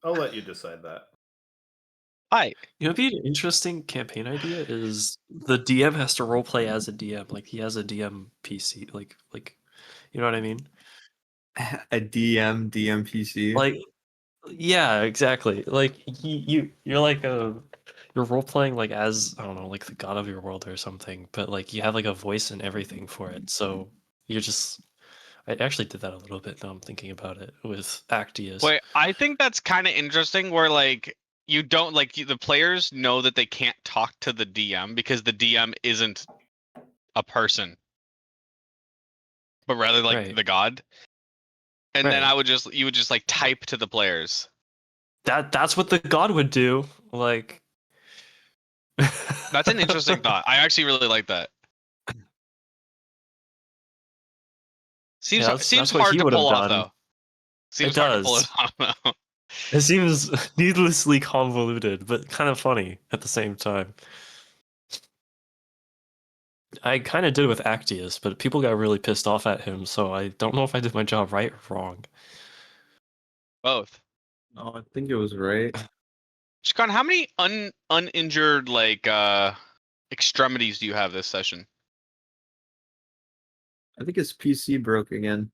I'll let you decide that. Hi. You know, it'd be an interesting campaign idea is the DM has to roleplay as a DM, like he has a DM PC, like you know what I mean? A DM PC. Like, yeah, exactly. Like you're like you're role playing like as I don't know, like the god of your world or something, but like you have like a voice and everything for it. So you're just I actually did that a little bit now I'm thinking about it with Actius. Wait, I think that's kind of interesting where like you don't like the players know that they can't talk to the DM because the DM isn't a person, but rather like Right. the god. And then Right. you would just like type to the players. That's what the god would do. Like That's an interesting thought. I actually really like that. Seems Yeah, seems that's what hard he to would have pull off done. though. Seems It hard to pull it does. off though. It seems needlessly convoluted, but kind of funny at the same time. I kind of did with Actius, but people got really pissed off at him, so I don't know if I did my job right or wrong. Both. Oh, I think it was right. Shkan, how many uninjured like extremities do you have this session? I think his PC broke again.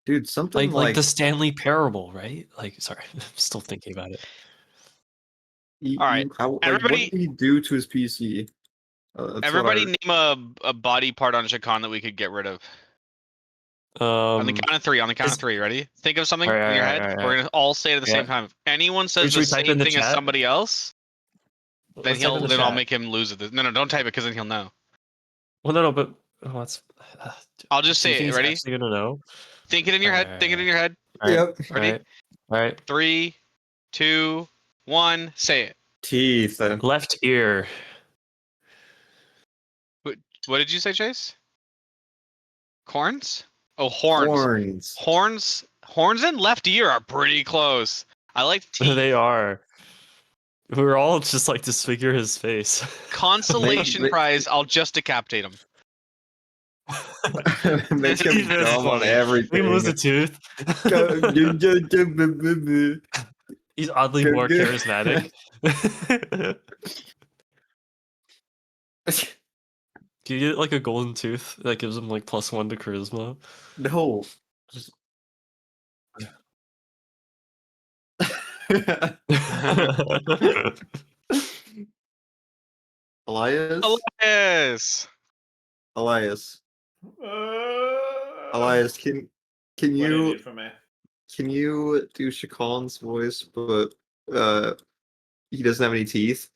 Dude, something Like the Stanley Parable, right? Like, sorry, I'm still thinking about it. All right, what did he do to his PC? Everybody name a body part on Shkan that we could get rid of. On the count of three. On the count of three. Ready? Think of something in your head. We're gonna all say it at the same time. If anyone says the same thing as somebody else, then I'll make him lose it. No, don't type it because then he'll know. Well, no, but that's. I'll just say it. Ready? He's actually gonna know. Think it in your head. Think it in your head. Yep. Ready? All right. 3, 2, 1. Say it. Teeth. Left ear. What did you say, Chase? Corns? Oh, horns. Horns and left ear are pretty close. I like teeth. They are. We're all just like disfigure his face. Consolation prize. I'll just decapitate him. Make him dumb on everything. We lose a tooth. He's oddly more charismatic. Can you get like a golden tooth that gives him like +1 to charisma? No. Elias. Elias, can you do Shakan's voice, but he doesn't have any teeth?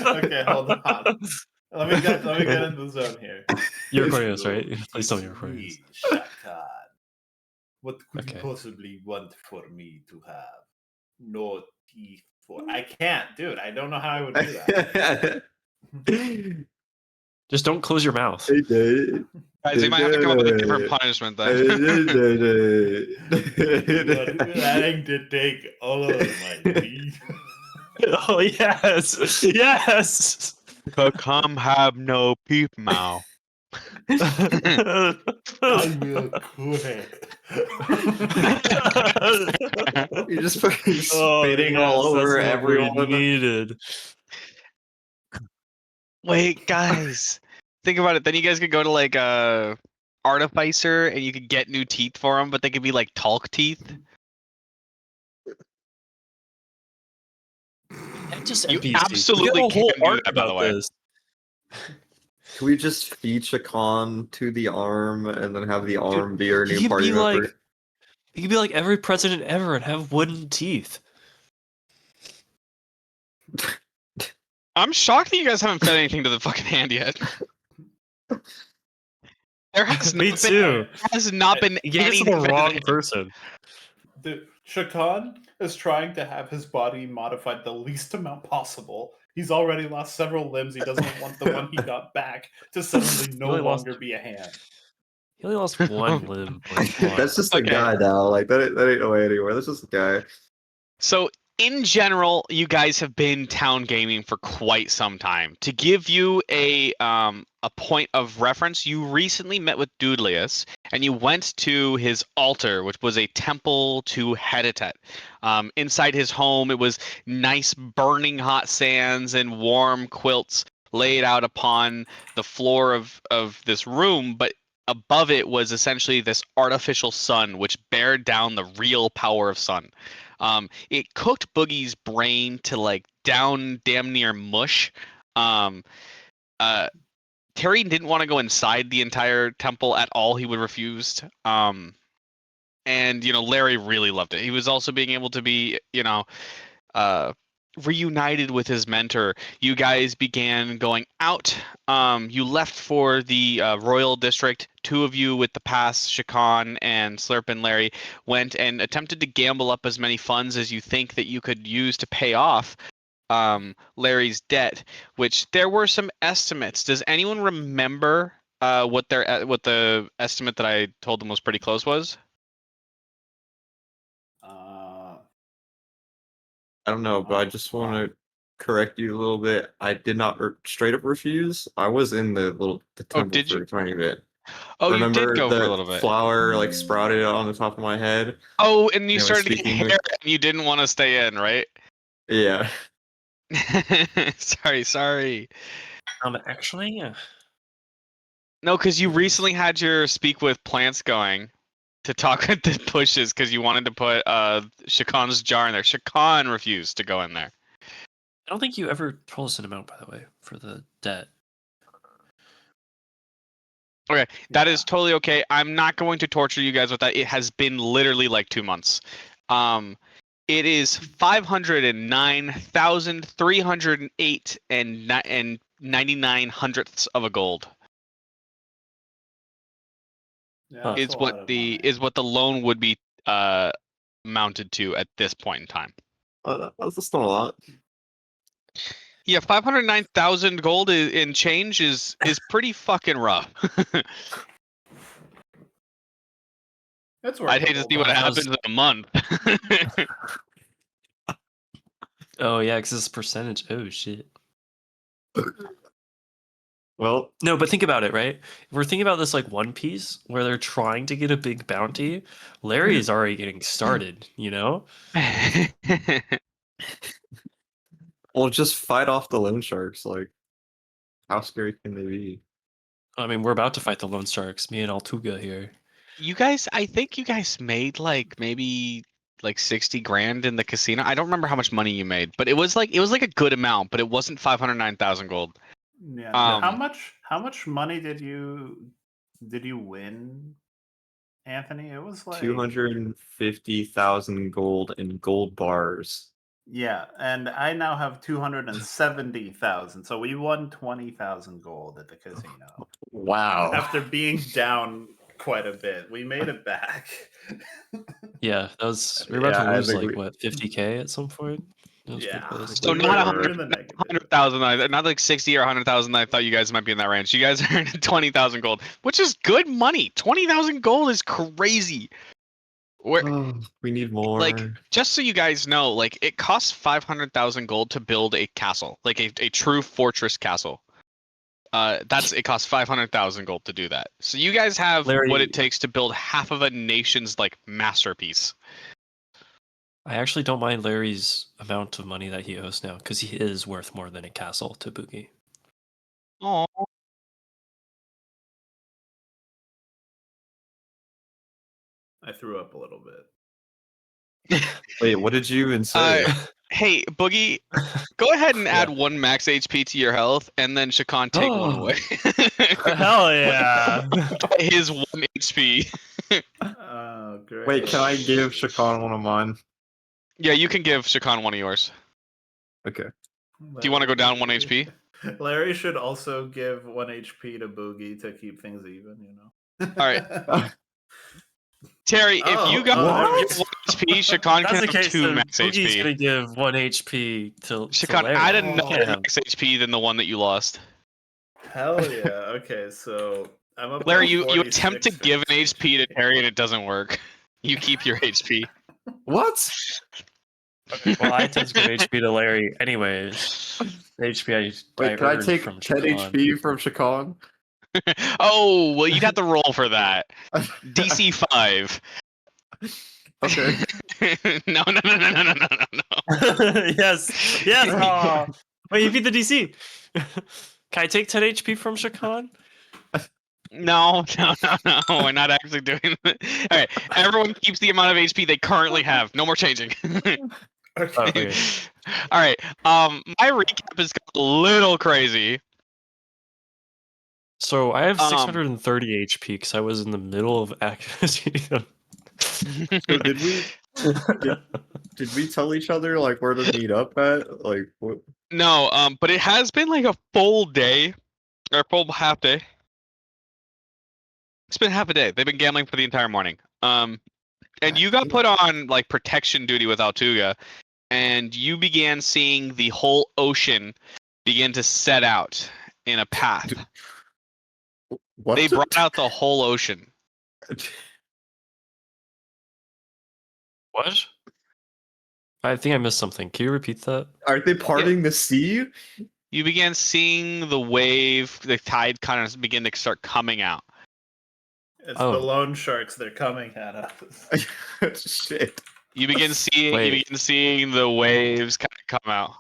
Okay, hold on. Let me get in the zone here. You're recording this, right? Please tell me you're recording this. Shakan. What could you possibly want for me to have? No teeth for. I can't, dude. I don't know how I would do that. Just don't close your mouth. Guys, they might have to come up with a different punishment then. You're trying to take all of my teeth. Oh yes, yes. Come have no peep mouth. I will quit. You're just fucking spitting all over everyone. Needed. Wait, guys. Think about it. Then you guys could go to like Artificer and you could get new teeth for them, but they could be like talk teeth. You absolutely can't do that, by the way. Can we just feed Shakan to the arm and then have the arm be our new party member? He could be like every president ever and have wooden teeth. I'm shocked that you guys haven't fed anything to the fucking hand yet. There has not been anything to the wrong person. Shakan is trying to have his body modified the least amount possible. He's already lost several limbs. He doesn't want the one he got back to suddenly no longer be a hand. He only lost one limb. That's just a guy now. Like that ain't no way anymore. That's just a guy. So in general, you guys have been town gaming for quite some time. To give you a point of reference, you recently met with Doodlius, and you went to his altar, which was a temple to Hedetet. Inside his home, it was nice burning hot sands and warm quilts laid out upon the floor of this room, but above it was essentially this artificial sun, which bared down the real power of sun. It cooked Boogie's brain to like down damn near mush. Terry didn't want to go inside the entire temple at all. He would refused. And Larry really loved it. He was also being able to be, reunited with his mentor. You guys began going out. You left for the Royal District. Two of you with the pass, Shakan and Slurp and Larry, went and attempted to gamble up as many funds as you think that you could use to pay off Larry's debt, which there were some estimates. Does anyone remember what the estimate that I told them was pretty close was? I don't know, but I just want to correct you a little bit. I did not straight up refuse. I was in the temple for a tiny bit. Oh, remember you did go the for a little bit. Flower like sprouted on the top of my head. Oh, and you started to get hair, and you didn't want to stay in, right? Yeah. Sorry. Actually, yeah. No, because you recently had your speak with plants going to talk with the bushes because you wanted to put Shakan's jar in there. Shakan refused to go in there. I don't think you ever told us an amount, by the way, for the debt. Okay, that is totally okay. I'm not going to torture you guys with that. It has been literally like 2 months. It is 509,308 and 99 hundredths of a gold. Yeah, is what the loan would be mounted to at this point in time. That's just not a lot. Yeah, 509,000 gold in change is pretty fucking rough. That's I'd hate to see what happens in a month. Oh yeah, because it's percentage. Oh shit. Well, no, but think about it, right? If we're thinking about this like One Piece, where they're trying to get a big bounty. Larry is already getting started, Well, just fight off the loan sharks. Like, how scary can they be? I mean, we're about to fight the loan sharks. Me and Altuga here. I think you guys made maybe 60 grand in the casino. I don't remember how much money you made, but it was like a good amount, but it wasn't 509,000 gold. Yeah. How much money did you win, Anthony? It was like 250,000 gold in gold bars. Yeah, and I now have 270,000. So we won 20,000 gold at the casino. Wow. After being down quite a bit, we made it back. Yeah, that was we were about to lose like what 50K at some point. Yeah. So not 100,000, not like 60 or 100,000. I thought you guys might be in that range. You guys earned 20,000 gold, which is good money. 20,000 gold is crazy. We need more. Like, just so you guys know, like it costs 500,000 gold to build a castle, like a true fortress castle. It costs 500,000 gold to do that. So you guys have what it takes to build half of a nation's like masterpiece. I actually don't mind Larry's amount of money that he owes now, because he is worth more than a castle to Boogie. Oh. I threw up a little bit. Wait, what did you even say? Hey, Boogie, go ahead and add 1 max HP to your health, and then Shakan take 1 away. Hell yeah! His 1 HP. Oh, great. Wait, can I give Shakan one of mine? Yeah, you can give Shakan 1 of yours. Okay. Do you want to go down 1 HP? Larry should also give 1 HP to Boogie to keep things even, All right. Terry, if you got 1 HP, Shakan can have 2 max HP. Boogie's gonna give 1 HP to Shakan, Larry. add another max HP than the one that you lost. Hell yeah. Okay, so I'm up. Larry, you attempt to give an HP to Terry and it doesn't work. You keep your HP. What? Okay, well, I tend to give HP to Larry anyways. The HP Wait, can I earned take from 10 Chacon. HP from Shacon? Oh, well, you'd have to roll for that. DC 5. Okay. No. Yes. Oh. Wait, you beat the DC. Can I take 10 HP from Shacon? No. We're not actually doing it. All right, everyone keeps the amount of HP they currently have. No more changing. Okay. Okay. All right. My recap is a little crazy. So I have 630 HP because I was in the middle of accuracy. So did we tell each other like where to meet up at? Like what? No, but it has been like a full day or full half day. It's been half a day. They've been gambling for the entire morning. And you got put on like protection duty with Altuga, and you began seeing the whole ocean begin to set out in a path. What? They brought out the whole ocean. What? I think I missed something. Can you repeat that? Aren't they parting the sea? You began seeing the wave, the tide kind of begin to start coming out. It's the loan sharks. They're coming at us. Shit. You begin seeing the waves kind of come out.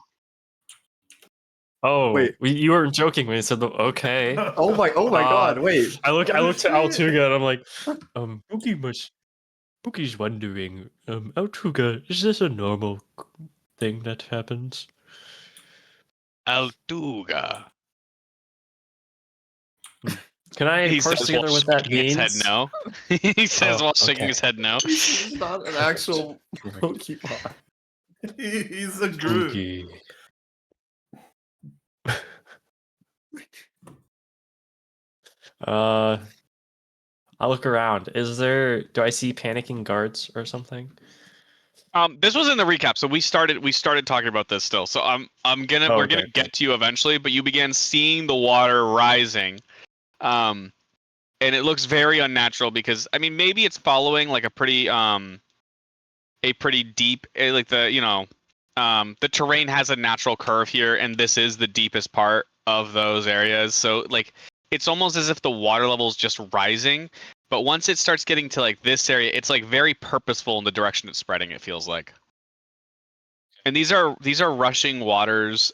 Oh, wait! You weren't joking when you said the okay. Oh my God! Wait! I look to Altuga and I'm like, Bookie's wondering, Altuga, is this a normal thing that happens? Altuga. Can I parse together what that means? His head no. He says while shaking his head no. He's not an actual Pokemon. He's a Groot. I look around. Do I see panicking guards or something? This was in the recap, so we started talking about this still. So we're gonna get to you eventually, but you began seeing the water rising. And it looks very unnatural because I mean maybe it's following like a pretty deep like the terrain has a natural curve here, and this is the deepest part of those areas. So like it's almost as if the water level is just rising, but once it starts getting to like this area, it's like very purposeful in the direction it's spreading. It feels like, and these are rushing waters.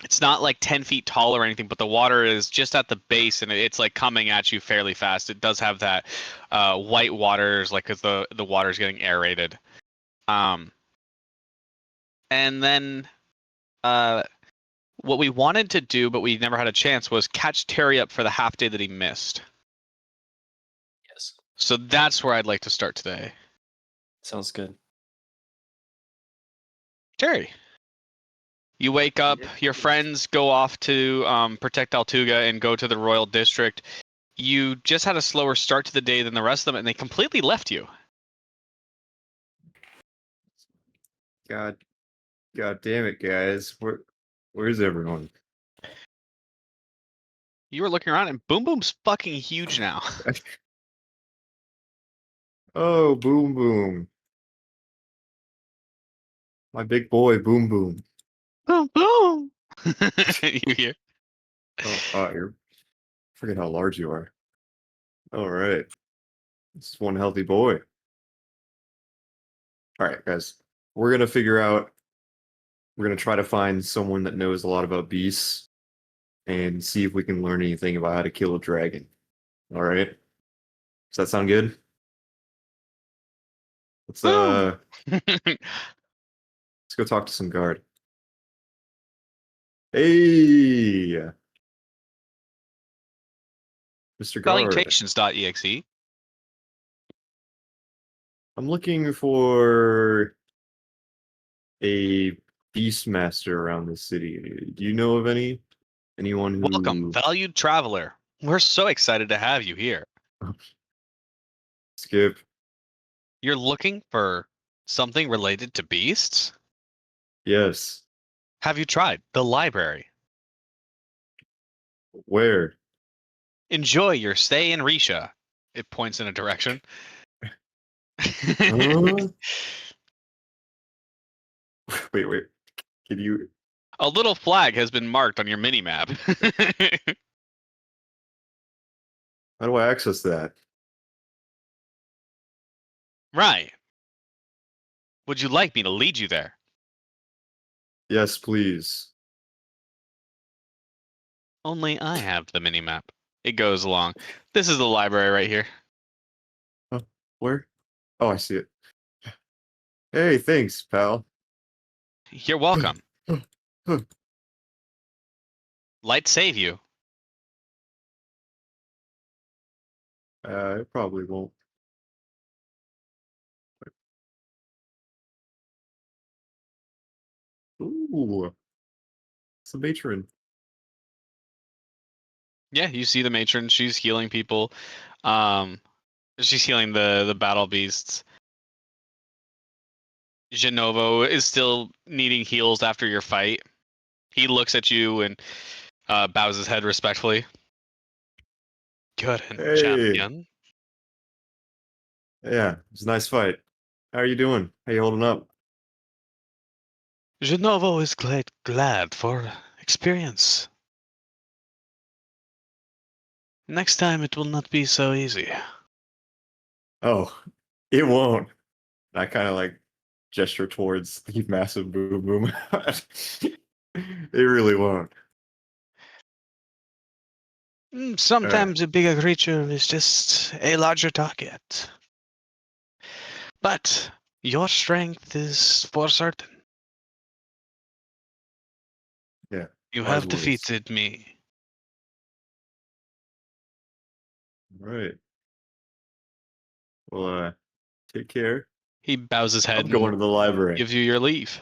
It's not like 10 feet tall or anything, but the water is just at the base, and it's like coming at you fairly fast. It does have that white waters, like because the water's getting aerated. And then what we wanted to do, but we never had a chance, was catch Terry up for the half day that he missed. Yes. So that's where I'd like to start today. Sounds good. Terry. You wake up, your friends go off to protect Altuga and go to the Royal District. You just had a slower start to the day than the rest of them, and they completely left you. God damn it, guys. Where's everyone? You were looking around, and Boom Boom's fucking huge now. Oh, Boom Boom. My big boy, Boom Boom. Boom Boom! You hear? I forget how large you are. All right. This is one healthy boy. All right, guys. We're going to try to find someone that knows a lot about beasts and see if we can learn anything about how to kill a dragon. All right? Does that sound good? Let's go talk to some guard. Hey, Mr. Guard. Salutations.exe. I'm looking for a beastmaster around the city. Do you know of anyone who... Welcome, valued traveler. We're so excited to have you here. Skip. You're looking for something related to beasts? Yes. Have you tried the library? Where? Enjoy your stay in Risha. It points in a direction. Wait. Can you? A little flag has been marked on your mini map. How do I access that? Right. Would you like me to lead you there? Yes, please. Only I have the mini map. It goes along. This is the library right here. Oh, where? Oh, I see it. Hey, thanks, pal. You're welcome. Light save you. It probably won't. Ooh, it's a matron. Yeah, you see the matron. She's healing people. She's healing the battle beasts. Genovo is still needing heals after your fight. He looks at you and bows his head respectfully. Good Hey. champion. Yeah, it's a nice fight. How are you doing? How you holding up? Genovo is glad for experience. Next time it will not be so easy. Oh, it won't. I kind of like gesture towards the massive boom boom. It really won't. Sometimes a bigger creature is just a larger target. But your strength is for certain. Yeah. You wise have words. defeated me. Right. Well, take care. He bows his head I'm going to and the library. gives you your leave.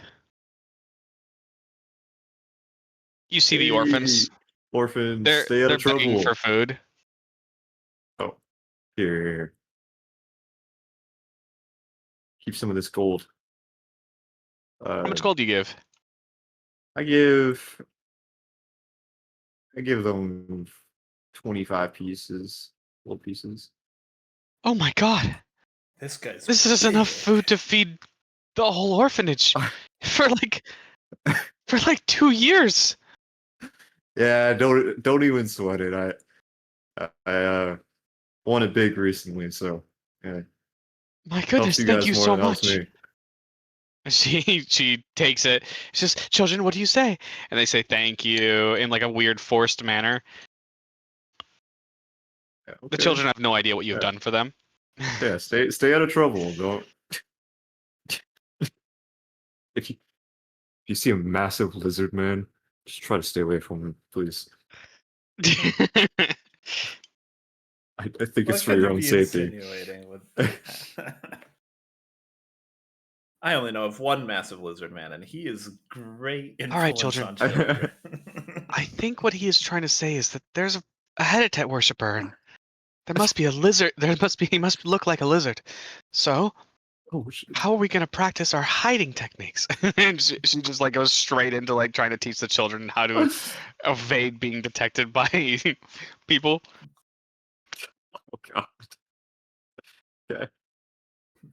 You see the orphans. Orphans, They're stay out of begging trouble. for food. Oh, here. Keep some of this gold. How much gold do you give? I give them 25 pieces, gold pieces. Oh my god. This is enough food to feed the whole orphanage for like 2 years. Yeah, don't even sweat it. I won it big recently, so yeah. My goodness, Helps you thank guys you more so than it helps much. me. She takes it. She says, "Children, what do you say?" And they say thank you in like a weird forced manner. Yeah, The okay. children have no idea what you've done for them. Yeah, stay out of trouble. Don't if you see a massive lizard man, just try to stay away from him, please. I think it's for your own safety. I only know of one massive lizard man, and he is great influence All right, children. on children. I think what he is trying to say is that there's a Habitat worshiper, and there must be a lizard. He must look like a lizard. So, how are we going to practice our hiding techniques? And she just like goes straight into like trying to teach the children how to evade being detected by people. Oh god. Okay.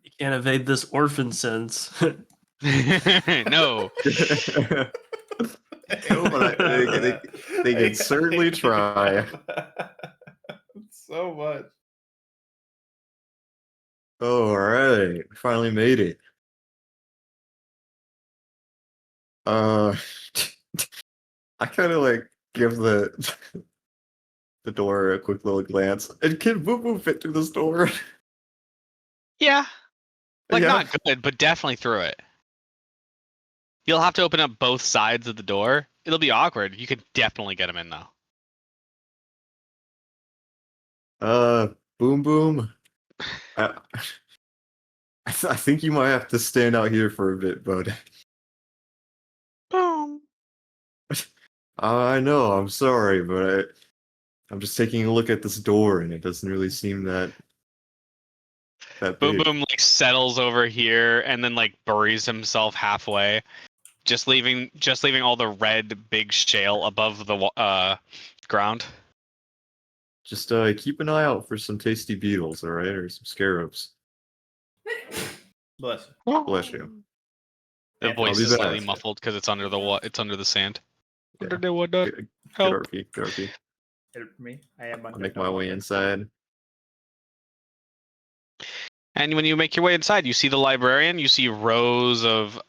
You can't evade this orphan sense. No. They can certainly try. So much. All right, finally made it. I kind of like give the door a quick little glance. And can Boo Boo fit through this door? Yeah. Like Yeah. not good, but definitely through it. You'll have to open up both sides of the door. It'll be awkward. You could definitely get him in though. Boom Boom. I think you might have to stand out here for a bit, bud. Boom. I know, I'm sorry, but I'm just taking a look at this door and it doesn't really seem that Boom big. Boom like settles over here and then like buries himself halfway, just leaving all the red big shale above the ground. Just keep an eye out for some tasty beetles, all right, or some scarabs. Bless. Bless you. The voice is slightly muffled because it's under the sand. Yeah. Under the water. Good Help. RP, good RP. Help me. I am I'll under make the my way water. inside. And when you make your way inside, you see the librarian. You see rows of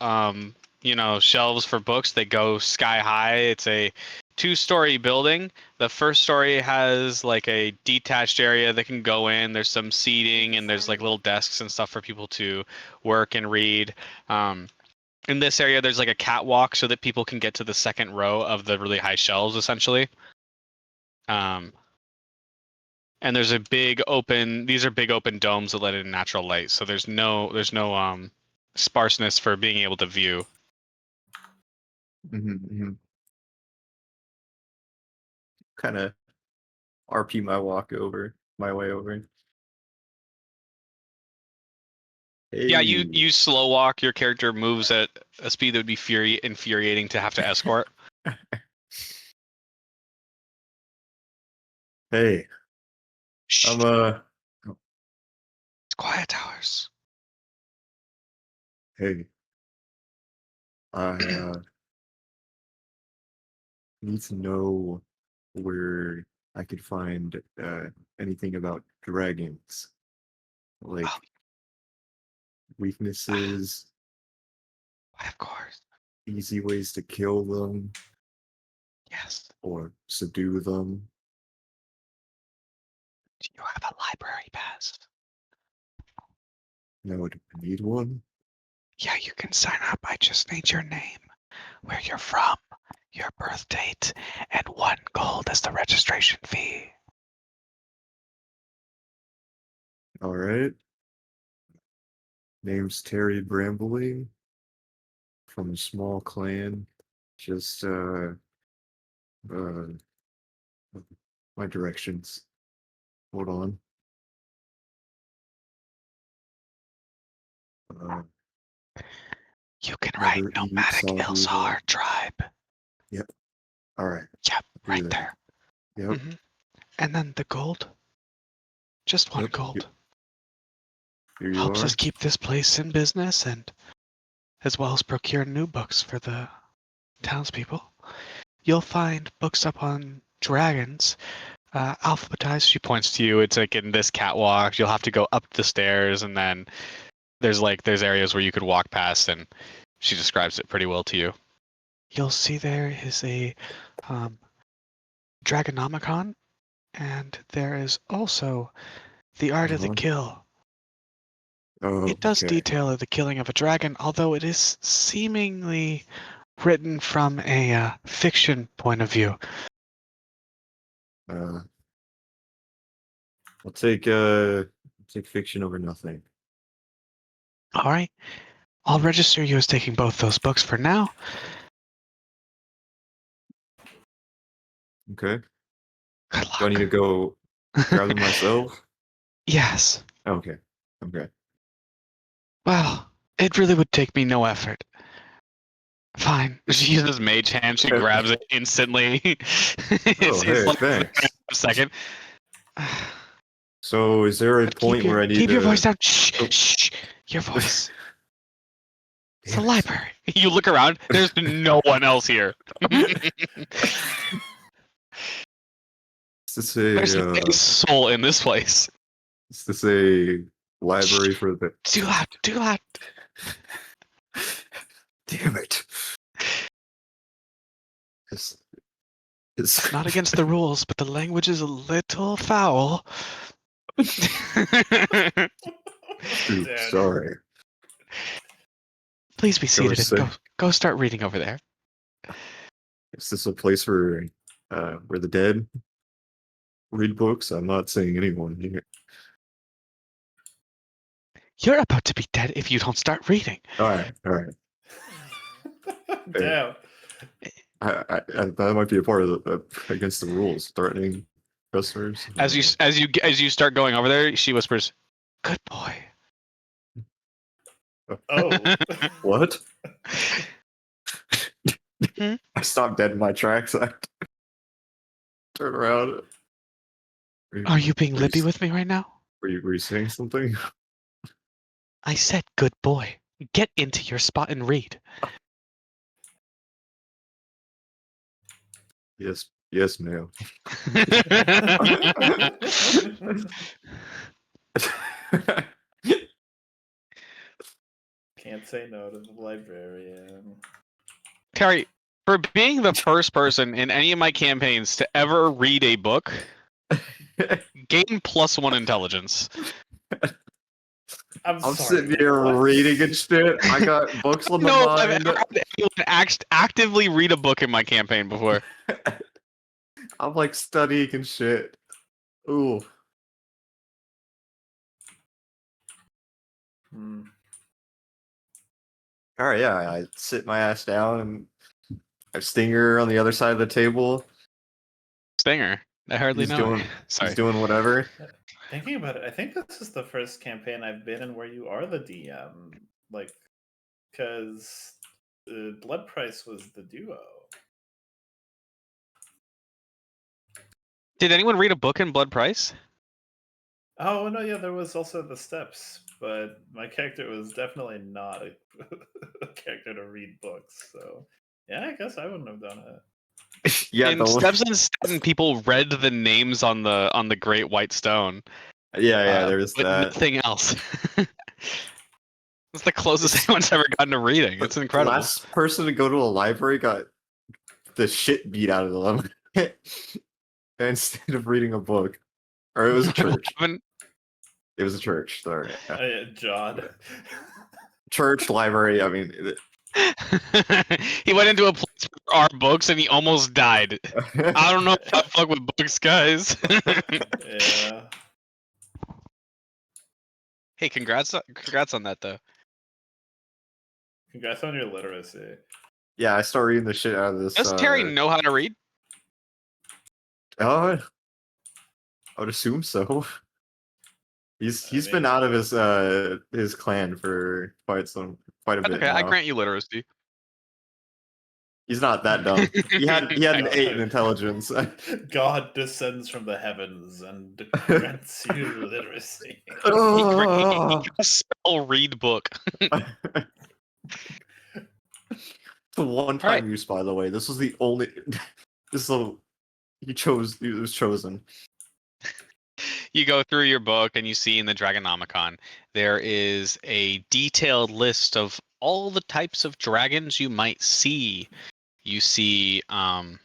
shelves for books that go sky high. It's a 2-story building. The first story has like a detached area that can go in. There's some seating and there's like little desks and stuff for people to work and read. In this area, there's like a catwalk so that people can get to the second row of the really high shelves, essentially. And there's a big open. These are big open domes that let in natural light. So there's no sparseness for being able to view. Kind of RP my way over. Hey. Yeah, you slow walk. Your character moves at a speed that would be infuriating to have to escort. Hey. Shh. I'm It's quiet hours. Hey. I need to know where I could find anything about dragons. Like weaknesses, Of course. easy ways to kill them, Yes. or subdue them. Do you have a library pass? No, do I need one? Yeah, you can sign up. I just need your name, where you're from, your birth date, and 1 gold as the registration fee. All right. Name's Terry Brambly from a small clan. Just my directions. Hold on. You can write nomadic Ilzar tribe. Yep. All right. Yep, right there. Yep. And then the gold. Just 1 gold. Here you Helps are. us keep this place in business, and as well as procure new books for the townspeople. You'll find books up on dragons, alphabetized. She points to you. It's like in this catwalk. You'll have to go up the stairs, and then there's areas where you could walk past, and she describes it pretty well to you. You'll see there is a Dragonomicon, and there is also the Art of the Kill. Oh, It does detail the killing of a dragon, although it is seemingly written from a fiction point of view. I'll take fiction over nothing. All right. I'll register you as taking both those books for now. Okay. Good luck. Do I need to go grab them myself? Yes. Okay. Well, it really would take me no effort. Fine. She uses mage hand. She grabs it instantly. Thanks. A second. So, is there a point where I need to... Keep your voice down. Shh, shh. Your voice. It's a library. You look around. There's no one else here. There's a soul in this place. Is this a library for the... Too loud. Damn it. It's not against the rules, but the language is a little foul. Oops, sorry. Please be seated and go start reading over there. Is this a place where the dead read books? I'm not saying anyone here. You're about to be dead if you don't start reading. All right. Damn. That might be a part of the against the rules, threatening customers. As you start going over there, she whispers, "Good boy." Oh. What? I stopped dead in my tracks. I turn around. Are you being lippy with me right now? Were you saying something? I said, "Good boy." Get into your spot and read. Yes, ma'am. Can't say no to the librarian. Terry, for being the first person in any of my campaigns to ever read a book, gain +1 intelligence. I'm sorry, sitting here what? reading and shit. I got books on the No, mind. I've ever had anyone actively read a book in my campaign before. I'm like studying and shit. Ooh. All right, yeah. I sit my ass down and I have Stinger on the other side of the table. Stinger? I hardly know. Sorry. He's doing whatever. Thinking about it, I think this is the first campaign I've been in where you are the DM. Like, because Blood Price was the duo. Did anyone read a book in Blood Price? Oh no, yeah, there was also the steps, but my character was definitely not a, a character to read books. So yeah, I guess I wouldn't have done it. Yeah, in Steps and Sten, people read the names on the Great White Stone. Yeah, there was but that. Nothing else. It's the closest anyone's ever gotten to reading. It's incredible. The last person to go to a library got the shit beat out of them instead of reading a book. Or it was a church. It was a church. Sorry. John. Church, library. I mean, he went into a place for our books and he almost died. I don't know if I fuck with books, guys. Yeah. Hey, congrats on that though. Congrats on your literacy. Yeah, I start reading the shit out of this. Does Terry know how to read? I would assume so. He's been out of his clan for quite a bit. Okay, now. I grant you literacy. He's not that dumb. He had an 8 in intelligence. God descends from the heavens and grants you literacy. He can spell read book. The one-time use, by the way. This was the only. This is He was chosen. You go through your book and you see in the Dragonomicon there is a detailed list of all the types of dragons you might see. You see them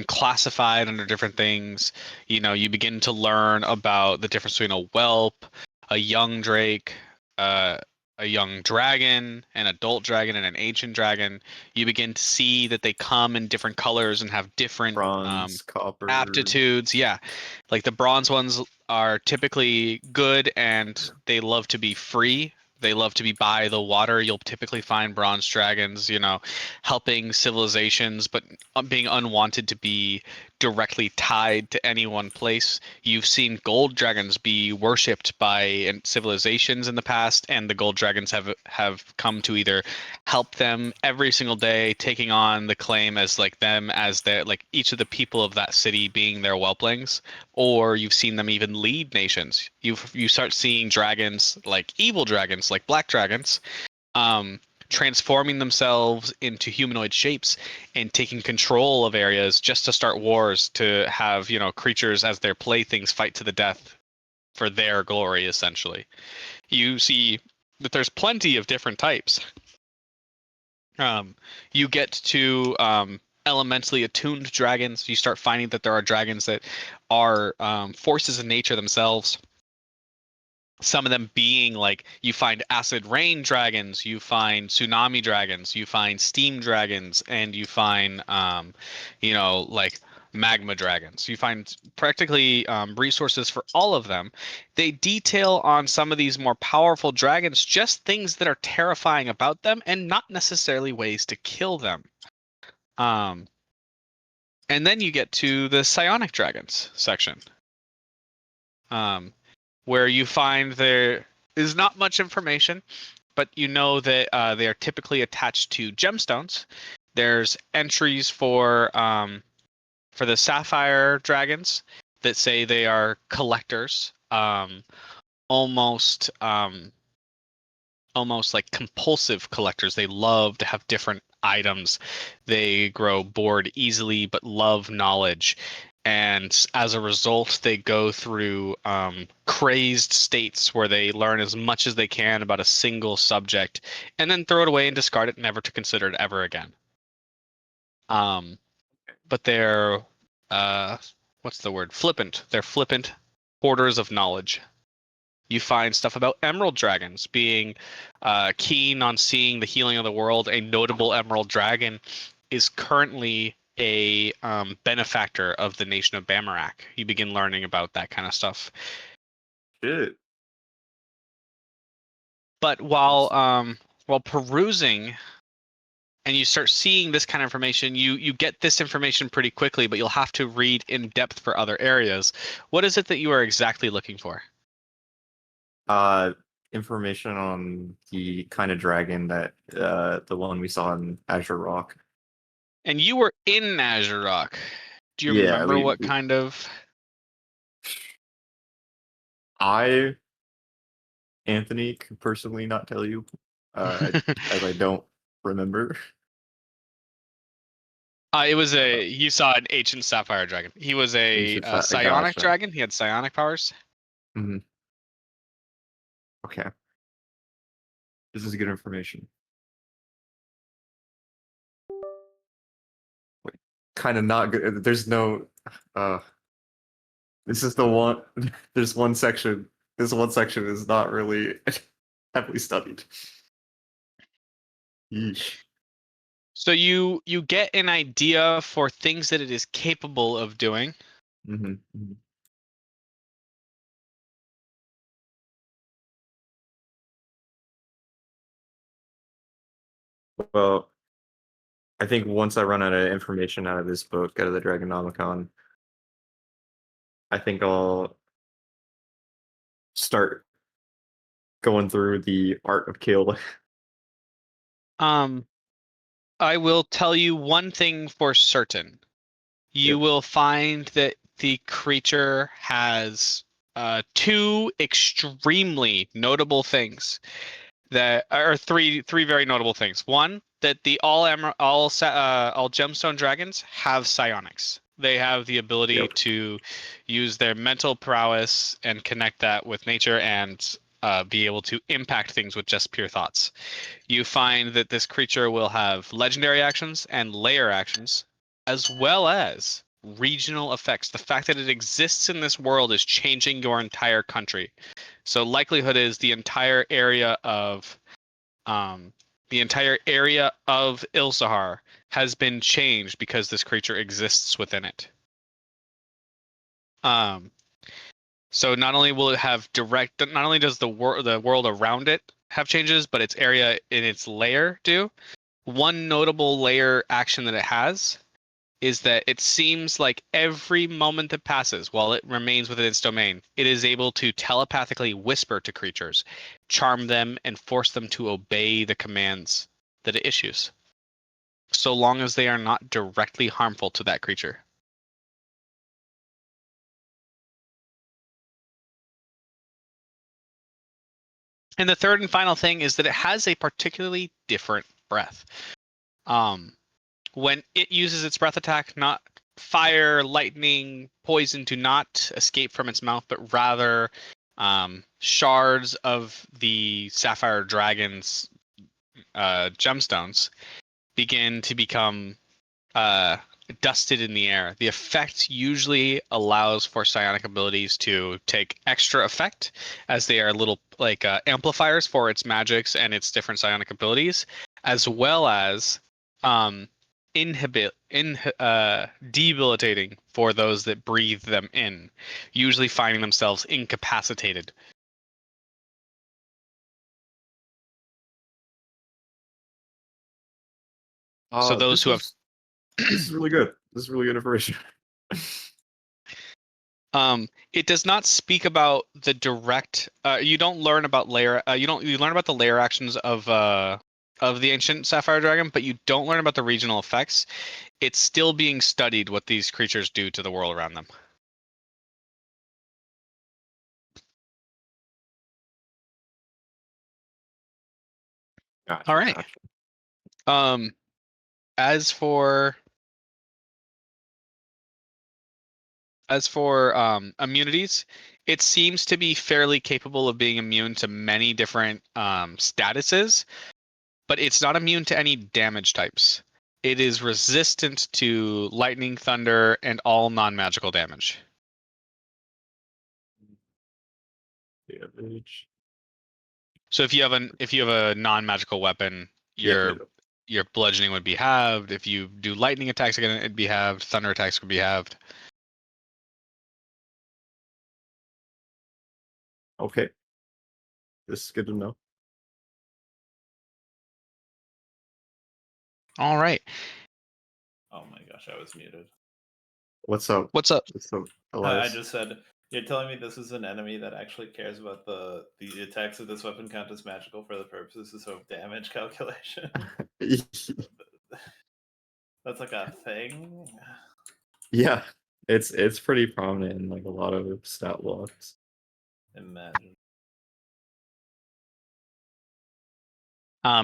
classified under different things. You begin to learn about the difference between a whelp, a young drake, a young dragon, an adult dragon, and an ancient dragon. You begin to see that they come in different colors and have different Bronze, copper, aptitudes. Yeah, like the bronze ones are typically good and they love to be free. They love to be by the water. You'll typically find bronze dragons, helping civilizations, but being unwanted to be directly tied to any one place. You've seen gold dragons be worshipped by civilizations in the past, and the gold dragons have come to either help them every single day, taking on the claim as them as their each of the people of that city being their whelplings, or you've seen them even lead nations. You start seeing dragons like evil dragons, like black dragons, transforming themselves into humanoid shapes and taking control of areas just to start wars, to have creatures as their playthings fight to the death for their glory. Essentially, you see that there's plenty of different types. You get to elementally attuned dragons. You start finding that there are dragons that are forces of nature themselves. Some of them being you find acid rain dragons, you find tsunami dragons, you find steam dragons, and you find magma dragons. You find practically resources for all of them. They detail on some of these more powerful dragons just things that are terrifying about them and not necessarily ways to kill them. And then you get to the psionic dragons section, where you find there is not much information, but that they are typically attached to gemstones. There's entries for the sapphire dragons that say they are collectors, almost almost like compulsive collectors. They love to have different items. They grow bored easily, but love knowledge. And as a result, they go through crazed states where they learn as much as they can about a single subject and then throw it away and discard it, never to consider it ever again. But they're, what's the word? Flippant. They're flippant hoarders of knowledge. You find stuff about emerald dragons being keen on seeing the healing of the world. A notable emerald dragon is currently a benefactor of the nation of Bamarak. You begin learning about that kind of stuff. Shit. But while perusing and you start seeing this kind of information, you get this information pretty quickly, but you'll have to read in depth for other areas. What is it that you are exactly looking for? Information on the kind of dragon that the one we saw in Azure Rock. And you were in Azure Rock. Do you remember what kind of? Anthony, can personally not tell you, as I don't remember. It was you saw an ancient sapphire dragon. He was a psionic dragon. He had psionic powers. Mm-hmm. Okay. This is good information. Kind of not good. There's no. This is the one. There's one section. This one section is not really heavily studied. Yeesh. So you get an idea for things that it is capable of doing. Mm-hmm. Mm-hmm. Well, I think once I run out of information out of this book, out of the Dragonomicon, I think I'll start going through the art of kill. I will tell you one thing for certain. You will find that the creature has two extremely notable things that are three very notable things. One, that the all gemstone dragons have psionics. They have the ability to use their mental prowess and connect that with nature and be able to impact things with just pure thoughts. You find that this creature will have legendary actions and layer actions, as well as regional effects. The fact that it exists in this world is changing your entire country. So likelihood is the entire area of Ilsahar has been changed because this creature exists within it. So not only will it have not only does the world around it have changes, but its area in its layer do. One notable layer action that it has is that it seems like every moment that passes while it remains within its domain, it is able to telepathically whisper to creatures, charm them, and force them to obey the commands that it issues, so long as they are not directly harmful to that creature. And the third and final thing is that it has a particularly different breath. When it uses its breath attack, not fire, lightning, poison do not escape from its mouth, but rather shards of the sapphire dragon's gemstones begin to become dusted in the air. The effect usually allows for psionic abilities to take extra effect, as they are little like amplifiers for its magics and its different psionic abilities, as well as debilitating for those that breathe them in, usually finding themselves incapacitated. So those who have this is really good. This is really good information. It does not speak about the direct. You don't learn about layer. You learn about the layer actions of the ancient sapphire dragon, but you don't learn about the regional effects. It's still being studied what these creatures do to the world around them. Gotcha, All right. gotcha. As for immunities, it seems to be fairly capable of being immune to many different statuses, but it's not immune to any damage types. It is resistant to lightning, thunder, and all non-magical damage. Damage. So if you have a non-magical weapon, Yeah. your bludgeoning would be halved. If you do lightning attacks again, it'd be halved. Thunder attacks would be halved. Okay. This is good to know. All right. Oh my gosh, I was muted. What's up? What's up? What's up, I Elias? just said, you're telling me this is an enemy that actually cares about the attacks of this weapon count as magical for the purposes of damage calculation? That's like a thing? Yeah, it's pretty prominent in like a lot of stat blocks. Imagine.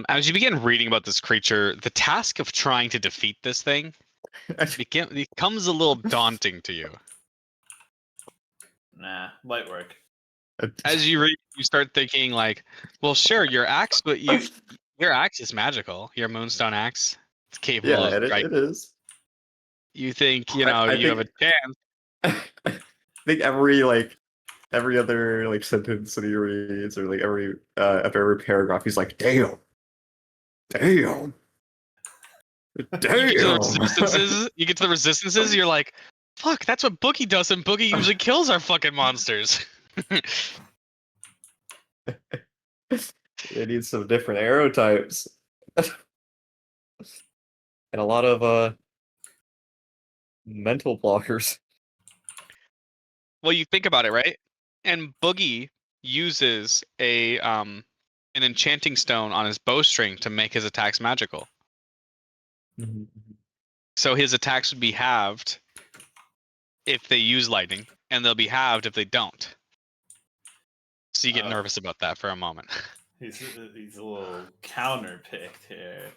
As you begin reading about this creature, the task of trying to defeat this thing becomes a little daunting to you. Nah, light work. As you read, you start thinking like, well, sure, your axe, but your axe is magical. Your moonstone axe, it's capable Yeah, of striking. it is. You think I you have think- a chance. I think every other like sentence that he reads, or like after every paragraph, he's like, "Damn, damn, You get to the damn." resistances. You get to the resistances. You're like, fuck, that's what Boogie does, and Boogie usually kills our fucking monsters. It needs some different arrow types, and a lot of mental blockers. Well, you think about it, right? And Boogie uses an enchanting stone on his bowstring to make his attacks magical. So his attacks would be halved if they use lightning, and they'll be halved if they don't. So you get nervous about that for a moment. He's a little counter-picked here.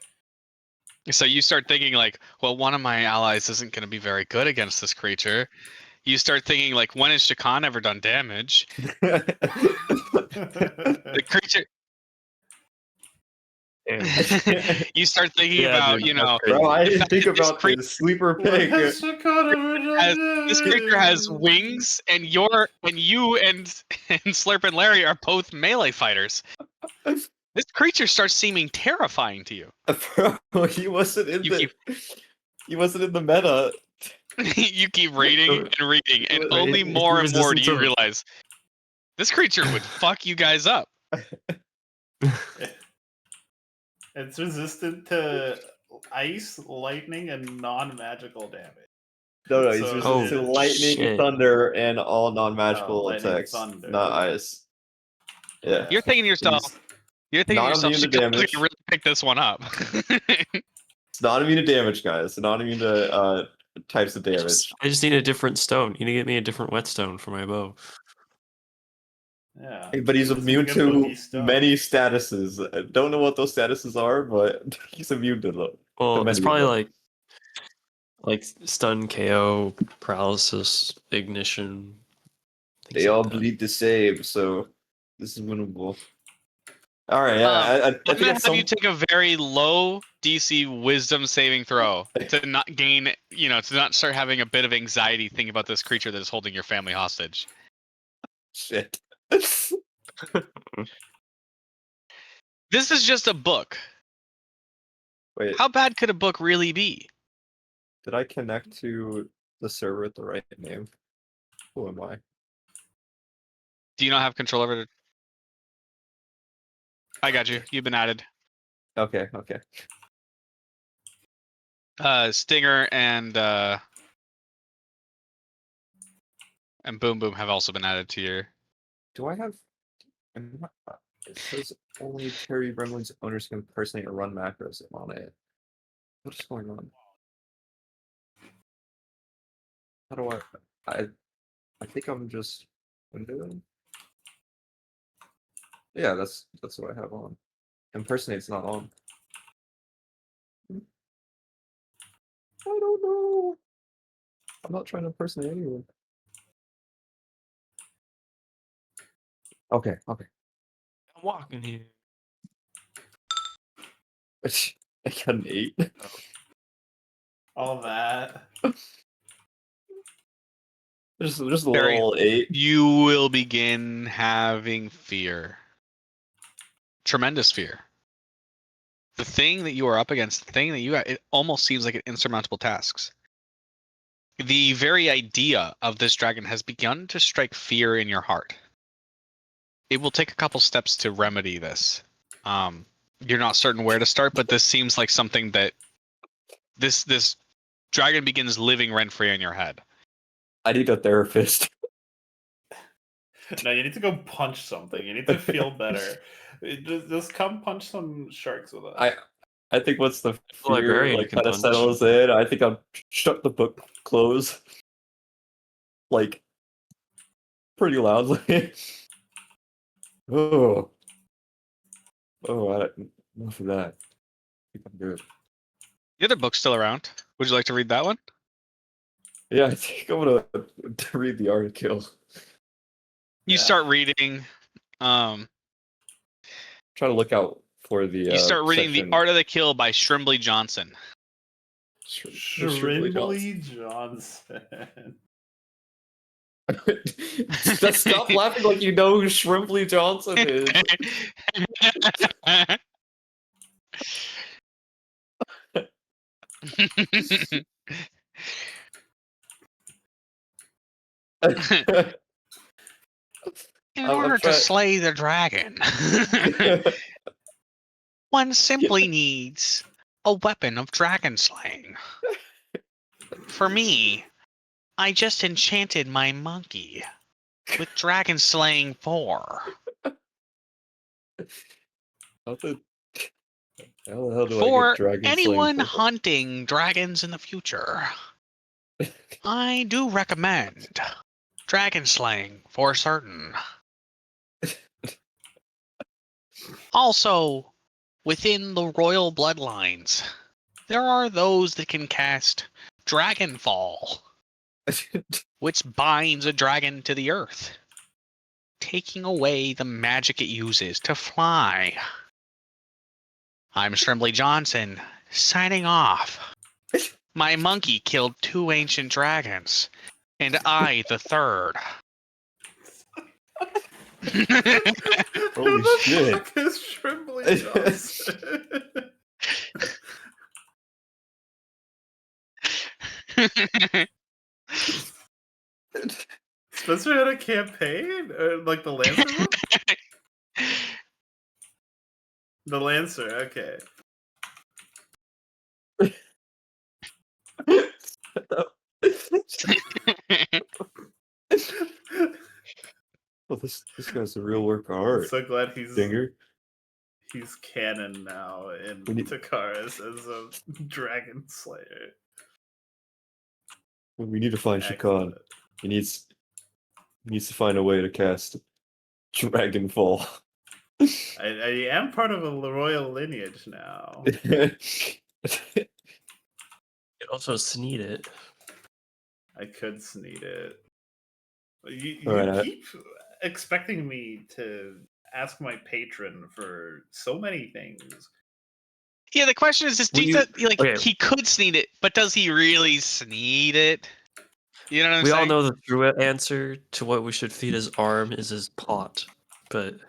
So you start thinking like, well, one of my allies isn't going to be very good against this creature. You start thinking like, when has Shakan ever done damage? The creature. You start thinking about, dude, Bro, I didn't fact think that this about this sleeper What pick. has Shakana ever done this creature has wings, and you and Slurp and Larry are both melee fighters. This creature starts seeming terrifying to you. Bro, he wasn't in the meta. You keep reading and reading, and Wait, only it's more and more do resistant you to- realize this creature would fuck you guys up. It's resistant to ice, lightning, and non-magical damage. No, he's So- resistant to Oh, lightning, shit. thunder, and all non-magical lightning, attacks, thunder. not ice. Yeah. You're thinking to yourself, not immune to Shakana's damage. gonna really pick this one up. It's not immune to damage, guys. It's not immune to types of damage. I just need a different stone. You need to get me a different whetstone for my bow. Yeah. But he's This is immune good to boogie stuff. many statuses. I don't know what those statuses are, but he's immune to them. Well, many it's of probably them. like stun, KO, paralysis, ignition. things They like all that. bleed the same, so this is winnable. All right, yeah, I I'm think gonna it's have you take a very low DC Wisdom saving throw to not gain, to not start having a bit of anxiety thinking about this creature that is holding your family hostage. shit. This is just a book. Wait, How bad could a book really be? did I connect to the server with the right name? Who am I? Do you not have control over it? I got you. You've been added. Okay. Stinger and Boom Boom have also been added to your. Do I have? It says only Terry Gremlin's owners can impersonate or run macros on it. What's going on? How do I think I'm just windowing. Yeah, that's what I have on. Impersonate's not on. I don't know. I'm not trying to impersonate anyone. Okay. I'm walking here. I got an 8. All that. Just a little 8. You will begin having fear. Tremendous fear. The thing that you are up against, the thing that you got, it almost seems like an insurmountable task. The very idea of this dragon has begun to strike fear in your heart. It will take a couple steps to remedy this. You're not certain where to start, but this seems like something that this dragon begins living rent-free in your head. I need a therapist. No, you need to go punch something. You need to feel better. Just come punch some sharks with us. I think once the fear librarian like can kind of punch. settles in, I think I'll shut the book close, like pretty loudly. Oh, enough of that. I think I'm good. The other book's still around. Would you like to read that one? Yeah, I think I'm gonna read the article. You start reading. Trying to look out for the. You start reading section. The Art of the Kill by Shrimbly Johnson. Shrimbly Johnson. Stop laughing like you know who Shrimbly Johnson is. In order to slay the dragon, one simply needs a weapon of dragon slaying. For me, I just enchanted my monkey with dragon slaying 4. How the hell do For I get dragon anyone slaying hunting dragons in the future, I do recommend dragon slaying for certain. Also, within the royal bloodlines, there are those that can cast Dragonfall, which binds a dragon to the earth, taking away the magic it uses to fly. I'm Shrimbly Johnson, signing off. My monkey killed 2 ancient dragons, and I the 3rd. Holy shit. Fuck is Shrimbly Johnson? Spencer had a campaign? Like the Lancer one? The Lancer, okay. Well, this guy's a real work of art. I'm so glad he's Dinger. He's canon now in Takara's as a dragon slayer. We need to find Shakan. He needs to find a way to cast Dragonfall. I am part of a royal lineage now. You could also sneed it. I could sneed it. You Right, keep expecting me to ask my patron for so many things. Yeah, the question is, he could sneed it, but does he really sneed it? You know what I'm saying? We all know the true answer to what we should feed his arm is his pot, but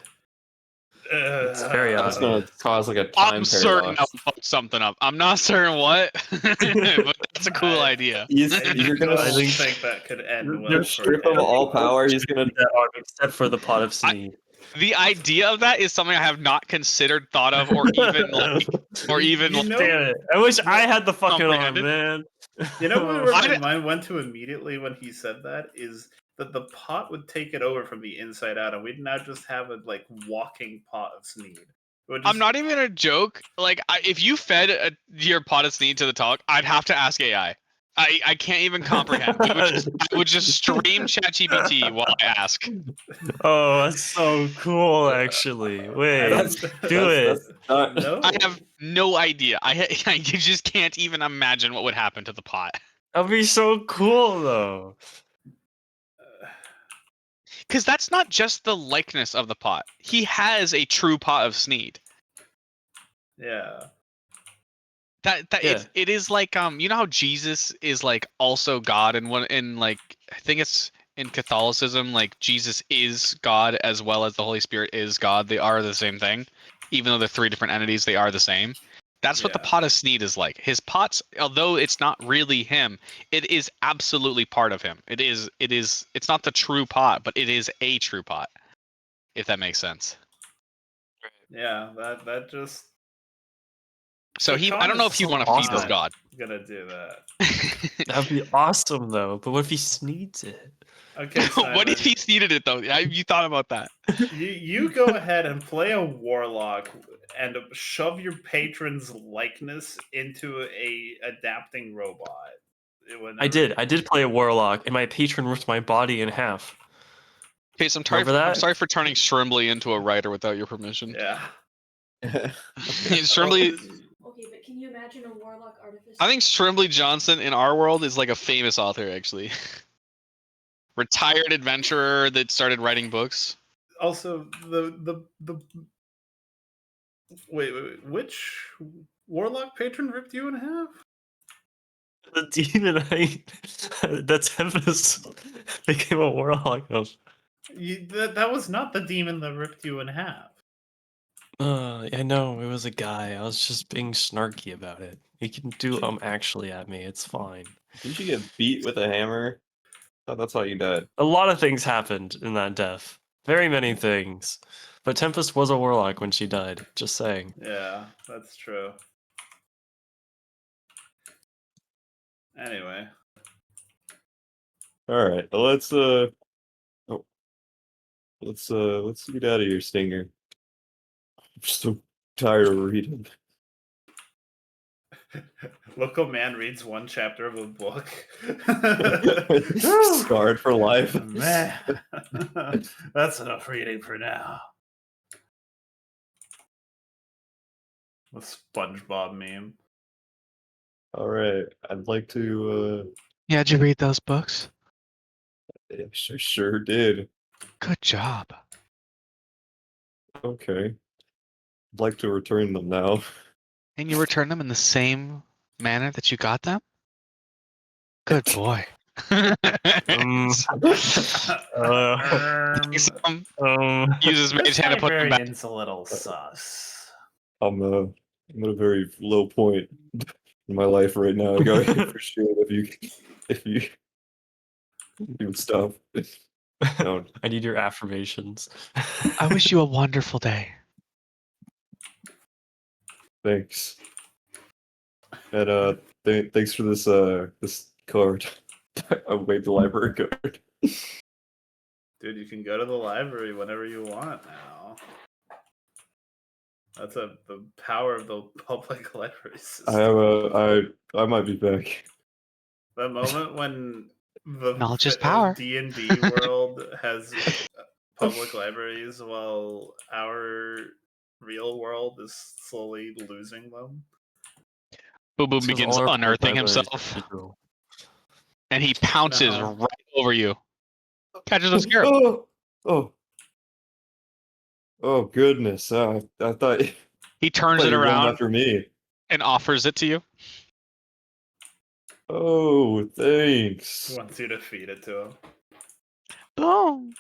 it's very That's obvious. gonna cause like a time I'm certain paradox. I'll fuck something up. I'm not certain what, but that's a cool idea. You're gonna I think that could end well. strip him all power. He's gonna that arm except for the pot of sneed. The idea of that is something I have not considered, thought of, or even Damn it! I wish I had the fucking arm, man. You know where my mind went to immediately when he said that is that the pot would take it over from the inside out, and we'd now just have a walking pot of sneed. I'm not even a joke. Like, if you fed your pot of sneed to the talk, I'd have to ask AI. I can't even comprehend. I would just stream ChatGPT while I ask. Oh, that's so cool, actually. Wait, do it. No. I have no idea. I just can't even imagine what would happen to the pot. That'd be so cool, though. Because that's not just the likeness of the pot. He has a true pot of Sneed. Yeah. Yeah. It is like you know how Jesus is like also God and one in like I think it's in Catholicism like Jesus is God as well as the Holy Spirit is God. They are the same thing. Even though they're three different entities, they are the same. That's what the Yeah. pot of Sneed is like. His pots, although it's not really him, it is absolutely part of him. It's not the true pot, but it is a true pot. If that makes sense. Yeah, that just. So I don't know if he'd want to feed this god. Gonna do that. That'd be awesome, though. But what if he sneeds it? Okay, Simon, What if he needed it though? You thought about that? You go ahead and play a warlock and shove your patron's likeness into a adapting robot. I did play a warlock, and my patron ripped my body in half. Okay, so I'm sorry for turning Shrimbly into a writer without your permission. Yeah. Shrimbly. Okay, but can you imagine a warlock artificer? I think Shrimbly Johnson in our world is like a famous author, actually. Retired adventurer that started writing books. Also, wait, which warlock patron ripped you in half? The demon that Tempest became a warlock of. That was not the demon that ripped you in half. I know, it was a guy. I was just being snarky about it. He can do actually at me, it's fine. Didn't you get beat with a hammer? Oh, that's how you died. A lot of things happened in that death. Very many things. But Tempest was a warlock when she died, just saying. Yeah, that's true. Anyway. Alright, let's get out of here, Stinger. I'm so tired of reading. Local man reads one chapter of a book. Scarred for life. Man, that's enough reading for now. The SpongeBob meme. All right, I'd like to. Yeah, did you read those books? I sure did. Good job. Okay, I'd like to return them now. And you return them in the same manner that you got them? Good boy. Uses mage hand to put them back. It's a little sus. I'm at a very low point in my life right now. I gotta appreciate if you would stop. No. I need your affirmations. I wish you a wonderful day. Thanks. And thanks for this card. I waved the library card. Dude, you can go to the library whenever you want now. That's the power of the public library system. I might be back. The moment when the knowledge is power. D&D world has public libraries while our real world is slowly losing them. Boom Boom begins unearthing himself. And he pounces right over you. Catches a scarab. Oh goodness! I thought he turns it around after me and offers it to you. Oh, thanks. He wants you to feed it to him. Boom.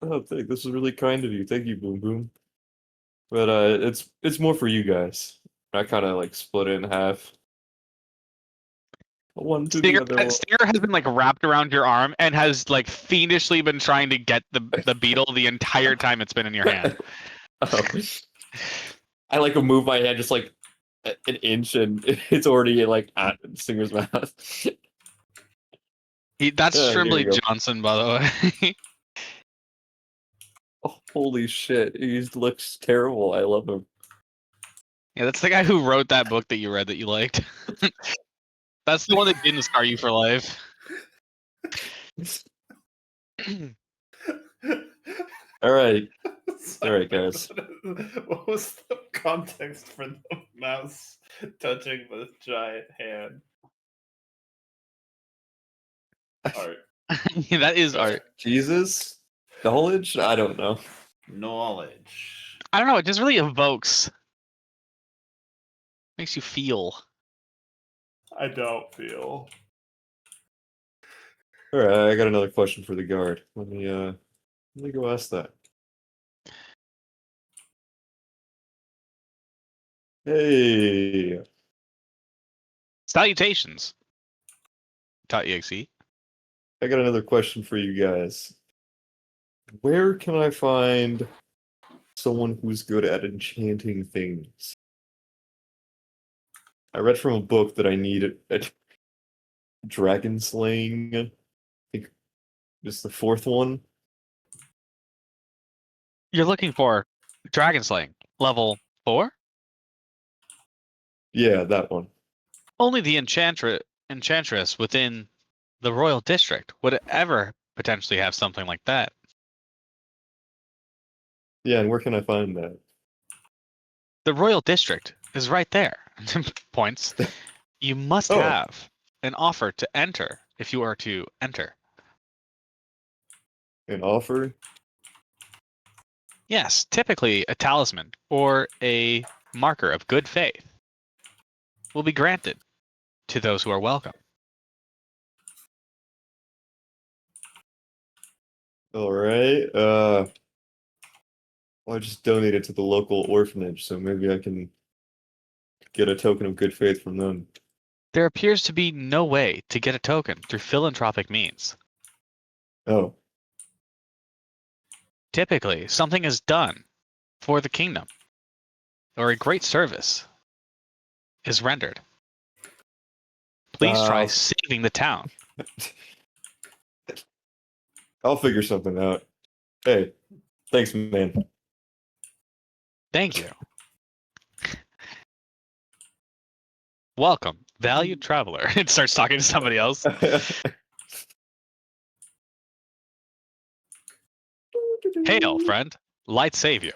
Oh, this is really kind of you. Thank you, Boom Boom. But it's more for you guys. I kind of like split it in half. Stinger has been like wrapped around your arm and has like fiendishly been trying to get the beetle the entire time it's been in your hand. I like move my hand just like an inch and it's already like at Stinger's mouth. That's Shrimbly Johnson, by the way. Oh, holy shit, he looks terrible. I love him. Yeah, that's the guy who wrote that book that you read that you liked. That's the one that didn't scar you for life. All right, guys. What was the context for the mouse touching the giant hand? Art. That is art. Jesus? Knowledge? I don't know. Knowledge. I don't know. It just really evokes. Makes you feel. I don't feel. All right, I got another question for the guard. Let me go ask that. Hey. Salutations. .exe. I got another question for you guys. Where can I find someone who's good at enchanting things? I read from a book that I need a dragon slaying. I think just the fourth one. You're looking for dragon slaying level 4. Yeah, that one. Only the enchantress within the royal district would ever potentially have something like that. Yeah, and where can I find that? The royal district is right there. Points. You must have an offer to enter if you are to enter. An offer? Yes, typically a talisman or a marker of good faith will be granted to those who are welcome. All right. Well, I just donated to the local orphanage, so maybe I can get a token of good faith from them. There appears to be no way to get a token through philanthropic means. Oh. Typically, something is done for the kingdom, or a great service is rendered. Please try saving the town. I'll figure something out. Hey, thanks, man. Thank you. Welcome, valued traveler. It starts talking to somebody else. Hail, friend. Light save you.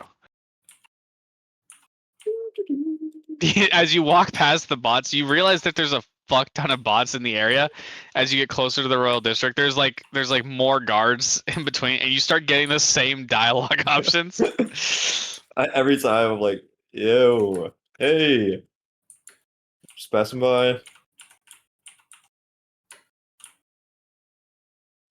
As you walk past the bots, you realize that there's a fuck ton of bots in the area. As you get closer to the royal district, there's like more guards in between, and you start getting the same dialogue options. Every time I'm like, yo, hey, just passing by.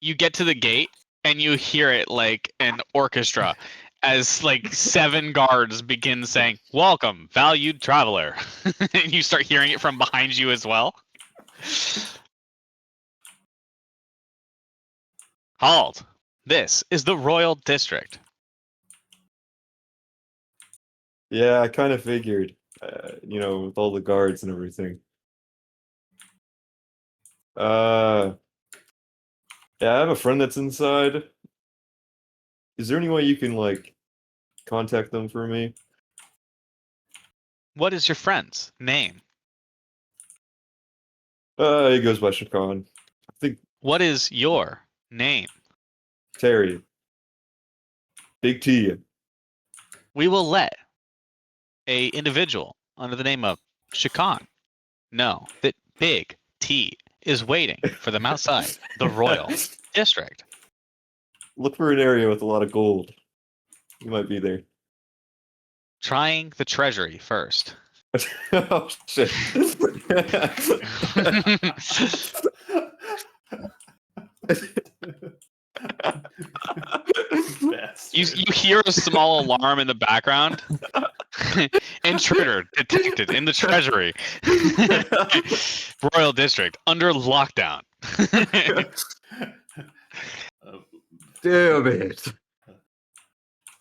You get to the gate and you hear it like an orchestra as like 7 guards begin saying, "Welcome, valued traveler." And you start hearing it from behind you as well. Halt. This is the royal district. Yeah, I kind of figured, with all the guards and everything. Yeah, I have a friend that's inside. Is there any way you can, like, contact them for me? What is your friend's name? He goes by Shakan. I think What is your name? Terry. Big T. We will let a individual under the name of Shakan know that Big T is waiting for them outside the royal district. Look for an area with a lot of gold. You might be there. Trying the treasury first. Oh, shit. You hear a small alarm in the background. Intruder detected in the treasury. Royal district under lockdown. Damn it.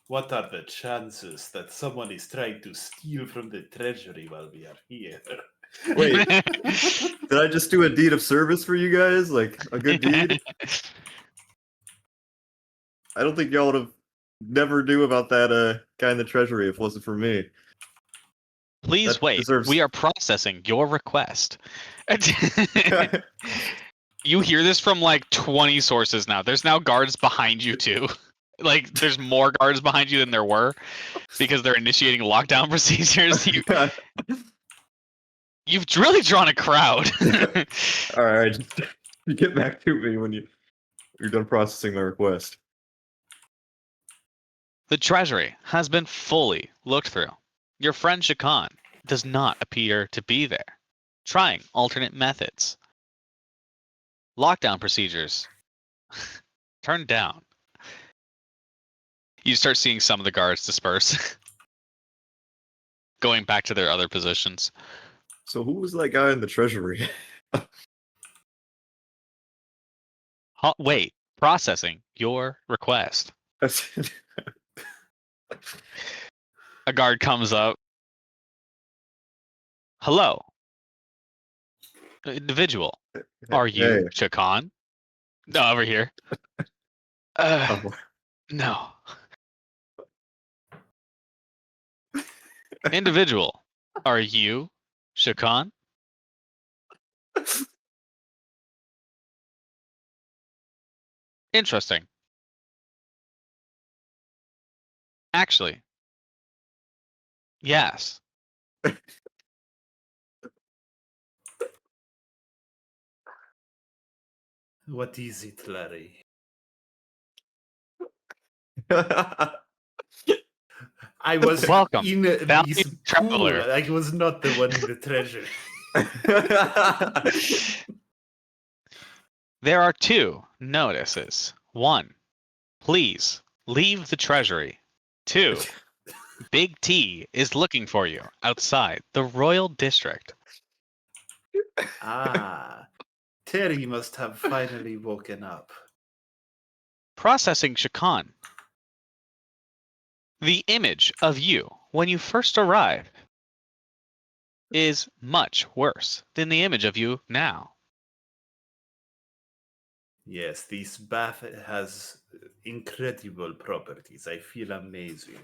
What are the chances that someone is trying to steal from the treasury while we are here? Wait, did I just do a deed of service for you guys? Like, a good deed? I don't think y'all would have never knew about that guy in the treasury if it wasn't for me. Please wait. We are processing your request. You hear this from like 20 sources now. There's now guards behind you too. Like there's more guards behind you than there were because they're initiating lockdown procedures. You've really drawn a crowd. All right, get back to me when you're done processing my request. The treasury has been fully looked through. Your friend Shakan does not appear to be there. Trying alternate methods. Lockdown procedures. Turned down. You start seeing some of the guards disperse. Going back to their other positions. So who was that guy in the treasury? Wait. Processing your request. A guard comes up. Hello. Individual. Are you Shakan? No, over here. No. Individual. Are you Shakan? Interesting. Actually. Yes. What is it, Larry? I was welcome. In this pool. I was not the one in the treasury. There are 2 notices. 1. Please leave the treasury. 2. Big T is looking for you outside the Royal District. Ah, Terry must have finally woken up. Processing Shakan. The image of you when you first arrived is much worse than the image of you now. Yes, this bath has incredible properties. I feel amazing.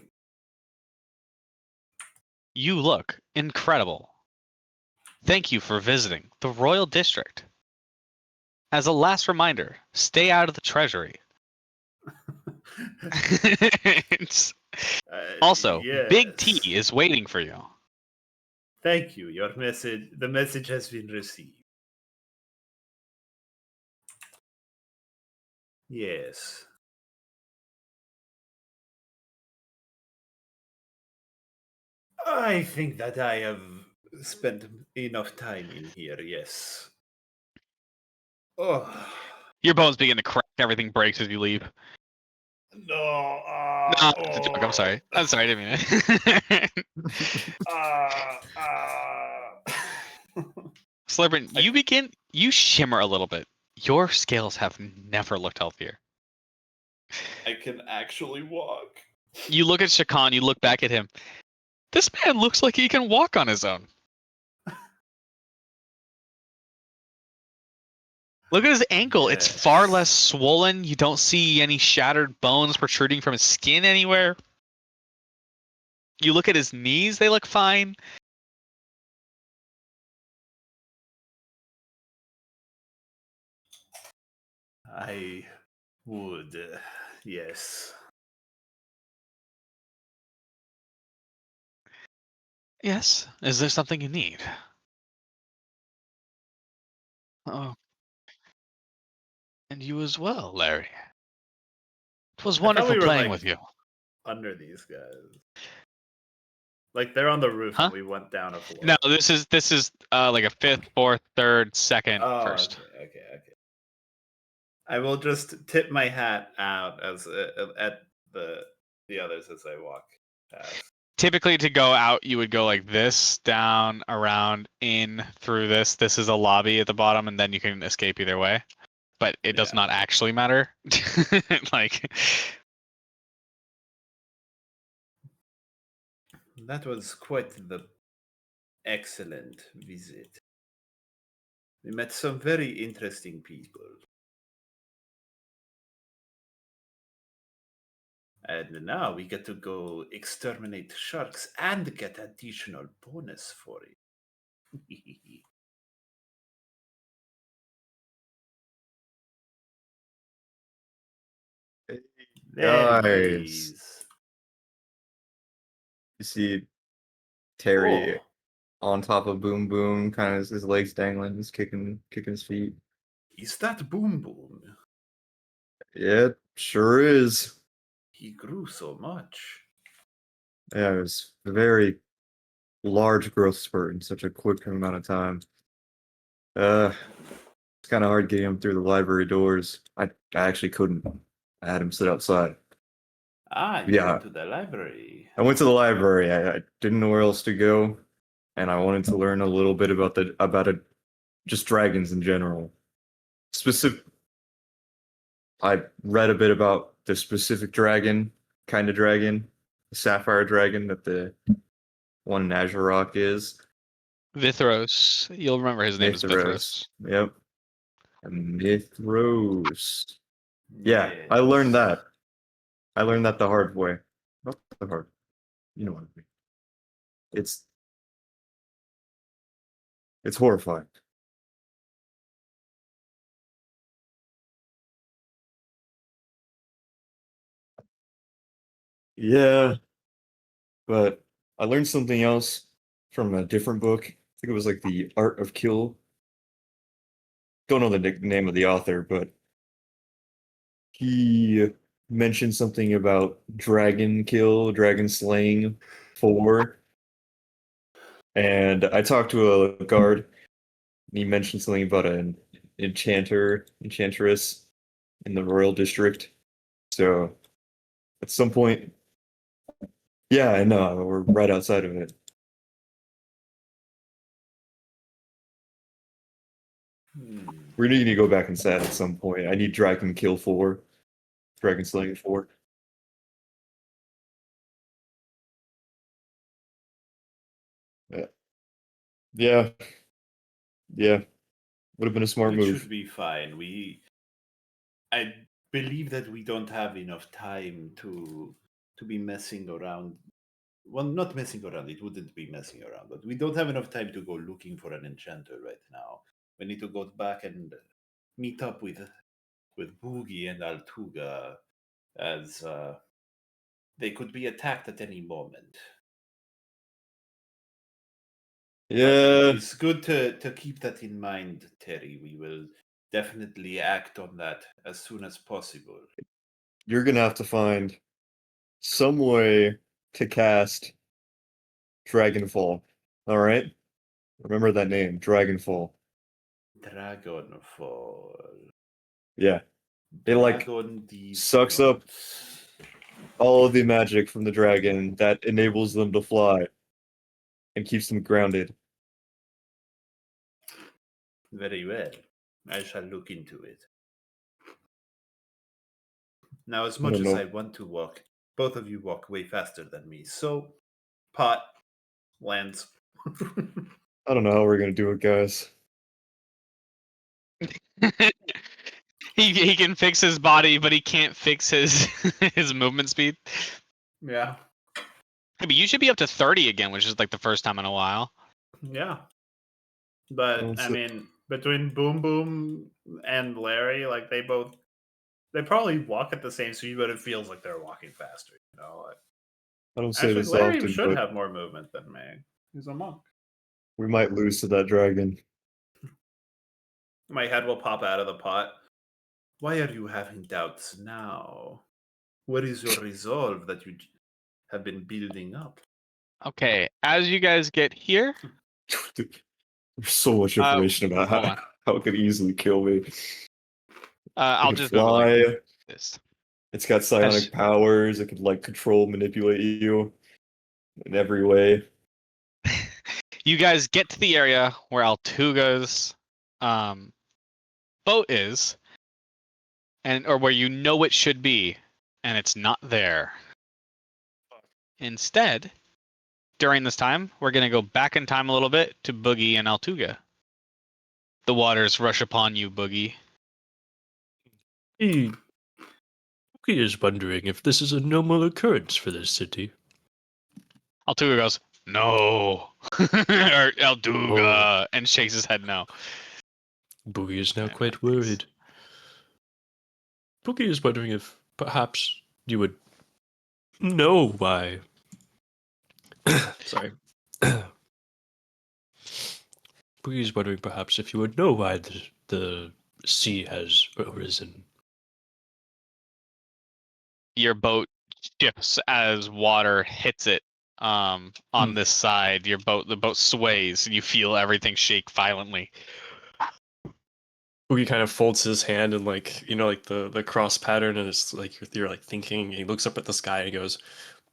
You look incredible. Thank you for visiting the Royal District. As a last reminder, stay out of the treasury. Also, yes. Big T is waiting for you. Thank you. The message has been received. Yes. I think that I have spent enough time in here, yes. Oh. Your bones begin to crack, everything breaks as you leave. No, no, it's a joke. I'm sorry. I didn't mean it. Slurpin, you shimmer a little bit. Your scales have never looked healthier. I can actually walk. You look at Shakan, you look back at him. This man looks like he can walk on his own. Look at his ankle. Yes. It's far less swollen. You don't see any shattered bones protruding from his skin anywhere. You look at his knees, they look fine. I would, yes. Yes. Is there something you need? Oh. And you as well, Larry. It was wonderful playing with you. Under these guys. Like they're on the roof and we went down a floor. No, this is like a 5th, 4th, 3rd, 2nd, 1st. Okay. I will just tip my hat out as at the others as I walk past. Typically, to go out, you would go like this, down, around, in, through this. This is a lobby at the bottom, and then you can escape either way. But it does not actually matter. Like. That was quite the excellent visit. We met some very interesting people. And now we get to go exterminate sharks and get additional bonus for it. There it Guys, is. you see Terry Oh, on top of Boom Boom, kind of his legs dangling, just kicking his feet. is that Boom Boom? Yeah, sure is. He grew so much. Yeah, it was a very large growth spurt in such a quick amount of time. It's kind of hard getting him through the library doors. I actually couldn't. I had him sit outside. Ah, you Yeah, went to the library. I went to the library. I didn't know where else to go, and I wanted to learn a little bit about just dragons in general. Specific. I read a bit about the specific kind of dragon, the sapphire dragon that the one in Azure Rock is. Vithros. You'll remember his name is Mithros. Vithros. Yep. A Mithros. Yeah, I learned Yes. that. I learned that the hard way. Not the hard. You know what I mean. It's horrifying. Yeah, but I learned something else from a different book. I think it was like The Art of Kill. Don't know the name of the author, but he mentioned something about dragon slaying 4. And I talked to a guard, and he mentioned something about an enchantress in the royal district. So at some point, yeah, I know, we're right outside of it. We're gonna need to go back inside at some point. I need Dragon Kill 4. Dragon Slaying 4. Yeah. Yeah. Yeah. Would have been a smart It move. should be fine. I believe that we don't have enough time to be messing around. Well, not messing around. It wouldn't be messing around, but we don't have enough time to go looking for an enchanter right now. We need to go back and meet up with Boogie and Altuga, as they could be attacked at any moment. But Yeah. it's good to keep that in mind, Terry. We will definitely act on that as soon as possible. You're gonna have to find some way to cast Dragonfall. All right? Remember that name, Dragonfall. Dragonfall. Yeah. It like Dragon sucks up defaults. all of the magic from the dragon that enables them to fly and keeps them grounded. Very well. I shall look into it. Now, as I much don't as know. I want to walk, both of you walk way faster than me. So, pot lands. I don't know how we're gonna do it, guys. He can fix his body, but he can't fix his his movement speed. Yeah. But you should be up to 30 again, which is like the first time in a while. Yeah. But I mean, between Boom Boom and Larry, like they probably walk at the same speed, but it feels like they're walking faster. You know, like, I don't say actually, this Larry often, should but have more movement than me. He's a monk. we might lose to that dragon. My head will pop out of the pot. Why are you having doubts now? What is your resolve that you have been building up? Okay, as you guys get here, There's so much information about how it could easily kill me. I'll It just can move it like fly. this. It's got psionic powers. It could like control, manipulate you in every way. You guys get to the area where Altuga's boat is, or where you know it should be, and it's not there. Instead, during this time, we're gonna go back in time a little bit to Boogie and Altuga. The waters rush upon you, Boogie. He is wondering if this is a normal occurrence for this city. Altuga goes, no. Or Altuga, and shakes his head no. Boogie is now quite worried. Boogie is wondering if perhaps you would know why. Sorry. Boogie is wondering perhaps if you would know why the sea has arisen. Your boat shifts as water hits it on this side. The boat sways, and you feel everything shake violently. Boogie kind of folds his hand and like the cross pattern, and it's like you're like thinking. He looks up at the sky and he goes,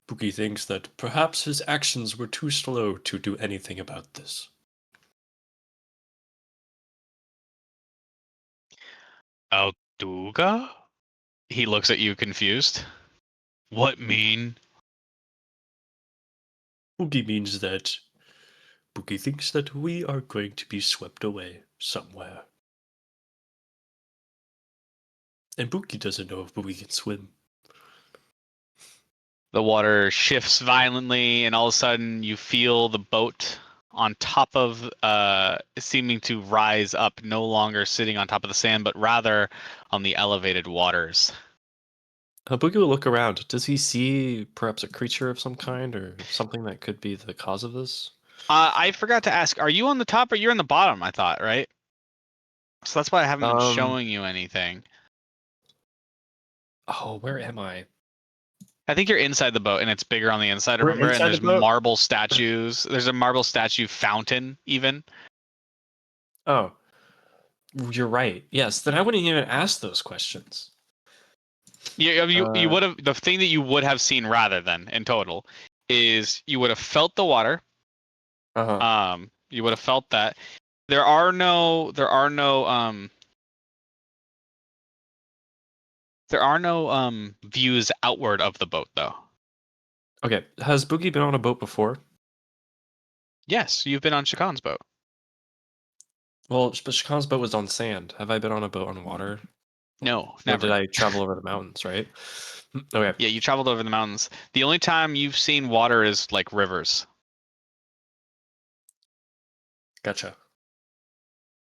Boogie thinks that perhaps his actions were too slow to do anything about this. Altuga? He looks at you confused. What mean? Boogie means that Boogie thinks that we are going to be swept away somewhere. And Boogie doesn't know if Boogie can swim. The water shifts violently, and all of a sudden you feel the boat on top of seeming to rise up, no longer sitting on top of the sand, but rather on the elevated waters. Boogie will look around. Does he see perhaps a creature of some kind or something that could be the cause of this? I forgot to ask, are you on the top or you're on the bottom, I thought, right? So that's why I haven't been showing you anything. Oh, where am I? I think you're inside the boat, and it's bigger on the inside, remember? And there's marble statues. There's a marble statue fountain, even. Oh, you're right. Yes, then I wouldn't even ask those questions. You would have, the thing that you would have seen rather than in total is you would have felt the water. You would have felt that. There are no views outward of the boat, though. Okay, has Boogie been on a boat before? Yes, you've been on Shakan's boat. Well, but Shakan's boat was on sand. Have I been on a boat on water? No, never. Or did I travel over the mountains, right? Okay. Yeah, you traveled over the mountains. The only time you've seen water is like rivers. Gotcha.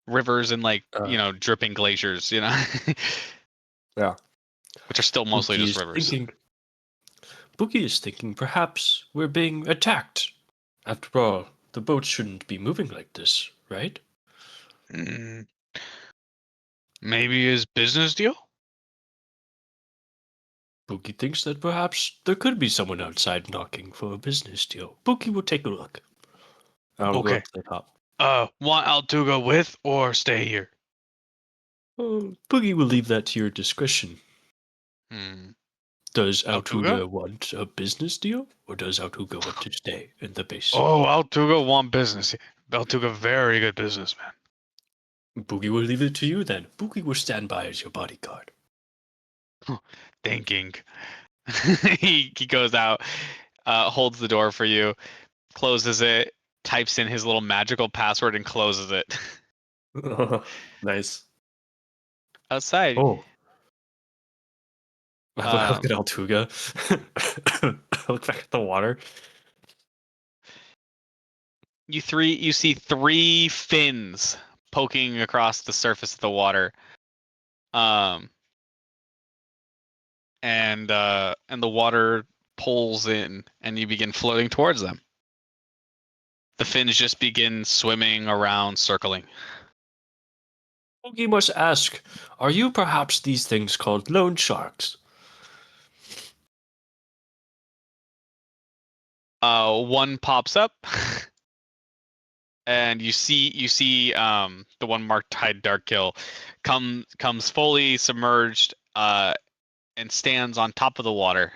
Rivers and like, dripping glaciers, Yeah. Which are still mostly just rivers. Boogie is thinking perhaps we're being attacked. After all, the boat shouldn't be moving like this, right? Maybe his business deal? Boogie thinks that perhaps there could be someone outside knocking for a business deal. Boogie will take a look. I'll go up to the top. Want Altuga with or stay here? Boogie will leave that to your discretion. Does Altuga want a business deal, or does Altuga want to stay in the base? Oh, Altuga want business. Altuga, very good businessman. Boogie will leave it to you then. Boogie will stand by as your bodyguard. Thinking. He goes out, holds the door for you, closes it, types in his little magical password, and closes it. Nice. Outside. Oh. I look at Altuga. I look back at the water. You see three fins poking across the surface of the water. And the water pulls in, and you begin floating towards them. The fins just begin swimming around, circling. Boogie must ask, are you perhaps these things called loan sharks? One pops up, and you see the one marked Tide Darkkill comes fully submerged and stands on top of the water.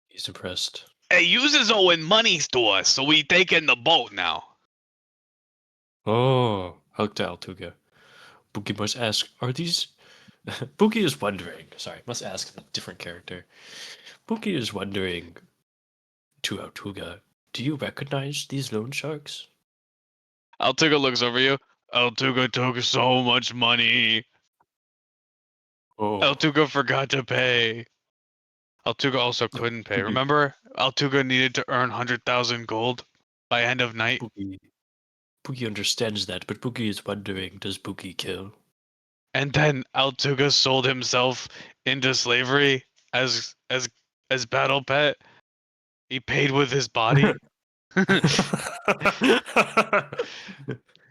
He's impressed. Hey, users owing monies to us, so we taking the boat now. Oh, look to Altuga. Boogie must ask, are these... Boogie is wondering, sorry, must ask a different character. Boogie is wondering to Altuga, do you recognize these loan sharks? Altuga looks over you. Altuga took so much money. Oh, Altuga forgot to pay. Altuga also couldn't pay. Boogie. Remember? Altuga needed to earn 100,000 gold by end of night. Boogie understands that, but Boogie is wondering, does Boogie kill? And then Altuga sold himself into slavery as battle pet. He paid with his body.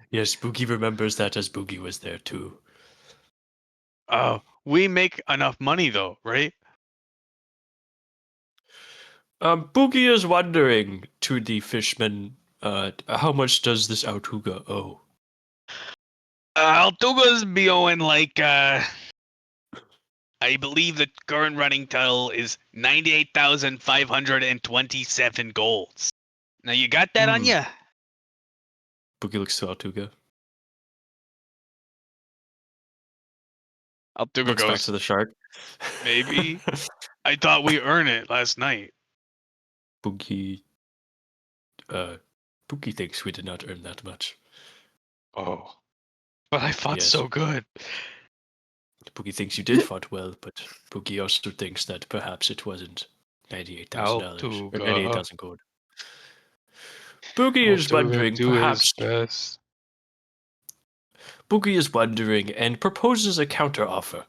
Yes, Boogie remembers that as Boogie was there too. Oh, we make enough money though, right? Boogie is wondering to the fishman, how much does this Altuga owe? Altuga's be owing like I believe the current running total is 98,527 golds. Now you got that on you? Boogie looks to Altuga. Altuga Looks back goes, to the shark. maybe. I thought we earned it last night. Boogie thinks we did not earn that much. Oh. But I fought Yes. so good. Boogie thinks you did fight well, but Boogie also thinks that perhaps it wasn't $98,000 or Altuga. 98,000 gold. Boogie is wondering, perhaps. Boogie is wondering and proposes a counteroffer.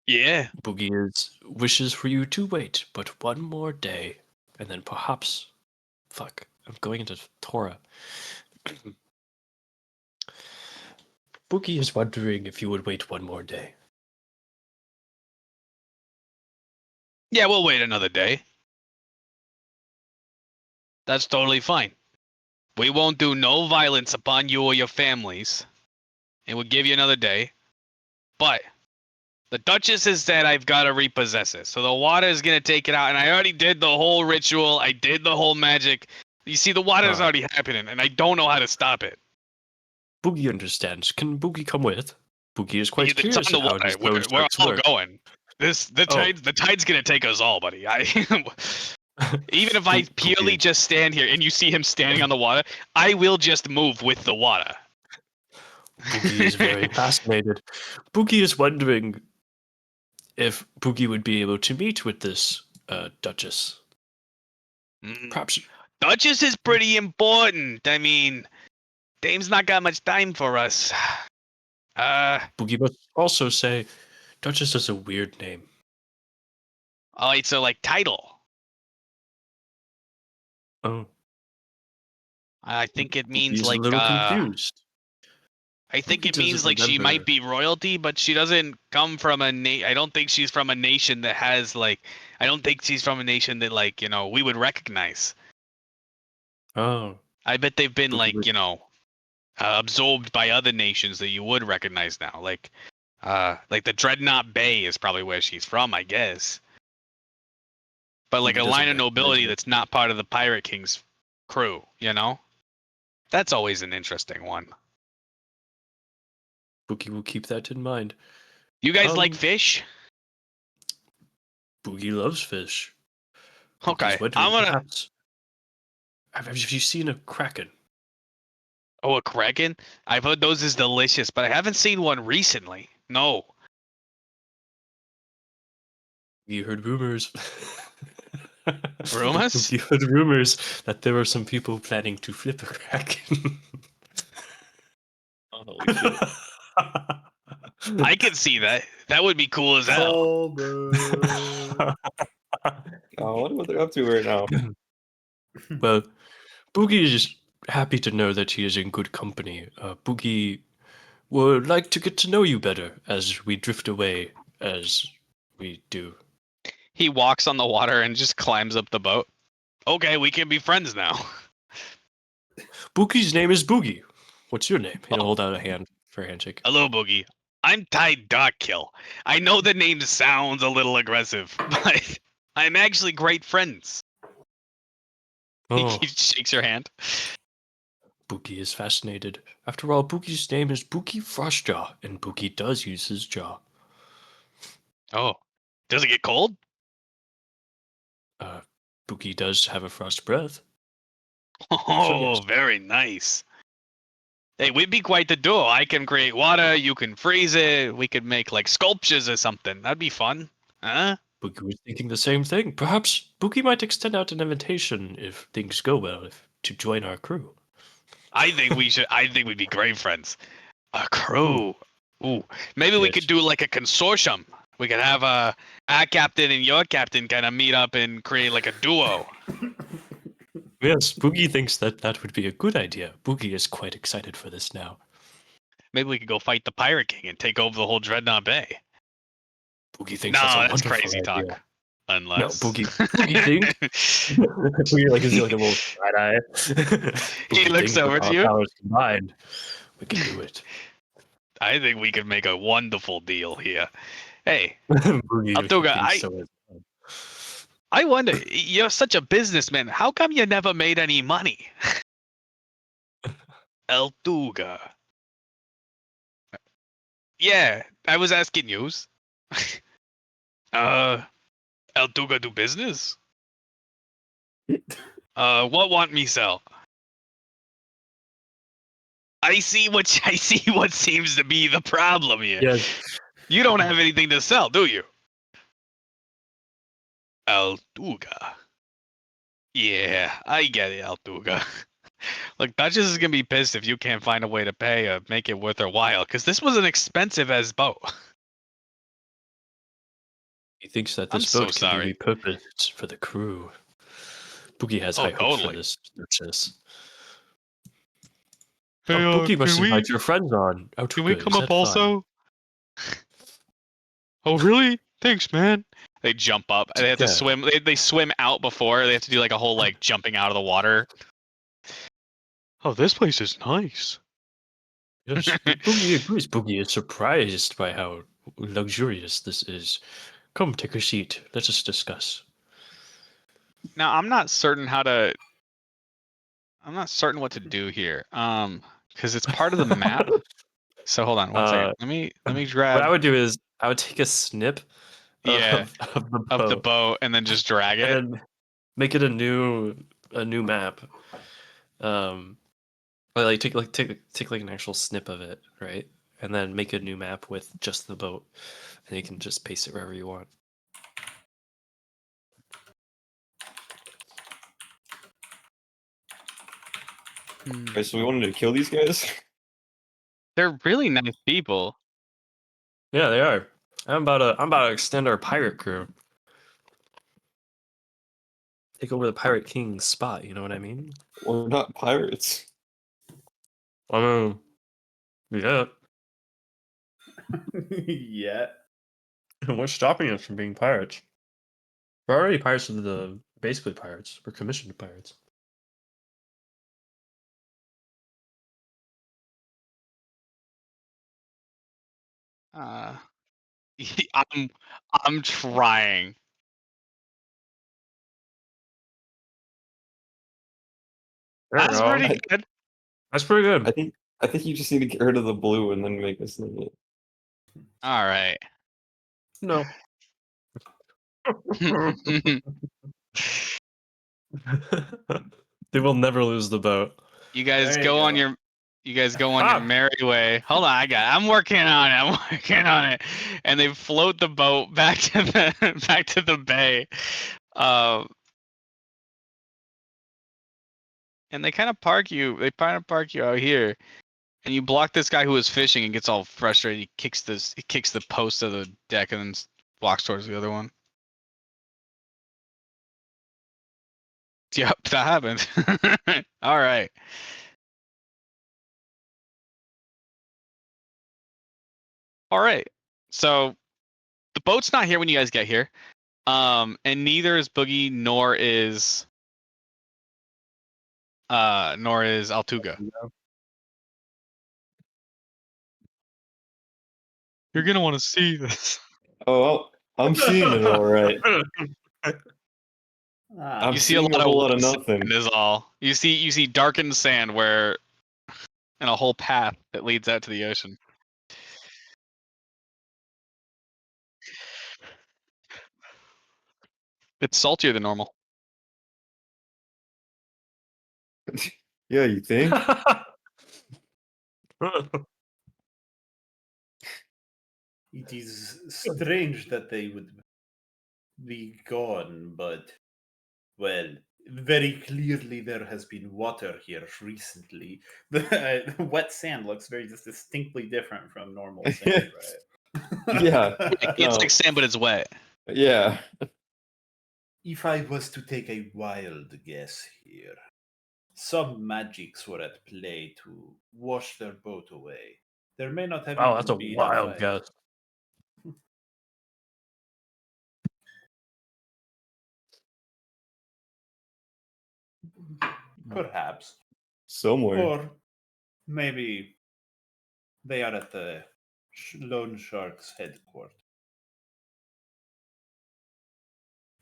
Yeah. Boogie wishes for you to wait but one more day, and then perhaps. Fuck, I'm going into Torah. Boogie is wondering if you would wait one more day. Yeah, we'll wait another day. That's totally fine. We won't do no violence upon you or your families. And we'll give you another day. But the Duchess has said I've got to repossess it. So the water is going to take it out. And I already did the whole ritual. I did the whole magic. You see, the water is already happening. And I don't know how to stop it. Boogie understands. Can Boogie come with? Boogie is quite curious It's on the water. We're all work. going. The tide's going to take us all, buddy. Even if I purely just stand here and you see him standing on the water, I will just move with the water. Boogie is very fascinated. Boogie is wondering if Boogie would be able to meet with this Duchess. Perhaps. Duchess is pretty important. I mean, Dame's not got much time for us. Boogie must also say, Duchess is a weird name. Oh, it's a title. Oh. I think it means Boogie's a little confused. I think it means she might be royalty, but she doesn't come from I don't think she's from a nation that has I don't think she's from a nation that we would recognize. Oh. I bet they've been absorbed by other nations that you would recognize now. Like the Dreadnought Bay is probably where she's from, I guess. But a line of nobility that's not part of the Pirate King's crew, That's always an interesting one. Boogie will keep that in mind. You guys like fish? Boogie loves fish. Okay, Have you seen a kraken? Oh, a kraken? I've heard those is delicious, but I haven't seen one recently. No. You heard rumors. Rumors? You heard rumors that there were some people planning to flip a kraken. Holy shit. I can see that. That would be cool as hell. Oh, bro. I wonder what they're up to right now. Well, Boogie is just happy to know that he is in good company. Boogie would like to get to know you better as we drift away, as we do. He walks on the water and just climbs up the boat. Okay, we can be friends now. Boogie's name is Boogie. What's your name? He'll hold out a hand for a handshake. Hello, Boogie. I'm Ty Darkkill. I know the name sounds a little aggressive, but I'm actually great friends. Oh. He shakes your hand. Boogie is fascinated. After all, Boogie's name is Boogie Frostjaw, and Boogie does use his jaw. Oh. Does it get cold? Boogie does have a frost breath. Oh, so yes. Very nice. Hey, we'd be quite the duo. I can create water, you can freeze it. We could make like sculptures or something. That'd be fun. Huh? Boogie was thinking the same thing. Perhaps Boogie might extend out an invitation if things go well, to join our crew. I think we should. I think we'd be great friends. A crew. Ooh, maybe we Yes. could do like a consortium. We could have our captain and your captain kind of meet up and create like a duo. Yes, Boogie thinks that would be a good idea. Boogie is quite excited for this now. Maybe we could go fight the Pirate King and take over the whole Dreadnought Bay. Boogie thinks that's a that's wonderful crazy idea. talk. No, Unless Boogie thinks. Boogie like is like a little side eye. He looks over to you. Powers combined, we can do it. I think we could make a wonderful deal here. Hey, Boogie Altuga, thinks so as well. I wonder, you're such a businessman. How come you never made any money? Altuga. Yeah, I was asking yous. Altuga do business? What want me sell? I see what seems to be the problem here. Yes. You don't have anything to sell, do you? Altuga. Yeah, I get it, Altuga. Look, Duchess is gonna be pissed if you can't find a way to pay or make it worth her while, because this was an expensive as boat. He thinks that I'm this so boat can sorry. be repurposed for the crew. Boogie has high hopes for this purchase. Hey, Boogie must can we- invite your friends on. Can we Altuga, come is up that fun? also? Oh, really? Thanks, man. They jump up. They have to Yeah. swim. They swim out before. They have to do like a whole like jumping out of the water. Oh, this place is nice. Yes, Boogie agrees. Boogie is surprised by how luxurious this is. Come, take a seat. Let us discuss. Now, I'm not certain what to do here. Because it's part of the map. So hold on one second. Let me grab. What I would do is I would take a snip Yeah, of the boat and then just drag it. and then make it a new map. Or like take like an actual snip of it, right? And then make a new map with just the boat, and you can just paste it wherever you want. Alright, so we wanted to kill these guys? They're really nice people. Yeah, they are. I'm about to extend our pirate crew. Take over the Pirate King's spot, you know what I mean? We're not pirates. I mean, yeah. Yeah. What's stopping us from being pirates? We're already pirates of the basically pirates. We're commissioned pirates. I'm trying. That's pretty good. That's pretty good. I think you just need to get rid of the blue and then make us live it. All right. No. They will never lose the boat. You guys There you go on go. your your merry way. Hold on, I'm working on it. I'm working on it. And they float the boat back to the back to the bay. And they kind of park you. They kind of park you out here. And you block this guy who is fishing and gets all frustrated. He kicks the post of the deck and then walks towards the other one. Yep, that happened. All right. All right. So the boat's not here when you guys get here. And neither is Boogie nor is Altuga. You're gonna want to see this. Oh, well, I'm seeing it all right. I'm You see a seeing lot a whole lot of of nothing. sand is all. You see darkened sand where and a whole path that leads out to the ocean. It's saltier than normal. Yeah, you think? It is strange that they would be gone, but, well, very clearly there has been water here recently. The wet sand looks very distinctly different from normal sand, right? Yeah. It's like sand, but it's wet. Yeah. If I was to take a wild guess here, some magics were at play to wash their boat away. There may not have Wow, that's even a been wild a fight. guess. Perhaps. Somewhere. Or maybe they are at the Lone Shark's headquarters.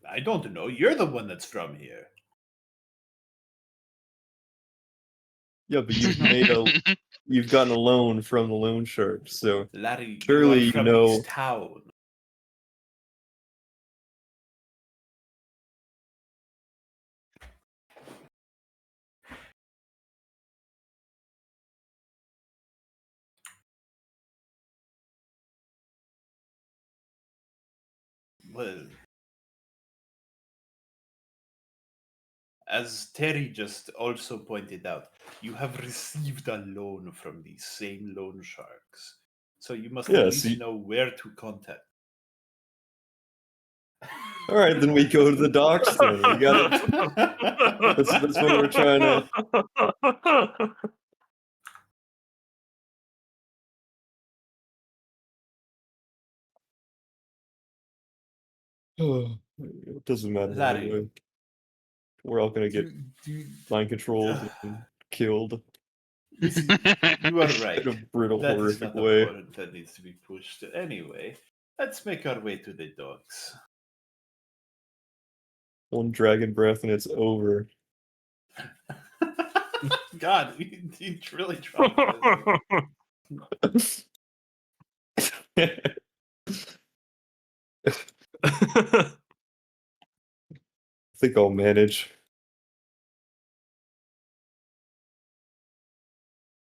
I don't know. You're the one that's from here. Yeah, but you've gotten a loan from the loan shark, so Larry, surely you are from this town. Well, as Terry just also pointed out, you have received a loan from these same loan sharks. So you must at least know where to contact. All right, then we go to the docks then. We got it. That's what we're trying to. It doesn't matter Larry, anyway. We're all gonna get mind controlled and killed you are right. in a brutal, That is horrific not way. important. That needs to be pushed. Anyway, let's make our way to the docks. One dragon breath and it's over. God, you really traumatized me. I think I'll manage.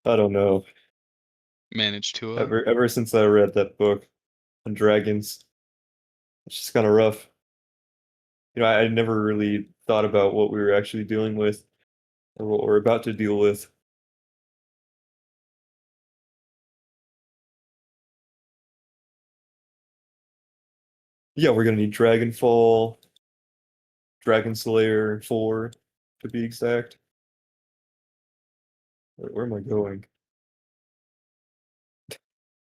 I don't know. Manage to Ever since I read that book on dragons, it's just kind of rough. You know, I never really thought about what we were actually dealing with or what we're about to deal with. Yeah, we're gonna need Dragonfall, Dragon Slayer 4 to be exact. Where am I going?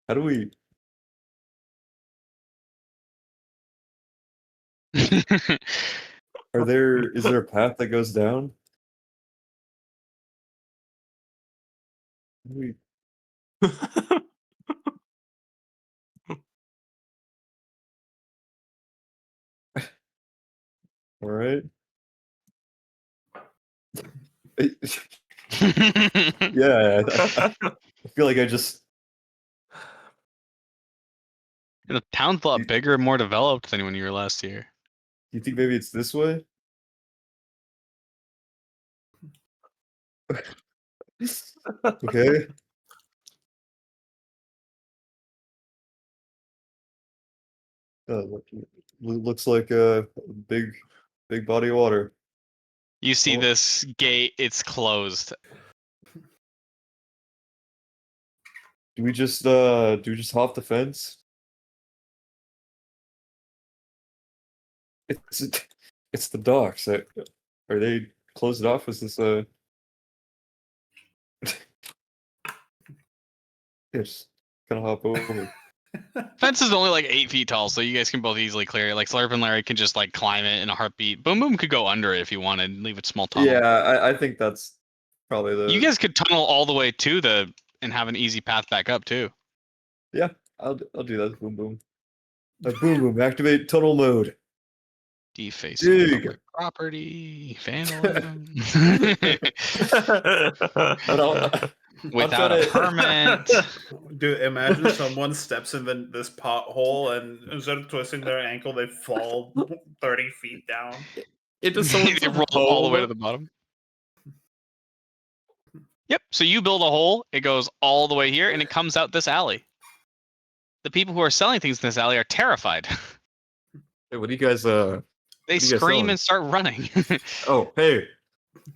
How do we? Is there a path that goes down? How do we? All right. Yeah, I feel like I just. The town's a lot bigger and more developed than when you were last here. You think maybe it's this way? Okay. Looks like a big body of water. You see Oh. this gate, it's closed. Do we just hop the fence? It's the docks. Are they closed off? Is this a Yes, gonna hop over. Fence is only like 8 feet tall, so you guys can both easily clear it. Like Slurp and Larry can just like climb it in a heartbeat. Boom Boom could go under it if you wanted, and leave it small tunnel. Yeah, I think that's probably the. You guys could tunnel all the way to the and have an easy path back up too. Yeah, I'll do that. Boom Boom. Boom Boom. Activate tunnel mode. Defacing public property, vandalism. Without a permit. Dude, imagine someone steps in this pothole and instead of twisting their ankle, they fall 30 feet down. It just They roll all the way to the bottom. Yep. So you build a hole, it goes all the way here, and it comes out this alley. The people who are selling things in this alley are terrified. Hey, what do you guys They what are you guys scream selling? and start running. Oh, hey.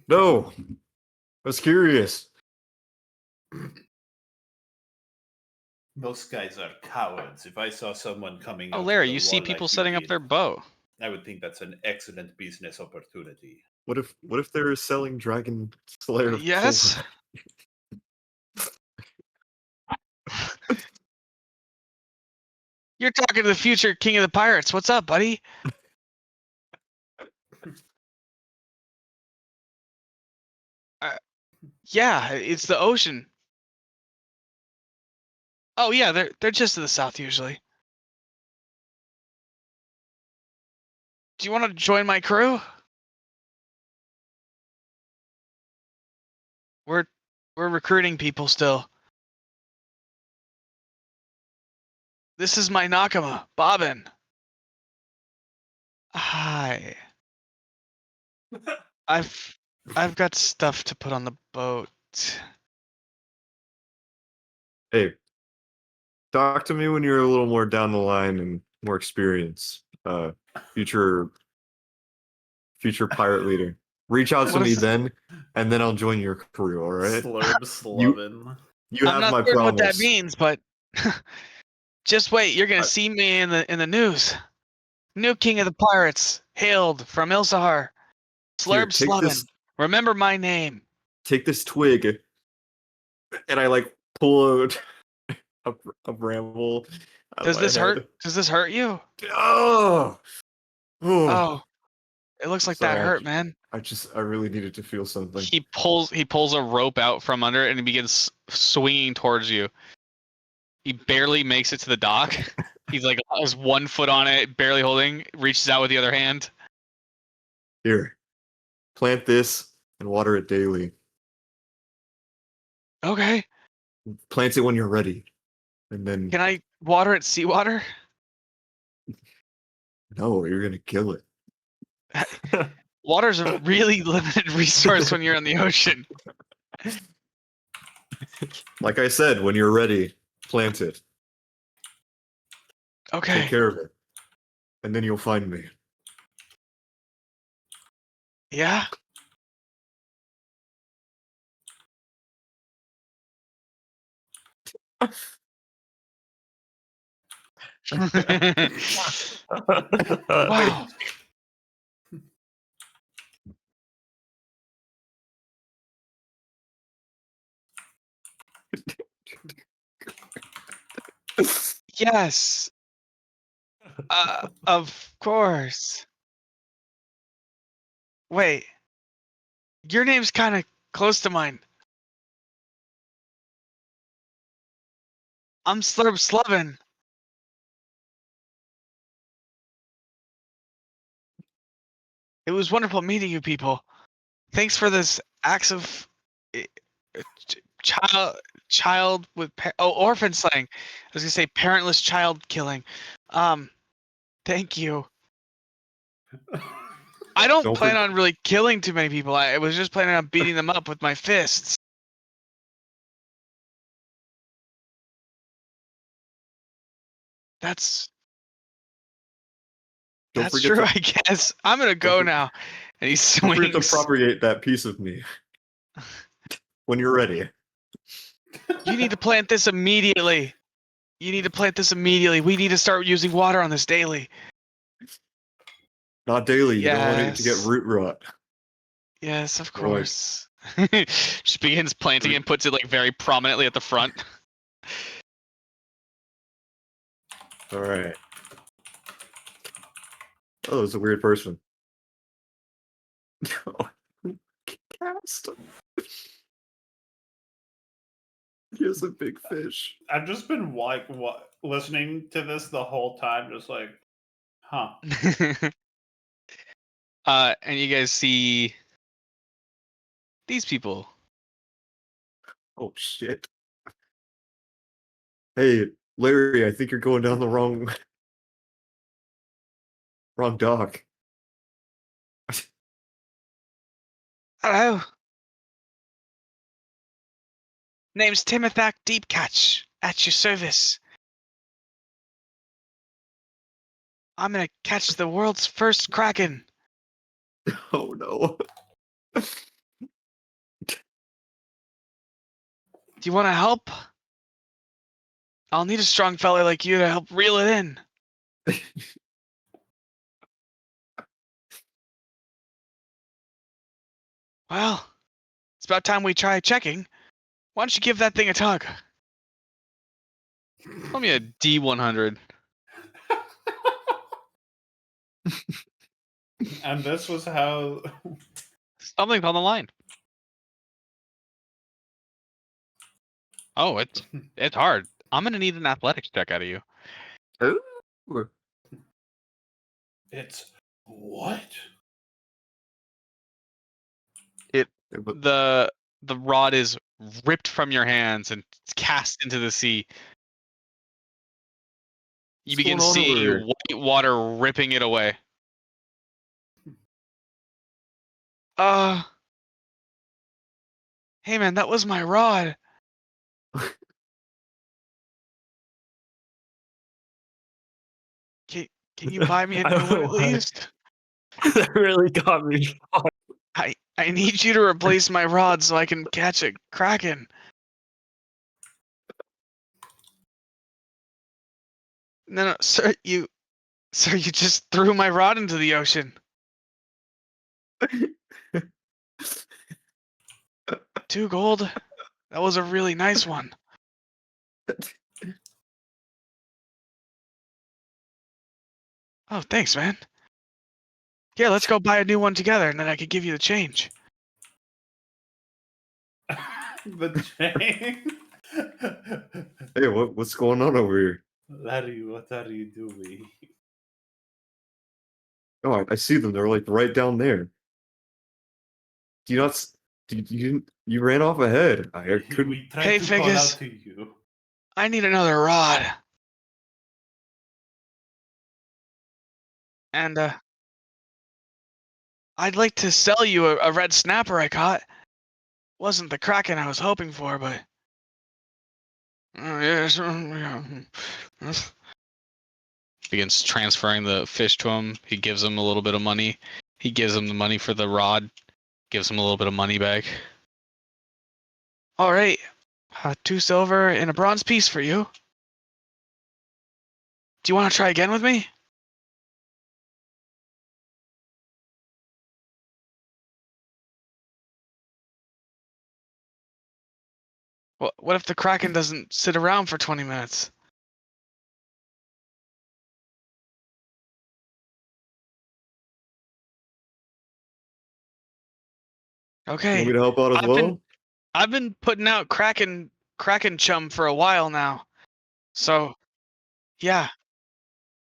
No. I was curious. Those guys are cowards. If I saw someone coming Oh, out Larry, of the you see wall people like setting up did, their bow. I would think that's an excellent business opportunity. What if they're selling Dragon Slayer? Yes. You're talking to the future king of the pirates. What's up, buddy? Yeah, it's the ocean. Oh yeah, they're just to the south usually. Do you want to join my crew? We're recruiting people still. This is my Nakama, Bobbin. Hi. I've got stuff to put on the boat. Hey, talk to me when you're a little more down the line and more experienced. Future pirate leader. Reach out to What me is- then, and then I'll join your crew. All right. Slurb Slovin. You I'm have not my certain what that promise. means, but just wait. You're gonna see me in the news. New king of the pirates, hailed from Ilsahar. Here, Slurb take Slovin. Remember my name. take this twig, and I like pull a bramble out of Does my this hurt? head. Does this hurt you? Oh, Oh, it looks like that sorry. hurt, man. I really needed to feel something. He pulls a rope out from under it and he begins swinging towards you. He barely makes it to the dock. He's like has 1 foot on it, barely holding. Reaches out with the other hand. Here, plant this and water it daily. Okay. Plant it when you're ready, and then Can I water it seawater? no, you're gonna kill it. Water's a really limited resource when you're in the ocean. Like I said, when you're ready, plant it. Okay. Take care of it, and then you'll find me. Yeah. Wow. Yes. Of course. Wait. Your name's kind of close to mine. I'm Slurb Slovin. It was wonderful meeting you people. Thanks for this acts of eh, child with orphan slaying. I was gonna say parentless child killing. Thank you. I don't plan on really killing too many people. I was just planning on beating them up with my fists. That's true, I guess. I'm gonna go now. And he swings. Don't forget to propagate that piece of me when you're ready. You need to plant this immediately. We need to start using water on this daily. Not daily. You don't want it to get root rot. Yes, of course. Just begins planting and puts it like very prominently at the front. All right. Oh, it's a weird person. Cast. He has a big fish. I've just been like listening to this the whole time, just like, huh. And you guys see these people. Oh shit. Hey, Larry, I think you're going down the wrong dock. Hello. Name's Timothak Deepcatch. At your service. I'm gonna catch the world's first kraken. Oh no. Do you want to help? I'll need a strong fella like you to help reel it in. Well, it's about time we try checking. Why don't you give that thing a tug? Tell me a D100. And this was how. Something on the line. Oh, it's hard. I'm gonna need an athletics check out of you. Ooh. It's what? The rod is ripped from your hands and cast into the sea. You begin seeing white water ripping it away. Hey man, that was my rod. Can you buy me a new one at least? That really got me. I need you to replace my rod so I can catch a kraken. No, sir, you just threw my rod into the ocean. 2 gold. That was a really nice one. Oh, thanks, man. Yeah, let's go buy a new one together, and then I could give you the change. The chain. Hey, what's going on over here? Larry, what are you doing? Oh, I see them. They're like right down there. Do you not? You ran off ahead. I couldn't. We tried Hey, to call Figgis. out to you. I need another rod. And I'd like to sell you a red snapper I caught. Wasn't the kraken I was hoping for, but yes. Begins transferring the fish to him. He gives him a little bit of money. He gives him the money for the rod. Gives him a little bit of money back. All right, 2 silver and a bronze piece for you. Do you want to try again with me? What if the kraken doesn't sit around for 20 minutes? Okay. Want me to help out as well? I've been putting out kraken chum for a while now. So, yeah.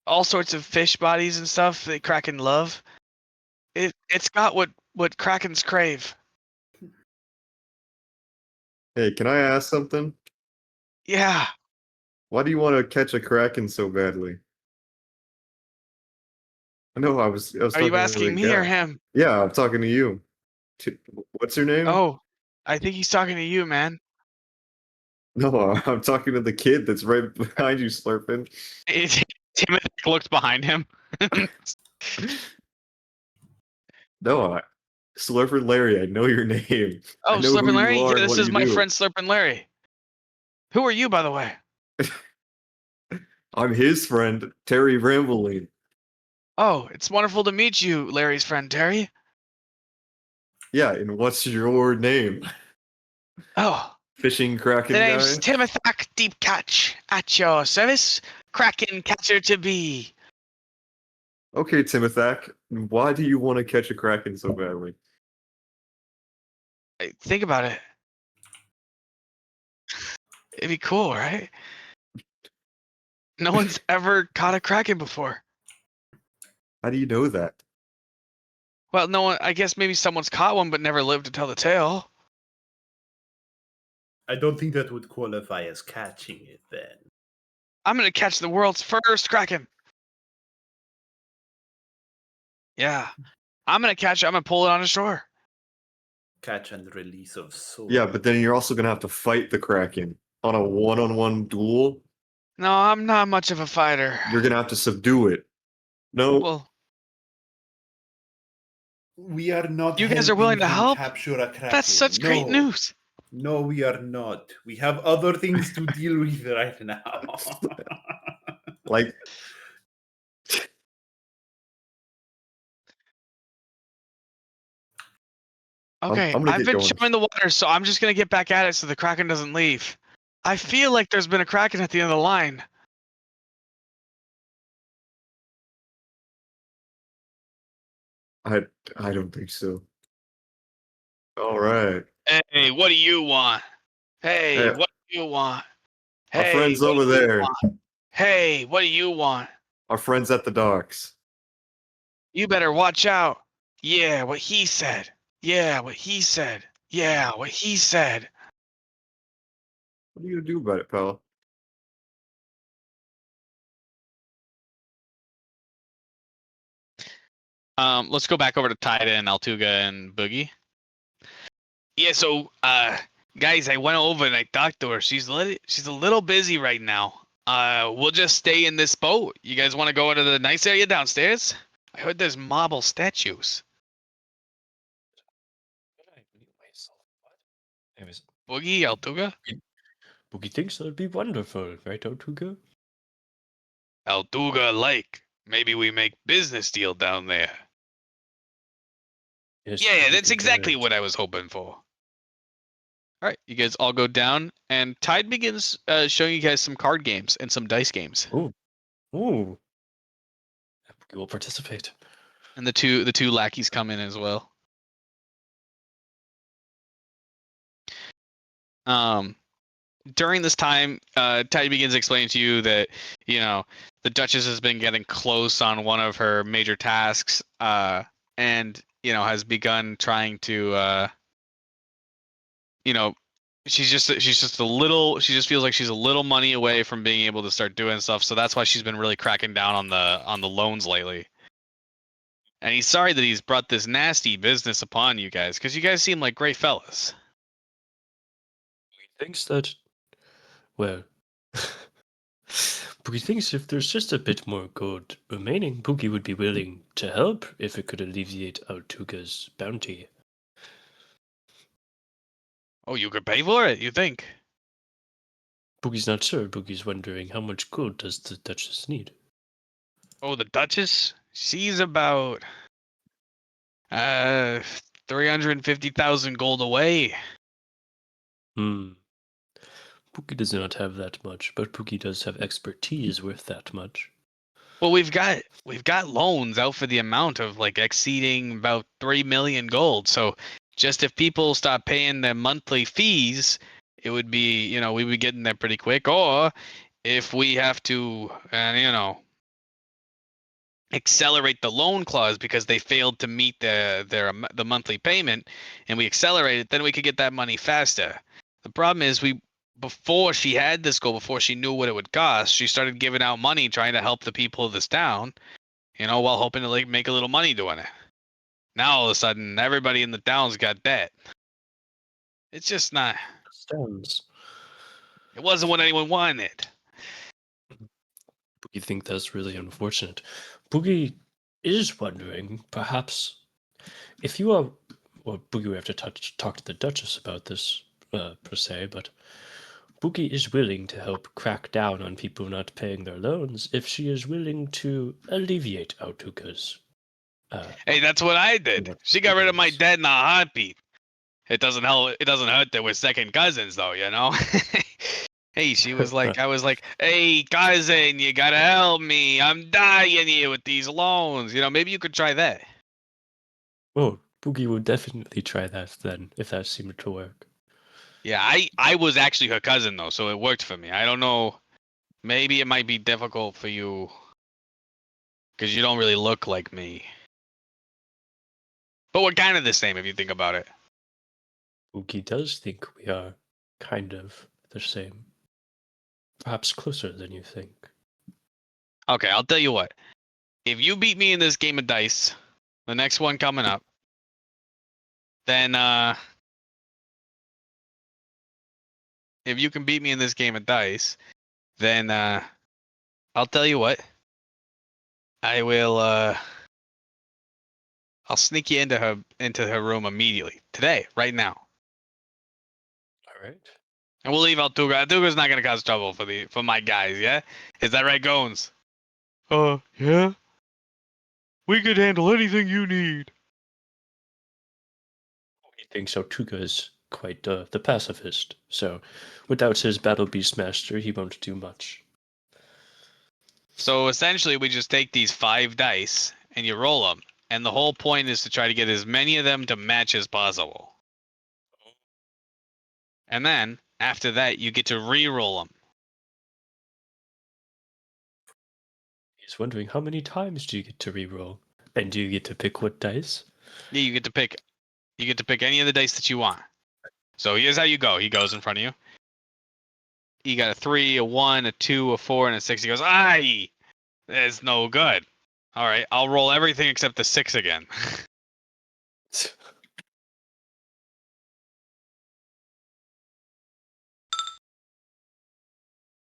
All sorts of fish bodies and stuff that kraken love. It's got what krakens crave. Hey, can I ask something? Yeah. Why do you want to catch a kraken so badly? I know I was Are talking you to asking the me guy. or him? Yeah, I'm talking to you. What's your name? Oh, I think he's talking to you, man. No, I'm talking to the kid that's right behind you, slurping. Timothy looked behind him. No, Slurping Larry, I know your name. Oh, I know Slurpin' who Larry? you are Yeah, and this what is you my do. friend Slurpin' Larry. Who are you, by the way? I'm his friend, Terry Ramboline. Oh, it's wonderful to meet you, Larry's friend Terry. Yeah, and what's your name? Oh, Fishing Kraken the guy? name's Timothak Deepcatch. At your service, Kraken catcher to be. Okay, Timothak, why do you want to catch a Kraken so badly? Think about it. It'd be cool, right? No one's ever caught a kraken before. How do you know that? Well, no one. I guess maybe someone's caught one but never lived to tell the tale. I don't think that would qualify as catching it then. I'm gonna catch the world's first kraken. Yeah, I'm gonna catch it. I'm gonna pull it on the shore. Catch and release of soul. Yeah, but then you're also gonna have to fight the Kraken on a one-on-one duel. No, I'm not much of a fighter. You're gonna have to subdue it. No. Well, we are not. You guys are willing to help? Capture a Kraken. That's such great news. No, we are not. We have other things to deal with right now. Like. Okay, I've been chewing the water, so I'm just gonna get back at it so the Kraken doesn't leave. I feel like there's been a Kraken at the end of the line. I don't think so. All right. Hey, what do you want? Hey, what do you want? Our friends over there. Hey, what do you want? Our friends at the docks. You better watch out. Yeah, what he said. Yeah, what he said. Yeah, what he said. What are you gonna do about it, pal? Let's go back over to Tida and Altuga and Boogie. Yeah, so guys, I went over and I talked to her. She's a little busy right now. We'll just stay in this boat. You guys want to go into the nice area downstairs? I heard there's marble statues. Boogie, Altuga? Boogie thinks that'd be wonderful, right, Altuga? Altuga, like, maybe we make business deal down there. Yes, yeah, that's exactly what I was hoping for. All right, you guys all go down, and Tide begins showing you guys some card games and some dice games. Ooh. Ooh. We will participate. And the two lackeys come in as well. During this time, Tide begins explaining to you that, you know, the Duchess has been getting close on one of her major tasks, and, you know, has begun trying to, you know, she just feels like she's a little money away from being able to start doing stuff. So that's why she's been really cracking down on the loans lately. And he's sorry that he's brought this nasty business upon you guys, because you guys seem like great fellas. He thinks that, well, Boogie thinks if there's just a bit more gold remaining, Boogie would be willing to help if it could alleviate Altuga's bounty. Oh, you could pay for it, you think? Boogie's not sure. Boogie's wondering how much gold does the Duchess need? Oh, the Duchess? She's about 350,000 gold away. Boogie does not have that much, but Boogie does have expertise worth that much. Well, we've got loans out for the amount of like exceeding about 3 million gold. So just if people stop paying their monthly fees, it would be, you know, we'd be getting there pretty quick. Or if we have to, you know, accelerate the loan clause because they failed to meet the monthly payment, and we accelerate it, then we could get that money faster. The problem is before she had this goal, before she knew what it would cost, she started giving out money trying to help the people of this town, you know, while hoping to like make a little money doing it. Now all of a sudden, everybody in the town's got debt. It's just not. It wasn't what anyone wanted. Boogie think that's really unfortunate. Boogie is wondering, perhaps, if you are, well, Boogie we have to talk to the Duchess about this, per se, but Boogie is willing to help crack down on people not paying their loans if she is willing to alleviate Altuga's. Hey, that's what I did. She got rid of my debt in a heartbeat. It doesn't help. It doesn't hurt that we're second cousins, though, you know. Hey, she was like, I was like, hey, cousin, you gotta help me. I'm dying here with these loans. You know, maybe you could try that. Oh, Boogie would definitely try that then, if that seemed to work. Yeah, I was actually her cousin, though, so it worked for me. I don't know. Maybe it might be difficult for you because you don't really look like me. But we're kind of the same if you think about it. Boogie does think we are kind of the same. Perhaps closer than you think. Okay, I'll tell you what. If you beat me in this game of dice, the next one coming up, then if you can beat me in this game of dice, then I'll tell you what. I will. I'll sneak you into her room immediately today, right now, All right. and we'll leave Altuga. Altuga's not gonna cause trouble for my guys. Yeah, is that right, Gones? Yeah. We could handle anything you need. He thinks Altuga is quite the pacifist, so without his Battle Beast Master, he won't do much. So essentially, we just take these 5 dice and you roll them, and the whole point is to try to get as many of them to match as possible. And then after that, you get to re-roll them. He's wondering how many times do you get to re-roll, and do you get to pick what dice? Yeah, you get to pick. You get to pick any of the dice that you want. So here's how you go. He goes in front of you. You got a 3, a 1, a 2, a 4, and a 6. He goes, "Aye, that's no good." All right, I'll roll everything except the 6 again.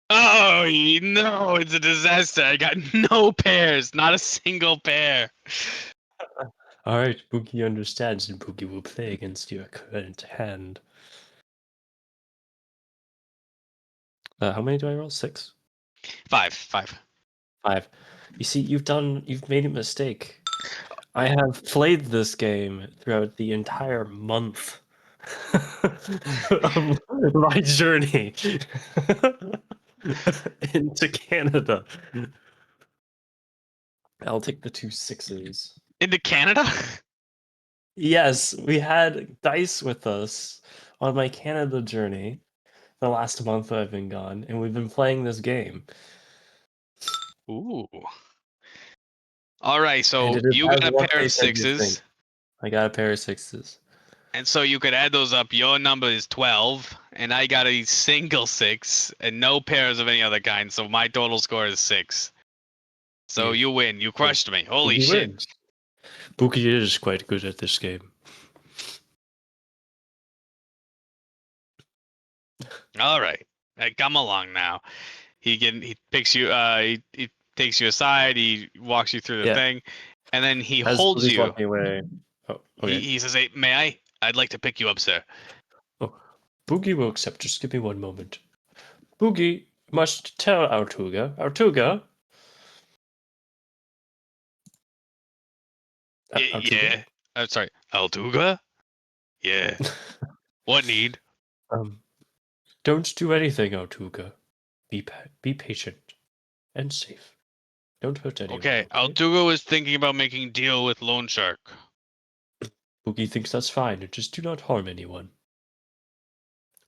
Oh no, it's a disaster. I got no pairs, not a single pair. All right, Boogie understands, and Boogie will play against your current hand. How many do I roll? 6? 5. You see, you've made a mistake. I have played this game throughout the entire month of my journey into Canada. I'll take the 2 6s. Into Canada? Yes, we had dice with us on my Canada journey the last month I've been gone, and we've been playing this game. Ooh. All right, so And it is you got as a what pair they of said you think. 6s, I got a pair of 6s. and so you could add those up. Your number is 12, and I got a single 6 and no pairs of any other kind, so my total score is 6. So you win. You crushed me. Holy Boogie shit. wins. Boogie is quite good at this game. All right. Come along now. He picks you he takes you aside, he walks you through the thing, and then he As holds Boogie's you. walking away. Oh, okay. He says, "Hey, may I? I'd like to pick you up, sir." Oh, Boogie will accept. Just give me one moment. Boogie must tell Artuga. Artuga. Yeah. I'm sorry. Altuga? Yeah. What need? Don't do anything, Artuga. Be patient and safe. Don't hurt anyone. Okay, Altuga was thinking about making deal with Loan Shark. Boogie thinks that's fine. Just do not harm anyone.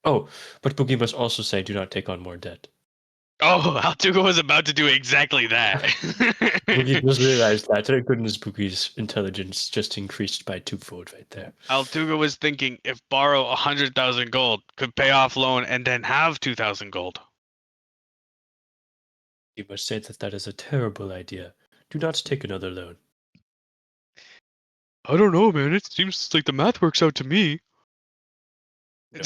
Oh, but Boogie must also say, do not take on more debt. Oh, Altuga was about to do exactly that. Boogie just realized that. Thank goodness Boogie's intelligence just increased by 2-fold right there. Altuga was thinking if borrow 100,000 gold, could pay off loan and then have 2,000 gold. You must say that is a terrible idea. Do not take another loan. I don't know, man. It seems like the math works out to me. No,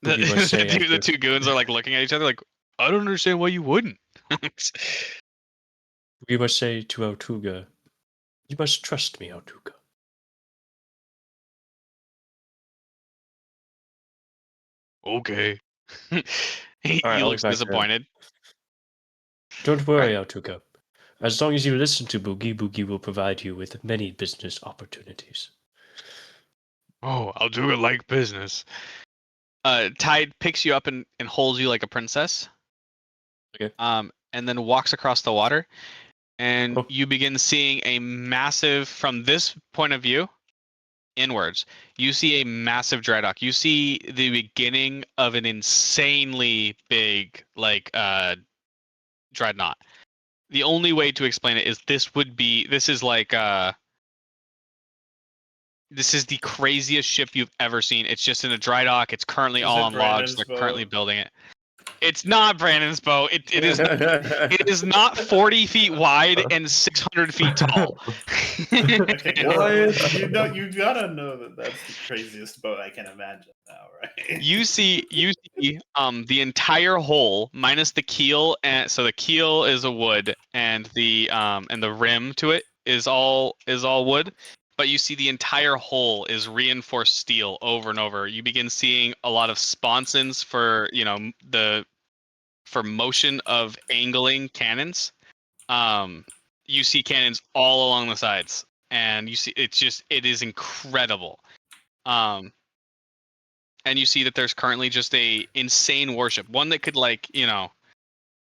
Boogie must say the two goons are like looking at each other like, I don't understand why you wouldn't. Boogie must say to Altuga, you must trust me, Altuga. Okay. he looks disappointed. Don't worry, Altuga. As long as you listen to Boogie, Boogie will provide you with many business opportunities. Oh, Altuga like business. Tide picks you up and holds you like a princess. Okay. And then walks across the water, and you begin seeing a massive, from this point of view, inwards, you see a massive dry dock. You see the beginning of an insanely big, dreadnought. The only way to explain it is this is the craziest ship you've ever seen. It's just in a dry dock. It's currently all on logs. They're currently building it. It's not Brandon's boat. It is. It is not 40 feet wide and 600 feet tall. Okay, What? you gotta know that that's the craziest boat I can imagine now, right? You see the entire hull minus the keel, and so the keel is a wood, and the rim to it is all wood. But you see the entire hull is reinforced steel over and over. You begin seeing a lot of sponsons for for motion of angling cannons. You see cannons all along the sides, and you see it is incredible. And you see that there's currently just a insane warship, one that could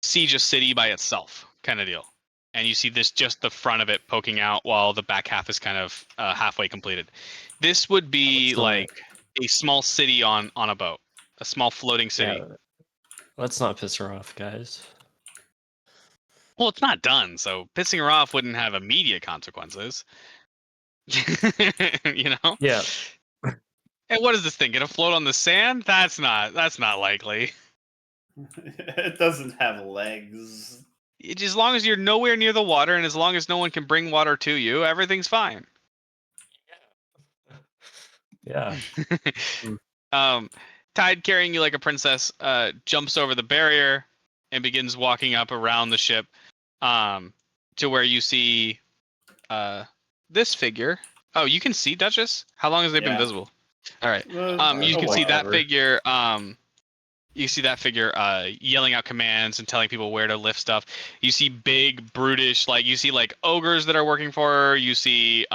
siege a city by itself, kind of deal. And you see just the front of it poking out while the back half is kind of halfway completed. This would be like a small city on a boat, a small floating city. Yeah. Let's not piss her off, guys. Well, it's not done, so pissing her off wouldn't have immediate consequences. Yeah. And what is this thing? Gonna float on the sand? That's not likely. It doesn't have legs. As long as you're nowhere near the water, and as long as no one can bring water to you, everything's fine. Yeah. Tide, carrying you like a princess, jumps over the barrier and begins walking up around the ship, to where you see this figure. Oh, you can see Duchess? How long has they been visible? All right. You can see that figure. You see that figure yelling out commands and telling people where to lift stuff. You see big, brutish, you see ogres that are working for her. You see,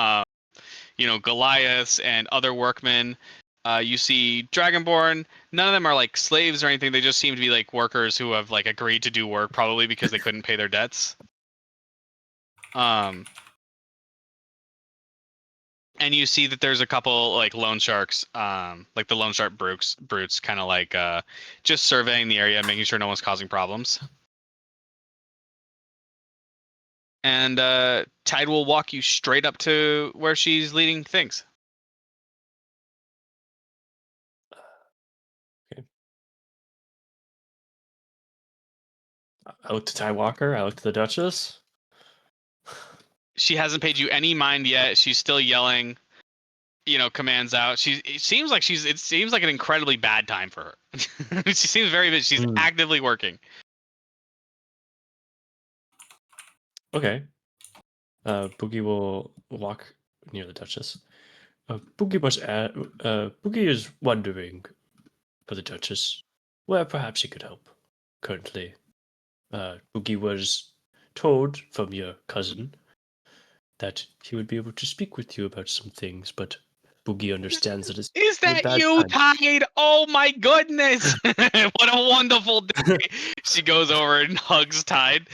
Goliaths and other workmen. You see Dragonborn. None of them are slaves or anything. They just seem to be workers who have agreed to do work, probably because they couldn't pay their debts. And you see that there's a couple loan sharks, the loan shark brutes, kind of just surveying the area, making sure no one's causing problems. And Tide will walk you straight up to where she's leading things. Okay. I look to Ty Walker. I look to the Duchess. She hasn't paid you any mind yet. She's still yelling, commands out. It seems like an incredibly bad time for her. She seems very busy. She's actively working. Okay. Boogie will walk near the Duchess. Boogie is wondering for the Duchess where perhaps he could help. Currently, Boogie was told from your cousin that he would be able to speak with you about some things, but Boogie understands that it's Is that you, Tide? Oh my goodness! What a wonderful day! She goes over and hugs Tide.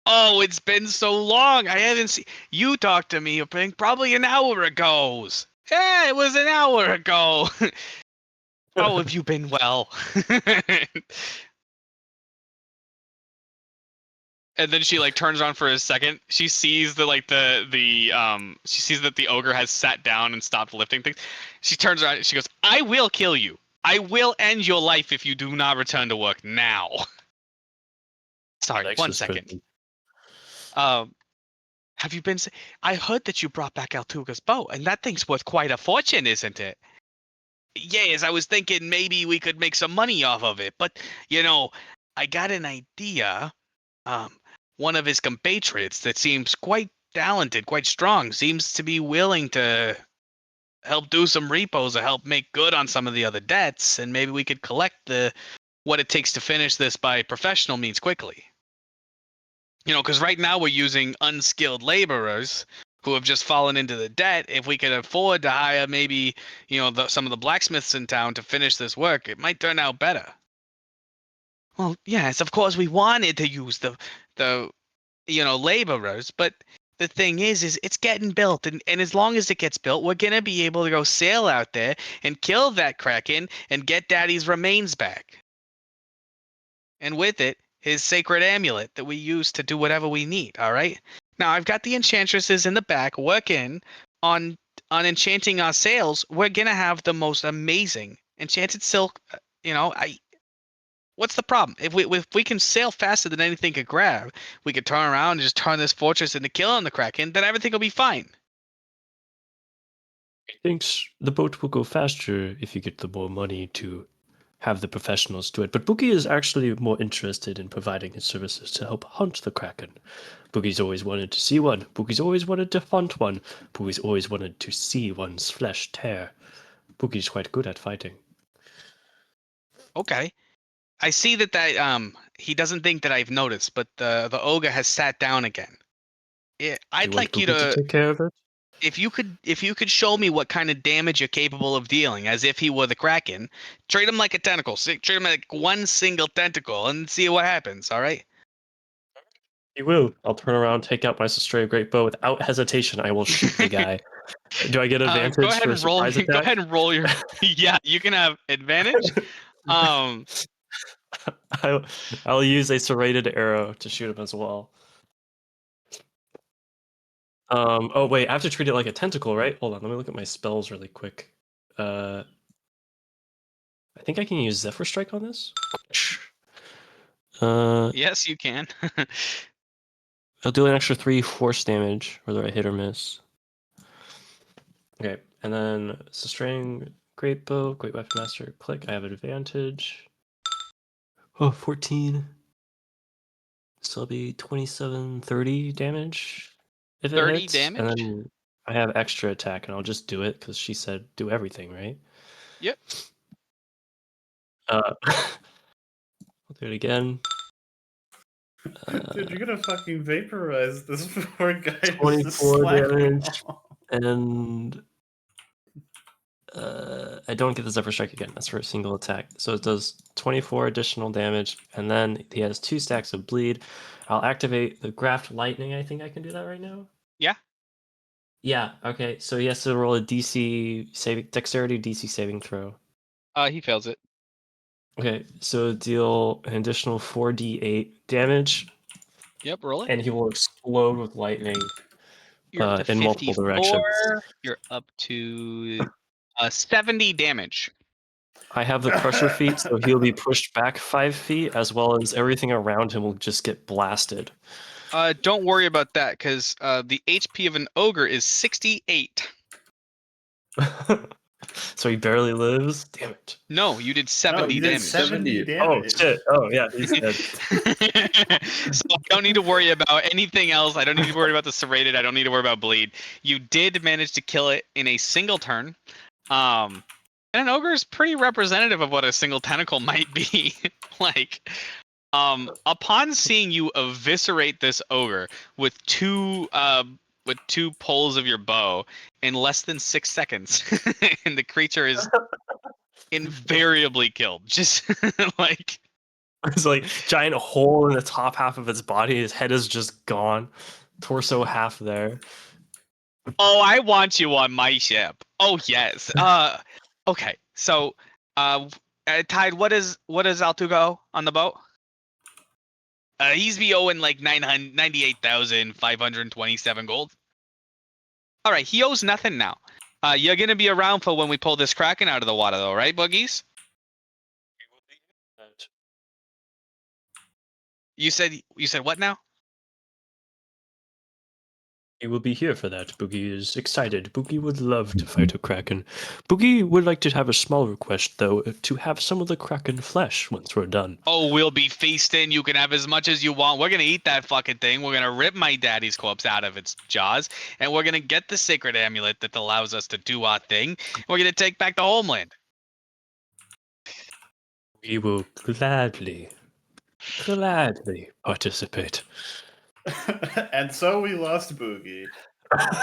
Oh, it's been so long. I haven't seen you. Talked to me, I think, probably an hour ago. Yeah, it was an hour ago. Oh, have you been well? And then she turns around for a second. She sees she sees that the ogre has sat down and stopped lifting things. She turns around and she goes, "I will kill you. I will end your life if you do not return to work now." Sorry, 1 second. Have you been? I heard that you brought back Altuga's boat, and that thing's worth quite a fortune, isn't it? Yes, I was thinking maybe we could make some money off of it, but I got an idea. One of his compatriots that seems quite talented, quite strong, seems to be willing to help do some repos or help make good on some of the other debts, and maybe we could collect what it takes to finish this by professional means quickly. Because right now we're using unskilled laborers who have just fallen into the debt. If we could afford to hire maybe, some of the blacksmiths in town to finish this work, it might turn out better. Well, yes, of course we wanted to use the laborers, but the thing is it's getting built, and as long as it gets built, we're gonna be able to go sail out there and kill that kraken and get Daddy's remains back. And with it, his sacred amulet that we use to do whatever we need, all right? Now, I've got the enchantresses in the back working on enchanting our sails. We're gonna have the most amazing enchanted silk, What's the problem? If we can sail faster than anything could grab, we could turn around and just turn this fortress into killing the Kraken, then everything will be fine. He thinks the boat will go faster if you get the more money to have the professionals do it. But Boogie is actually more interested in providing his services to help hunt the Kraken. Boogie's always wanted to see one. Boogie's always wanted to hunt one. Boogie's always wanted to see one's flesh tear. Boogie's quite good at fighting. Okay. I see that he doesn't think that I've noticed, but the ogre has sat down again. I'd like you to take care of it. If you could show me what kind of damage you're capable of dealing, as if he were the Kraken, treat him like a tentacle. Treat him like one single tentacle, and see what happens. All right. You will. I'll turn around, take out my Sestrae Great Bow without hesitation. I will shoot the guy. Do I get advantage go ahead for a and roll. surprise attack? Go ahead and roll your. Yeah, you can have advantage. I'll use a serrated arrow to shoot him as well. Oh wait, I have to treat it like a tentacle, right? Hold on, let me look at my spells really quick. I think I can use Zephyr Strike on this. Yes, you can. I'll do an extra 3 force damage, whether I hit or miss. Okay, and then Sestrae Great Bow, Great Weapon Master, click. I have advantage. Oh, 14. So it'll be 27, 30 damage if it 30 hits. damage? And then I have extra attack, and I'll just do it because she said do everything, right? Yep. I'll do it again. Dude, you're gonna fucking vaporize this poor guy. 24 damage, and I don't get the Zephyr Strike again. That's for a single attack. So it does 24 additional damage, and then he has 2 stacks of bleed. I'll activate the Graft Lightning. I think I can do that right now. Yeah. Yeah. Okay. So he has to roll a dexterity DC saving throw. He fails it. Okay. So deal an additional 4d8 damage. Yep. Roll it. And he will explode with lightning. You're up to in multiple directions. You're up to 70 damage. I have the Crusher feat, so he'll be pushed back 5 feet, as well as everything around him will just get blasted. Don't worry about that, because the HP of an ogre is 68. So he barely lives? Damn it. No, you did 70 damage. 70 damage. Oh, shit. Oh, yeah, he's dead. So I don't need to worry about anything else. I don't need to worry about the serrated. I don't need to worry about bleed. You did manage to kill it in a single turn. And an ogre is pretty representative of what a single tentacle might be. Like, upon seeing you eviscerate this ogre with two pulls of your bow in less than 6 seconds, and the creature is invariably killed. Just like It's like giant hole in the top half of its body. His head is just gone. Torso half there. Oh, I want you on my ship. Oh yes. Okay. So, Tide, what is Altugo on the boat? He's be owing like 98,527 gold. All right, he owes nothing now. You're gonna be around for when we pull this Kraken out of the water, though, right, Boogies? You said what now? He will be here for that. Boogie is excited. Boogie would love to fight a Kraken. Boogie would like to have a small request, though, to have some of the Kraken flesh once we're done. Oh, we'll be feasting. You can have as much as you want. We're gonna eat that fucking thing. We're gonna rip my daddy's corpse out of its jaws, and we're gonna get the sacred amulet that allows us to do our thing. We're gonna take back the homeland. We will gladly participate. And so we lost Boogie.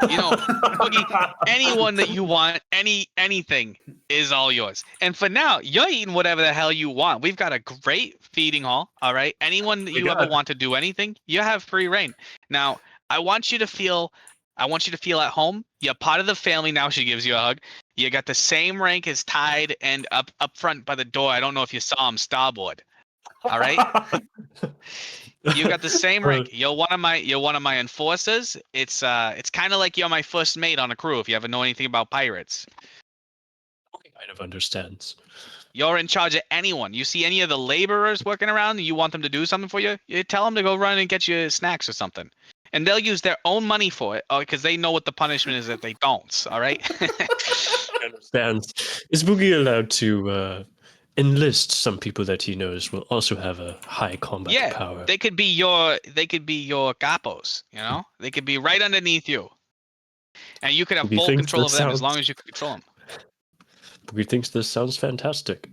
You know, Boogie, anyone that you want, anything is all yours. And for now, you're eating whatever the hell you want. We've got a great feeding hall. All right. Anyone that you ever want to do anything, you have free reign. Now, I want you to feel at home. You're part of the family now. She gives you a hug. You got the same rank as Tide, and up front by the door. I don't know if you saw him, Starboard. All right. You got the same rank. You're one of my enforcers. It's kind of like you're my first mate on a crew. If you ever know anything about pirates, Kind of understands. You're in charge of anyone. You see any of the laborers working around, you want them to do something for you, you tell them to go run and get you snacks or something. And they'll use their own money for it because they know what the punishment is if they don't, all right? I understand. Is Boogie allowed to enlist some people that he knows will also have a high combat power? They could be your capos, you know? They could be right underneath you. And you could have Boogie full thinks control this of them as sounds- long as you can control them. Boogie thinks this sounds fantastic.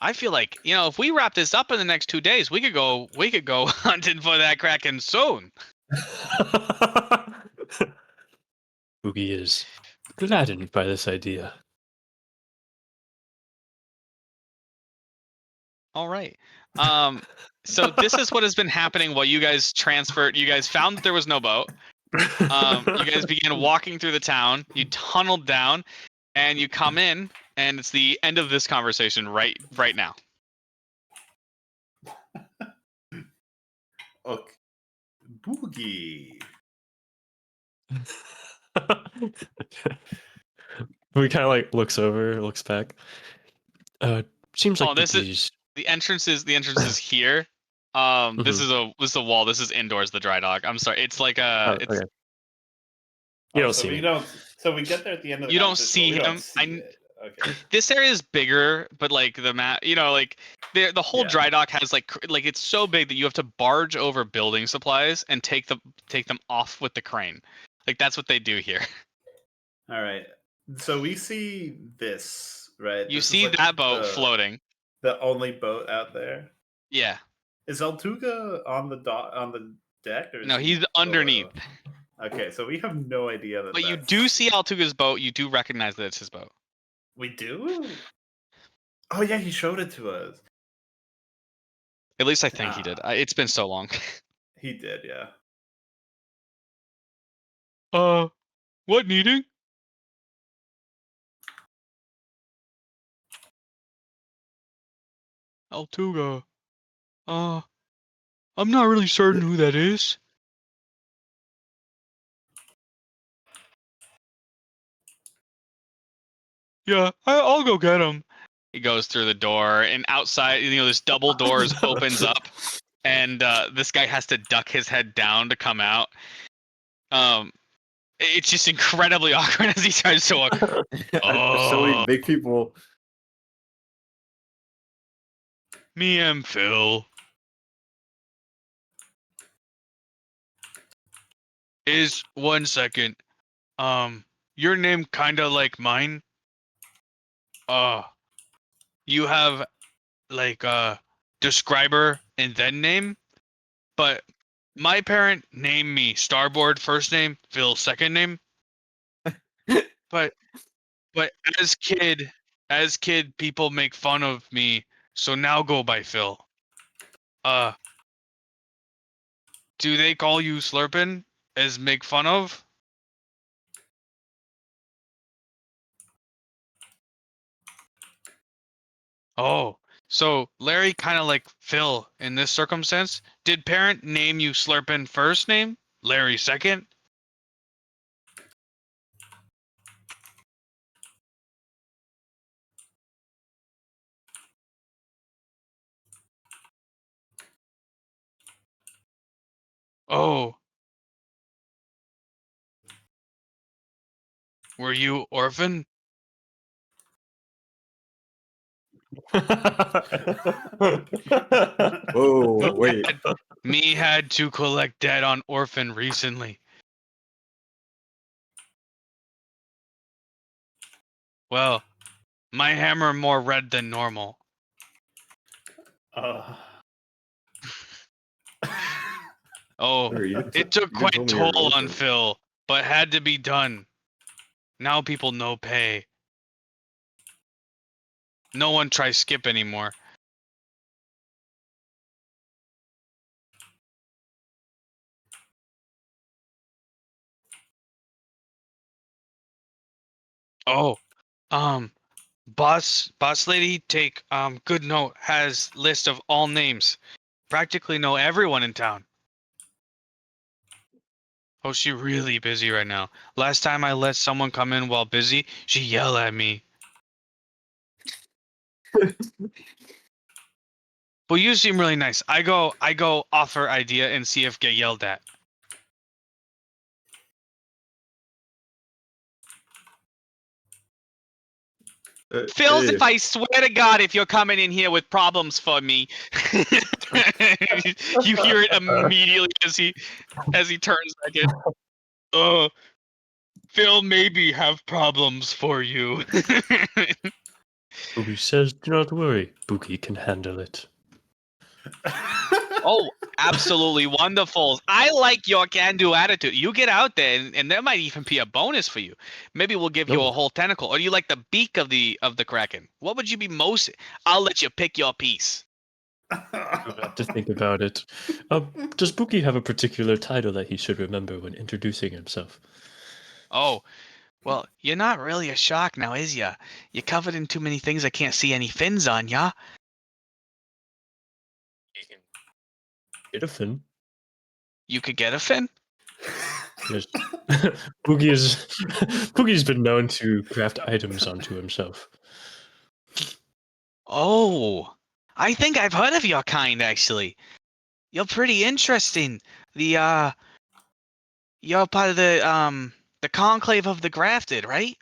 I feel like, if we wrap this up in the next 2 days, we could go hunting for that Kraken soon. Boogie is gladdened by this idea. All right. So this is what has been happening while you guys transferred. You guys found that there was no boat. You guys began walking through the town. You tunneled down, and you come in, and it's the end of this conversation right now. Okay. Boogie. We kind of like looks back. Seems like this is the entrance is here. This is a wall. This is indoors. The dry dock. I'm sorry. It's like it's. Okay. You don't so see we him. don't. So we get there at the end of the. You don't see we him. Don't see it. Okay. This area is bigger, but like the map, like the whole dry dock has like it's so big that you have to barge over building supplies and take them off with the crane. Like that's what they do here. All right. So we see this, right? You This see is that boat floating. The only boat out there. Yeah. Is Altuga on the deck or? No, he's underneath. Okay, so we have no idea that. But you do see Altuga's boat. You do recognize that it's his boat. We do? Oh yeah, he showed it to us. At least I think he did. It's been so long. He did, yeah. What meeting? Altuga. I'm not really certain who that is. Yeah, I'll go get him. He goes through the door, and outside, this double doors opens up, and this guy has to duck his head down to come out. It's just incredibly awkward as he tries to walk. So many big people. Me and Phil. Is 1 second. Your name kinda like mine. You have like describer and then name, but my parent named me Starboard first name, Phil second name. but as kid people make fun of me, so now go by Phil. Do they call you Slurpin as make fun of? Oh, so Larry kind of like Phil in this circumstance. Did parent name you Slurpin first name, Larry second? Oh. Were you orphan? Whoa, wait. Me had to collect debt on orphan recently. Well, my hammer more red than normal. Oh, it took quite toll on Phil, but had to be done. Now people no pay. No one tries skip anymore. Oh, boss lady, take good note. Has list of all names. Practically know everyone in town. Oh, she really busy right now. Last time I let someone come in while busy, she yelled at me. Well, you seem really nice. I go offer idea and see if get yelled at. Phil's, Hey. if I swear to God, if you're coming in here with problems for me, you hear it immediately as he turns back in. Phil maybe have problems for you. Boogie says, do not worry. Boogie can handle it. Oh, absolutely wonderful. I like your can-do attitude. You get out there, and there might even be a bonus for you. Maybe we'll give you a whole tentacle. Or do you like the beak of the Kraken? What would you be most... I'll let you pick your piece. You have to think about it. Does Boogie have a particular title that he should remember when introducing himself? Oh, well, you're not really a shark now, is ya? You're covered in too many things I can't see any fins on, ya? You can get a fin. You could get a fin? Yes. Boogie's been known to craft items onto himself. Oh, I think I've heard of your kind, actually. You're pretty interesting. You're part of the conclave of the grafted, right?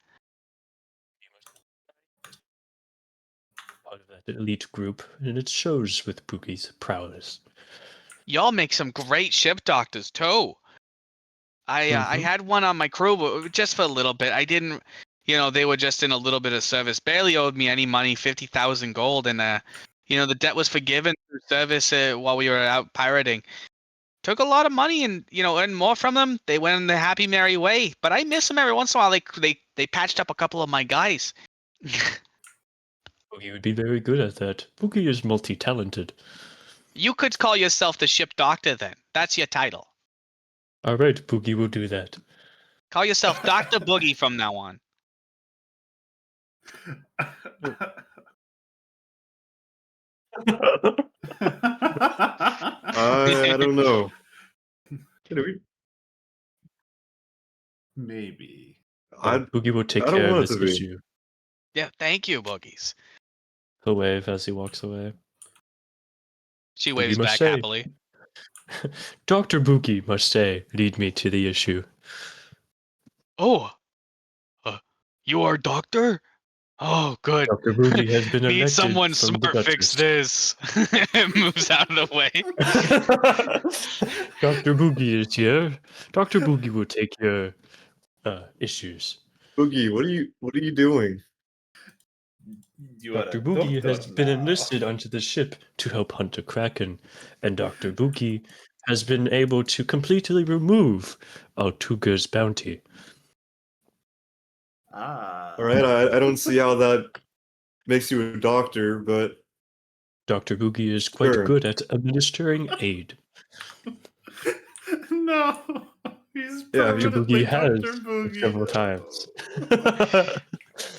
Part of that elite group, and it shows with Boogie's prowess. Y'all make some great ship doctors, too. I had one on my crew, but just for a little bit. I didn't, they were just in a little bit of service. Barely owed me any money, 50,000 gold, and the debt was forgiven through service while we were out pirating. Took a lot of money and earned more from them. They went in the happy merry way, but I miss them every once in a while. They patched up a couple of my guys. Boogie would be very good at that. Boogie is multi-talented. You could call yourself the ship doctor then. That's your title. All right, Boogie will do that. Call yourself Dr. Boogie from now on. I don't know. Maybe. Boogie will take I don't care of want it this to be. issue. Yeah, thank you, Boogies. He'll wave as he walks away. She waves must back say, happily. Dr. Boogie must say, lead me to the issue. Oh, you are doctor? Oh, good. Dr. Boogie has been Need elected someone from smart the fix Duchess. this. Moves out of the way. Dr. Boogie is here. Dr. Boogie will take your issues. Boogie, what are you doing? You are Dr. a Boogie doctor has been now. enlisted onto the ship to help hunt a kraken, and Dr. Boogie has been able to completely remove Altuga's bounty. Ah. All right, I don't see how that makes you a doctor, but Dr. Boogie is quite Sure. good at administering aid. No, he's Dr. permanently Boogie has Dr. Boogie. several times.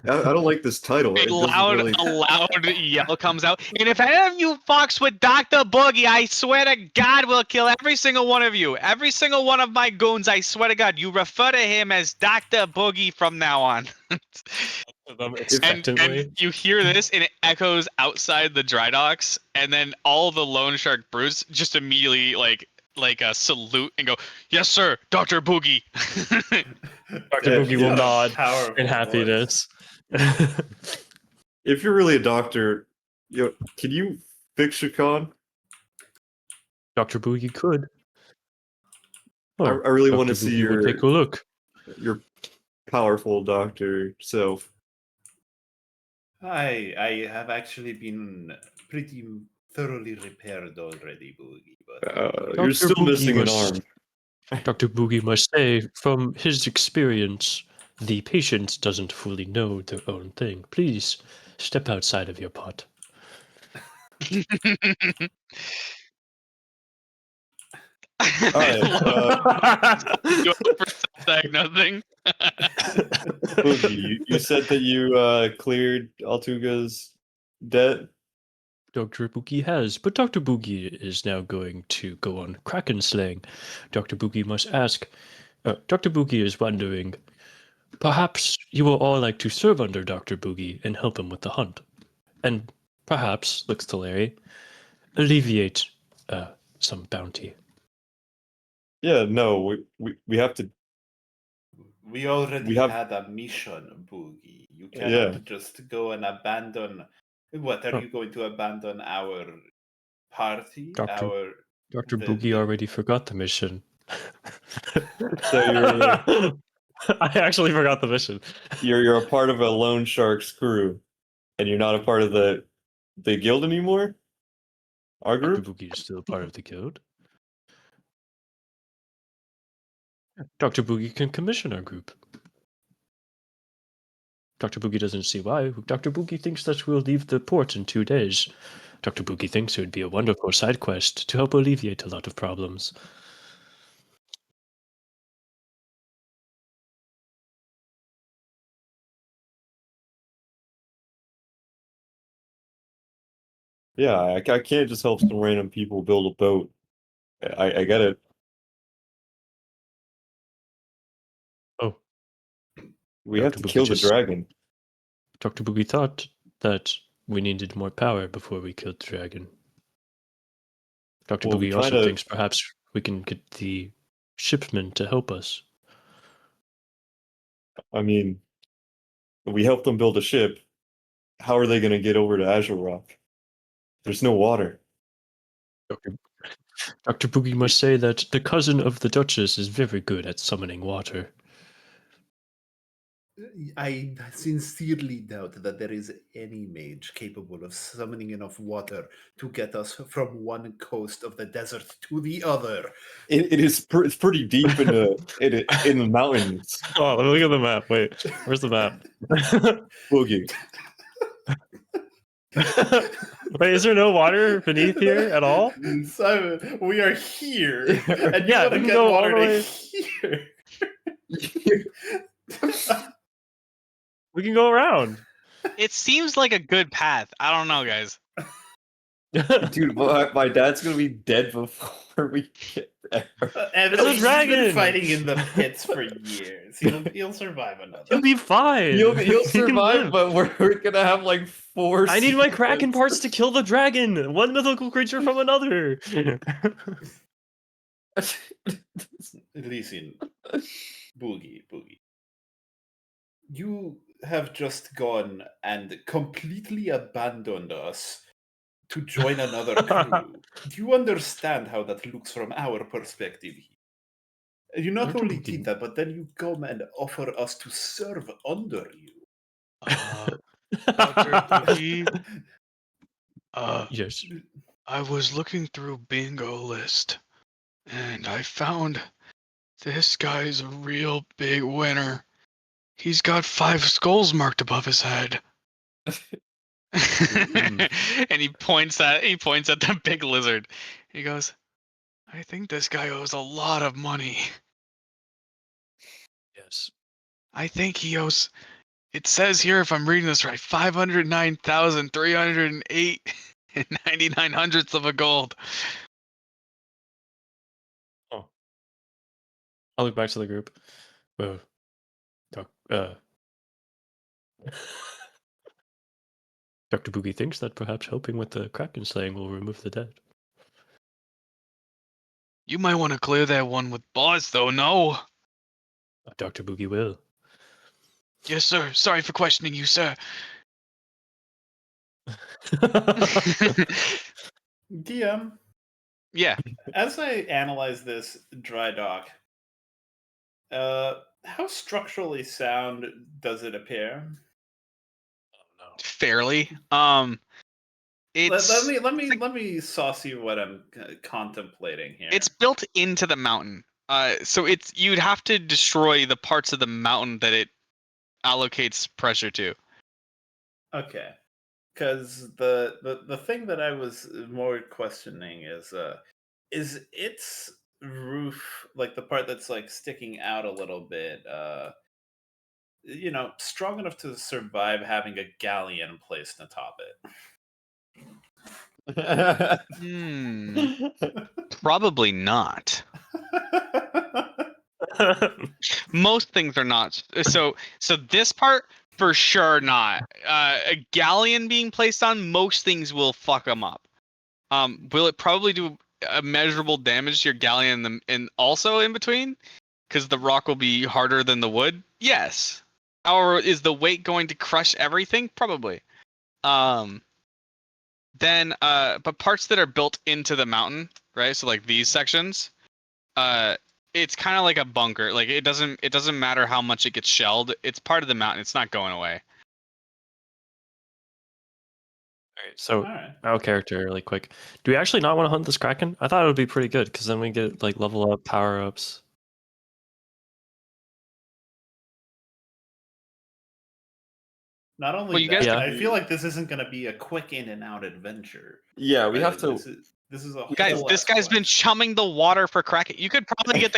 I don't like this title. It doesn't A really. loud yell comes out. And if any of you fucks with Dr. Boogie, I swear to God, we'll kill every single one of you. Every single one of my goons, I swear to God, you refer to him as Dr. Boogie from now on. And you hear this, and it echoes outside the dry docks, and then all the loan shark brutes just immediately like a salute and go, "Yes, sir, Dr. Boogie." Dr. Boogie will nod Powerful in happiness. If you're really a doctor, can you fix Shakan? Dr. Boogie could. I really Dr. want to Boogie see will take a look. your powerful doctor self. I have actually been pretty thoroughly repaired already, Boogie. But You're Dr. still Boogie missing an must- arm. Dr. Boogie must say, from his experience, the patient doesn't fully know their own thing. Please step outside of your pot. You for self-diagnosing. Boogie, you said that you cleared Altuga's debt. Dr. Boogie has, but Dr. Boogie is now going to go on Kraken slaying. Dr. Boogie must ask. Dr. Boogie is wondering, perhaps you will all like to serve under Dr. Boogie and help him with the hunt. And perhaps, looks to Larry, alleviate some bounty. Yeah, no, we have to. We already had a mission, Boogie. You cannot just go and abandon. What are you going to abandon our party? Dr. Boogie already forgot the mission. So I actually forgot the mission. You're a part of a loan shark's crew, and you're not a part of the guild anymore. Our group. Dr. Boogie is still a part of the guild. Dr. Boogie can commission our group. Dr. Boogie doesn't see why. Dr. Boogie thinks that we'll leave the port in 2 days. Dr. Boogie thinks it would be a wonderful side quest to help alleviate a lot of problems. Yeah, I can't just help some random people build a boat. I get it. Oh. We have to kill the dragon. Dr. Boogie thought that we needed more power before we killed the dragon. Dr. Boogie also thinks perhaps we can get the shipmen to help us. I mean, we helped them build a ship. How are they going to get over to Azure Rock? There's no water. Dr. Boogie must say that the cousin of the Duchess is very good at summoning water. I sincerely doubt that there is any mage capable of summoning enough water to get us from one coast of the desert to the other. It's pretty deep in the mountains. Oh, look at the map. Wait, where's the map? Boogie. Wait, is there no water beneath here at all? Simon, we are here, and yeah, you want to get water to here. We can go around. It seems like a good path. I don't know, guys. Dude, my dad's gonna be dead before we get there. And he's been fighting in the pits for years. He'll survive another. He'll be fine. He'll survive, but we're gonna have like 4. I need my Kraken parts to kill the dragon. One mythical creature from another. Listen, Boogie. You have just gone and completely abandoned us to join another crew. Do you understand how that looks from our perspective? You not only did that, but then you come and offer us to serve under you. Dr. Boogie, yes. I was looking through bingo list, and I found this guy's a real big winner. He's got 5 skulls marked above his head. And he points at the big lizard. He goes, I think this guy owes a lot of money. Yes. I think he owes, it says here, if I'm reading this right, 509,308 and 99 hundredths of a gold. Oh. I'll look back to the group. Dr. Boogie thinks that perhaps helping with the Kraken slaying will remove the dead. You might want to clear that one with boss, though, no? Dr. Boogie will. Yes, sir. Sorry for questioning you, sir. DM. Yeah. As I analyze this dry dock, how structurally sound does it appear? Fairly. It's let me sauce you what I'm contemplating here. It's built into the mountain. So you'd have to destroy the parts of the mountain that it allocates pressure to. Okay. Because the thing that I was more questioning is its roof, like the part that's like sticking out a little bit, strong enough to survive having a galleon placed atop it? Probably not. Most things are not. So this part For sure not. A galleon being placed on most things will fuck them up. Will it probably do immeasurable damage to your galleon and also in between? Because the rock will be harder than the wood? Yes. Or is the weight going to crush everything? Probably. But parts that are built into the mountain, right? So like these sections, it's kind of like a bunker. Like it doesn't matter how much it gets shelled. It's part of the mountain. It's not going away. Alright, so our character really quick. Do we actually not want to hunt this Kraken? I thought it would be pretty good because then we get like level up, power ups. Not only that, I feel like this isn't going to be a quick in and out adventure. Yeah, we have to. This is a guys. This guy's been chumming the water for Kraken. You could probably get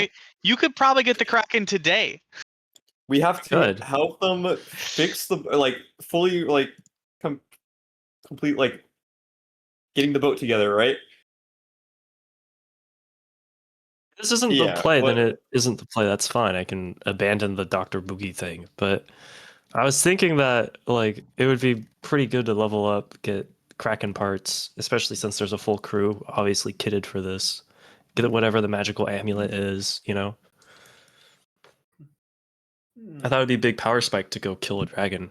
the Kraken today. We have to help them fix the fully complete getting the boat together, right? This isn't the play, then it isn't the play. That's fine. I can abandon the Dr. Boogie thing. But I was thinking that it would be pretty good to level up, get Kraken parts, especially since there's a full crew, obviously kitted for this. Get whatever the magical amulet is, I thought it would be a big power spike to go kill a dragon.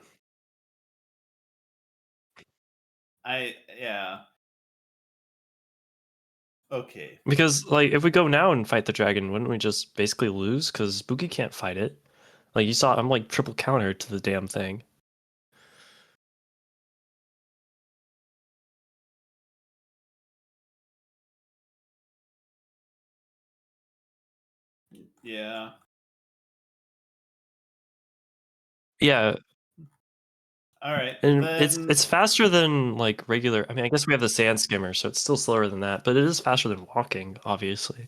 Okay. Because if we go now and fight the dragon, wouldn't we just basically lose? Because Boogie can't fight it. Like you saw, I'm triple counter to the damn thing. Yeah. Yeah. All right. And it's faster than regular. I mean, I guess we have the sand skimmer, so it's still slower than that, but it is faster than walking, obviously.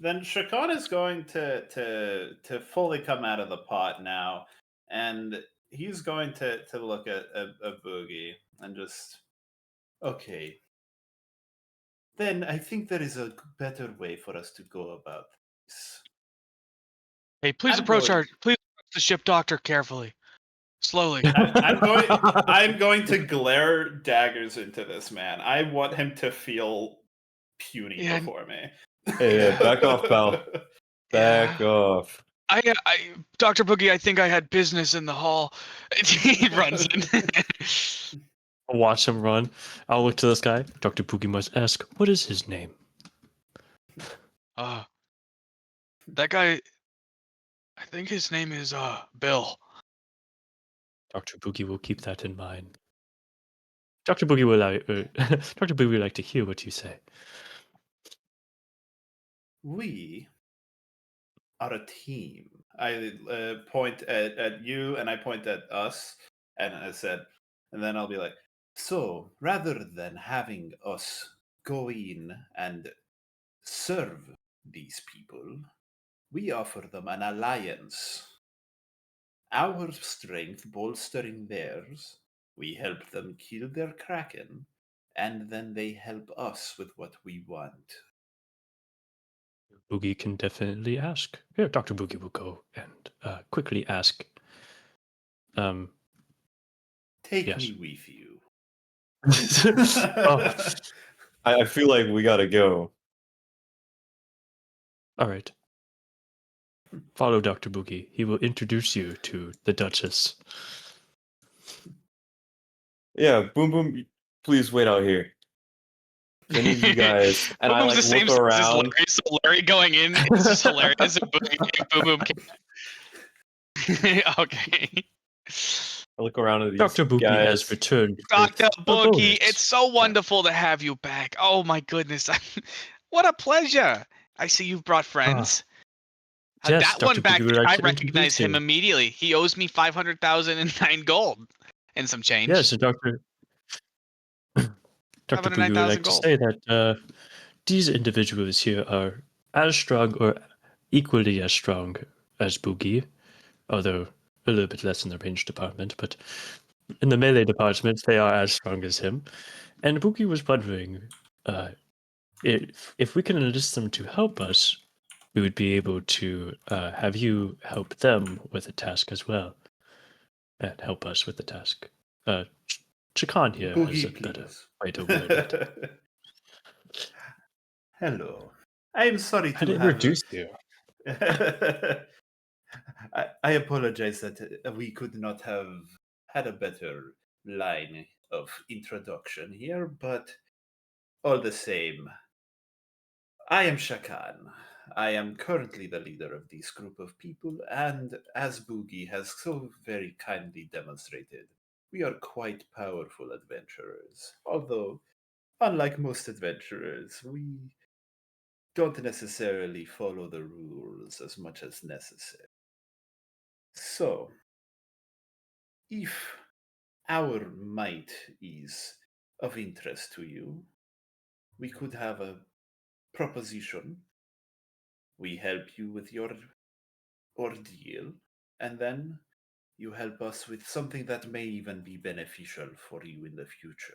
Then Shakon is going to fully come out of the pot now, and he's going to look at a Boogie and just okay. Then I think there is a better way for us to go about this. Hey, please approach the ship doctor carefully. Slowly. I'm going to glare daggers into this man. I want him to feel puny before me. Hey, back off, pal. Back off. Dr. Boogie, I think I had business in the hall. He runs in. I'll watch him run. I'll look to this guy. Dr. Boogie must ask, what is his name? That guy, I think his name is Bill. Dr. Boogie will keep that in mind. Dr. Boogie will Dr. Boogie would like to hear what you say. We are a team. I point at you and I point at us, and I said, and then I'll be like, so rather than having us go in and serve these people, we offer them an alliance. Our strength bolstering theirs, we help them kill their Kraken, and then they help us with what we want. Boogie can definitely ask. Here, Dr. Boogie will go and quickly ask. Take me with you. I feel like we gotta go. All right. Follow Dr. Boogie. He will introduce you to the Duchess. Yeah, Boom Boom, please wait out here. I need you guys. And I the same look around. Larry, so Larry going in, it's just hilarious. Boom Boom okay. I look around at these Dr. Boogie guys. has returned. Dr. Boogie, it's so wonderful to have you back. Oh my goodness. What a pleasure. I see you've brought friends. Yes, that Dr. one back, Boogie, I recognize him immediately. He owes me 500,009 gold and some change. Yes, Dr. Boogie would like to say that these individuals here are as strong or equally as strong as Boogie, although a little bit less in the range department, but in the melee department, they are as strong as him. And Boogie was wondering if we can enlist them to help us, we would be able to have you help them with a task as well. and help us with the task. Chakan here has a Boogie, better please. way to word it. Hello. I am sorry I'd to have. introduce you. I apologize that we could not have had a better line of introduction here, but all the same, I am Shakan. I am currently the leader of this group of people, and as Boogie has so very kindly demonstrated, we are quite powerful adventurers. Although, unlike most adventurers, we don't necessarily follow the rules as much as necessary. So, if our might is of interest to you, we could have a proposition. We help you with your ordeal, and then you help us with something that may even be beneficial for you in the future.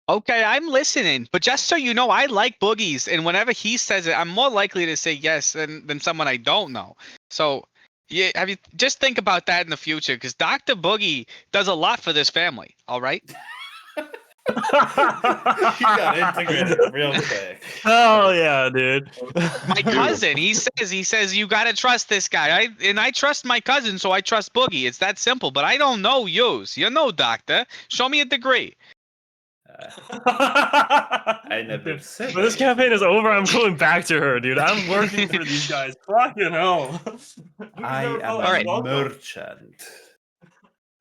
Okay, I'm listening, but just so you know, I like boogies, and whenever he says it, I'm more likely to say yes than someone I don't know. So, yeah, have you just think about that in the future, because Dr. Boogie does a lot for this family. All right. He got integrated real quick. Oh yeah, dude. My cousin, he says you gotta trust this guy. I trust my cousin, so I trust Boogie. It's that simple. But I don't know yous. You know, doctor. Show me a degree. I never Dude, said. when this campaign is over, I'm going back to her, dude. I'm working for these guys. Fucking hell. I am All right. a merchant.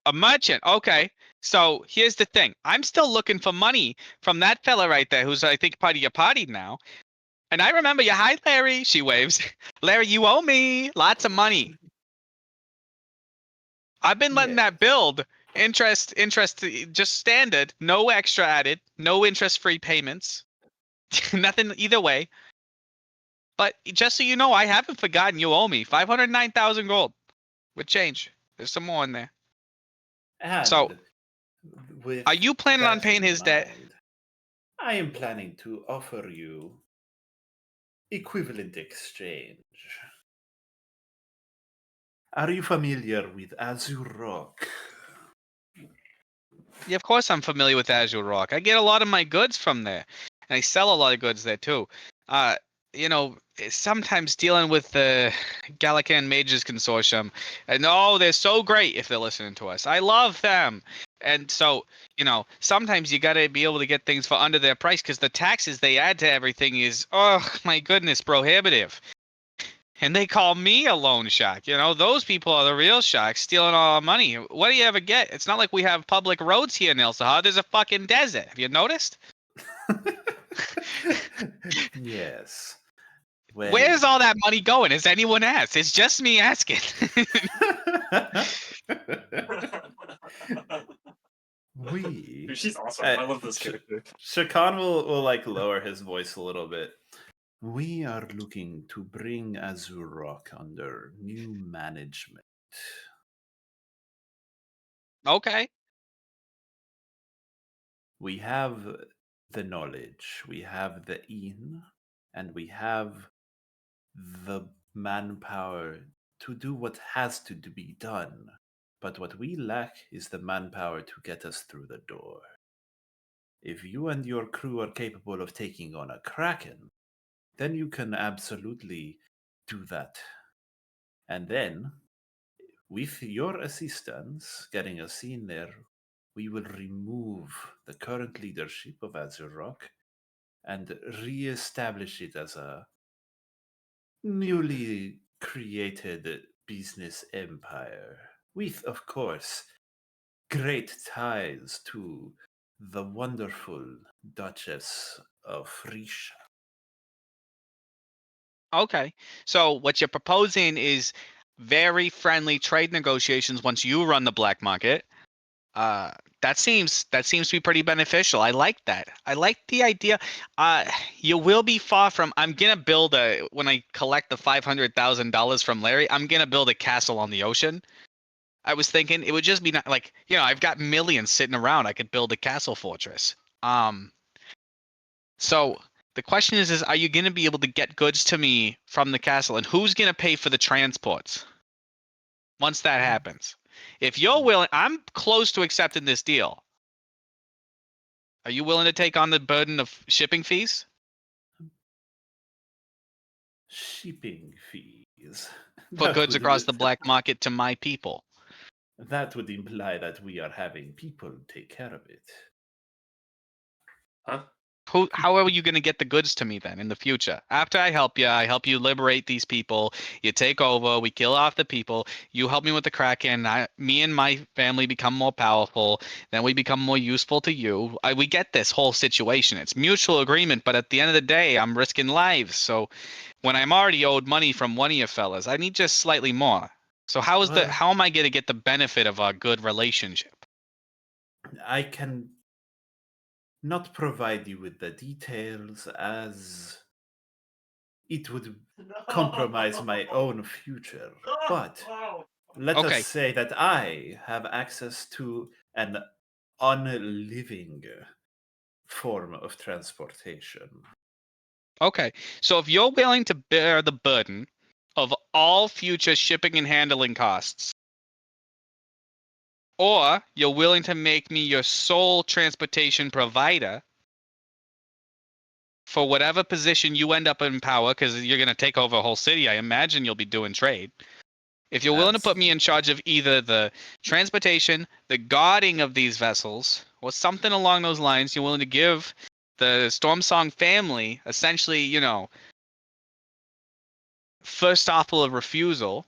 A merchant. Okay. So here's the thing. I'm still looking for money from that fella right there, who's I think part of your party now. And I remember you. Hi, Larry. She waves. Larry, you owe me lots of money. I've been letting Yeah. that build. Interest, just standard. No extra added. No interest-free payments. Nothing either way. But just so you know, I haven't forgotten you owe me 509,000 gold with change. There's some more in there. And So, with are you planning on that paying in his debt? mind, I am planning to offer you equivalent exchange. Are you familiar with Azure Rock? Yeah, of course I'm familiar with Azure Rock. I get a lot of my goods from there, and I sell a lot of goods there too. Uh, sometimes dealing with the Galakan Mages Consortium, and oh, they're so great if they're listening to us. I love them, and so sometimes you got to be able to get things for under their price because the taxes they add to everything is, oh my goodness, prohibitive. And they call me a loan shark. Those people are the real sharks stealing all our money. What do you ever get? It's not like we have public roads here in El Sahar. There's a fucking desert. Have you noticed? Yes. Well, Where's all that money going? Has anyone asked? It's just me asking. Dude, she's awesome. I love this character. Shakan will like lower his voice a little bit. We are looking to bring Azure Rock under new management. Okay. We have the knowledge, we have the inn, and we have the manpower to do what has to be done. But what we lack is the manpower to get us through the door. If you and your crew are capable of taking on a kraken, then you can absolutely do that. And then, with your assistance, getting us in there, we will remove the current leadership of Azure Rock and re-establish it as a newly created business empire. With, of course, great ties to the wonderful Duchess of Risha. Okay. So what you're proposing is very friendly trade negotiations once you run the black market. That seems to be pretty beneficial. I like that. I like the idea. You will be far from. I'm gonna build when I collect the $500,000 from Larry. I'm gonna build a castle on the ocean. I was thinking it would just be like I've got millions sitting around. I could build a castle fortress. So the question is are you gonna be able to get goods to me from the castle, and who's gonna pay for the transports once that happens? If you're willing, I'm close to accepting this deal. Are you willing to take on the burden of shipping fees? Shipping fees. Put goods across the black market to my people. That would imply that we are having people take care of it. Huh? How are you going to get the goods to me then in the future? After I help you liberate these people. You take over, we kill off the people. You help me with the Kraken. Me and my family become more powerful. Then we become more useful to you. We get this whole situation. It's mutual agreement, but at the end of the day, I'm risking lives. So when I'm already owed money from one of you fellas, I need just slightly more. So how am I going to get the benefit of a good relationship? I can not provide you with the details as it would compromise my own future. But let us say that I have access to an unliving form of transportation. Okay, so if you're willing to bear the burden of all future shipping and handling costs, or you're willing to make me your sole transportation provider for whatever position you end up in power, because you're going to take over a whole city, I imagine you'll be doing trade. If you're willing to put me in charge of either the transportation, the guarding of these vessels, or something along those lines, you're willing to give the Stormsong family essentially, first right of refusal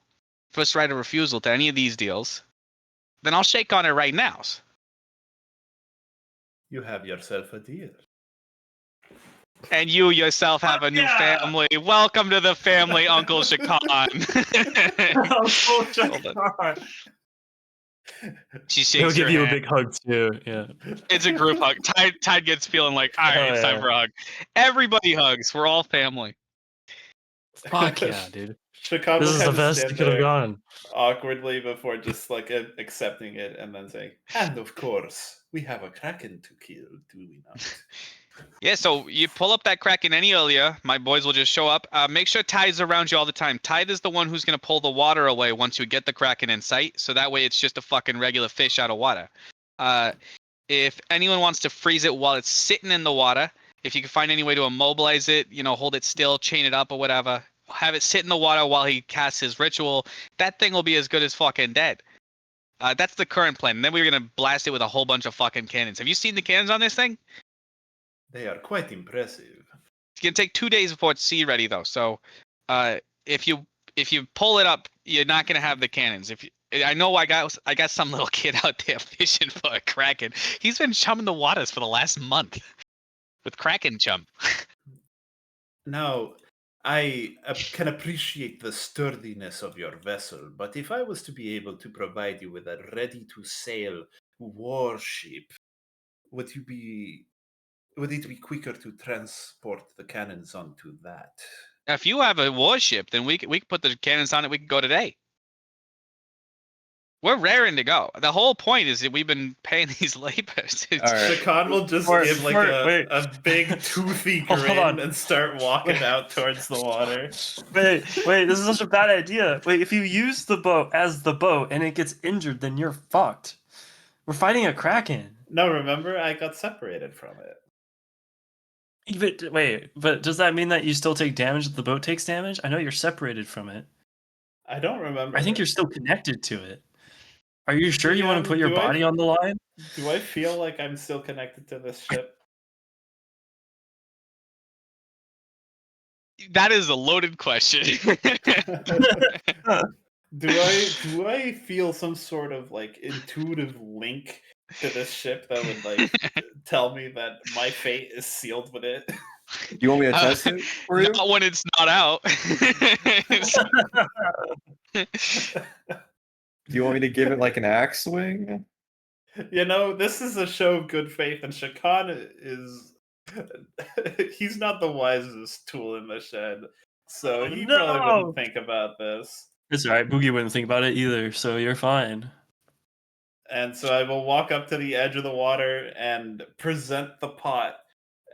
to any of these deals, then I'll shake on it right now. You have yourself a deal. And you yourself have a new family. Welcome to the family, Uncle Shakan. Uncle Shakan. She shakes He'll give you hand. a big hug too. Yeah. It's a group hug. Tide gets feeling like, all right, it's time for a hug. Everybody hugs. We're all family. Fuck yeah, dude. Shakan This is the best you could have gone. Awkwardly before just like accepting it and then saying, and of course, we have a Kraken to kill, do we not? Yeah, so you pull up that Kraken any earlier, my boys will just show up. Make sure Tide's around you all the time. Tide is the one who's going to pull the water away once you get the Kraken in sight, so that way it's just a fucking regular fish out of water. If anyone wants to freeze it while it's sitting in the water, if you can find any way to immobilize it, hold it still, chain it up or whatever, have it sit in the water while he casts his ritual, that thing will be as good as fucking dead. That's the current plan. And then we're going to blast it with a whole bunch of fucking cannons. Have you seen the cannons on this thing? They are quite impressive. It's going to take 2 days before it's sea ready, though. So if you pull it up, you're not going to have the cannons. I know I got some little kid out there fishing for a Kraken. He's been chumming the waters for the last month with Kraken chum. Now, I can appreciate the sturdiness of your vessel, but if I was to be able to provide you with a ready-to-sail warship, would it be quicker to transport the cannons onto that? If you have a warship, then we can put the cannons on it. We can go today. We're raring to go. The whole point is that we've been paying these laborers. Shakan will just give like a big toothy grin and start walking out towards the water. Wait, this is such a bad idea. Wait, if you use the boat as the boat and it gets injured, then you're fucked. We're fighting a Kraken. No, remember, I got separated from it. But does that mean that you still take damage if the boat takes damage? I know you're separated from it. I don't remember. I think you're still connected to it. Are you sure you want to put your body on the line? Do I feel like I'm still connected to this ship? That is a loaded question. Do I feel some sort of like intuitive link to this ship that would like tell me that my fate is sealed with it? Do you want me to test it for you? Not when it's not out. Do you want me to give it like an axe swing? This is a show of good faith, and Shakan is he's not the wisest tool in the shed. So he probably wouldn't think about this. It's alright, Boogie wouldn't think about it either, so you're fine. And so I will walk up to the edge of the water and present the pot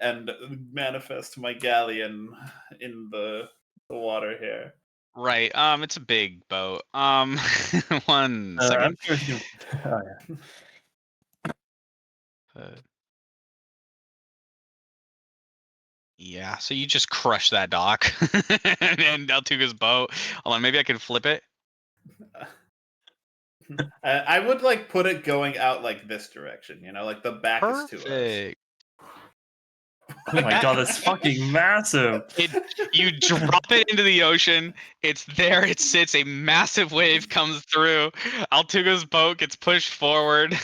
and manifest my galleon in the water here. Right. It's a big boat. 1 second. I'm sure you. Oh yeah. Yeah. So you just crush that dock and Altuga's boat. Hold on. Maybe I can flip it. I would like put it going out like this direction, you know, like the back is to us. Perfect. Oh my god, that's fucking massive. You drop it into the ocean. It's there. It sits. A massive wave comes through. Altuga's boat gets pushed forward.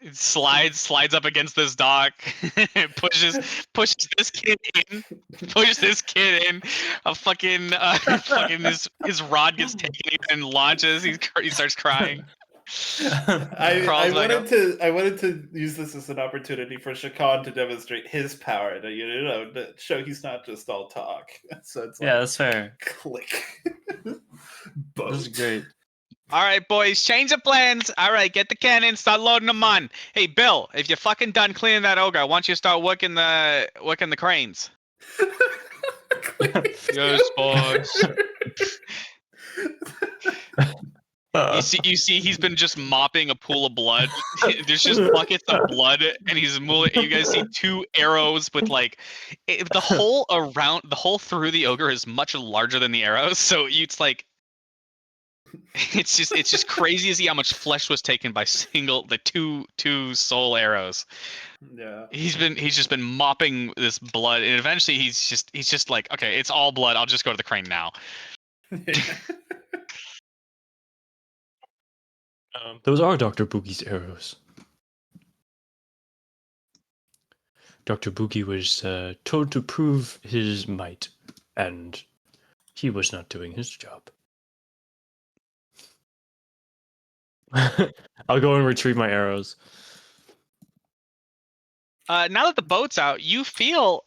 It slides up against this dock. It pushes this kid in. Pushes this kid in. A fucking his rod gets taken and launches. He starts crying. I wanted to use this as an opportunity for Shakan to demonstrate his power, to show he's not just all talk. So it's like, yeah, that's fair. Click. This is great. All right, boys, change of plans. All right, get the cannon, start loading them on. Hey, Bill, if you're fucking done cleaning that ogre, I want you to start working the cranes. Yes, boss. You see, he's been just mopping a pool of blood. There's just buckets of blood, and he's moving. You guys see 2 arrows with like the hole through the ogre is much larger than the arrows. So it's like it's just crazy to see how much flesh was taken by the two soul arrows. Yeah. He's just been mopping this blood, and eventually he's just like, okay, it's all blood. I'll just go to the crane now. Those are Dr. Boogie's arrows. Dr. Boogie was told to prove his might, and he was not doing his job. I'll go and retrieve my arrows. Now that the boat's out, you do feel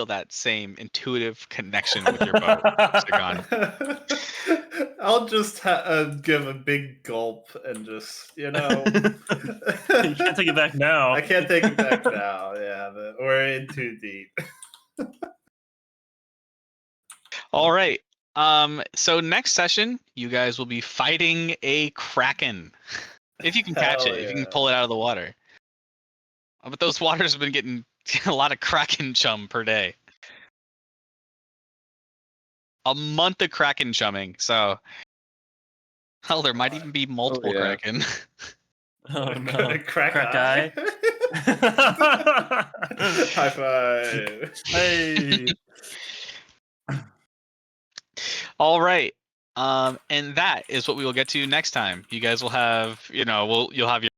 that same intuitive connection with your boat, Sagan. I'll just give a big gulp and just, You can't take it back now. I can't take it back now. Yeah, we're in too deep. All right. So next session, you guys will be fighting a kraken. If you can catch it, if you can pull it out of the water. But those waters have been getting a lot of kraken chum per day. A month of kraken chumming, so hell, there might even be multiple kraken. Oh no! Crack eye. High five! Hey. All right. And that is what we will get to next time. You guys will have, you'll have your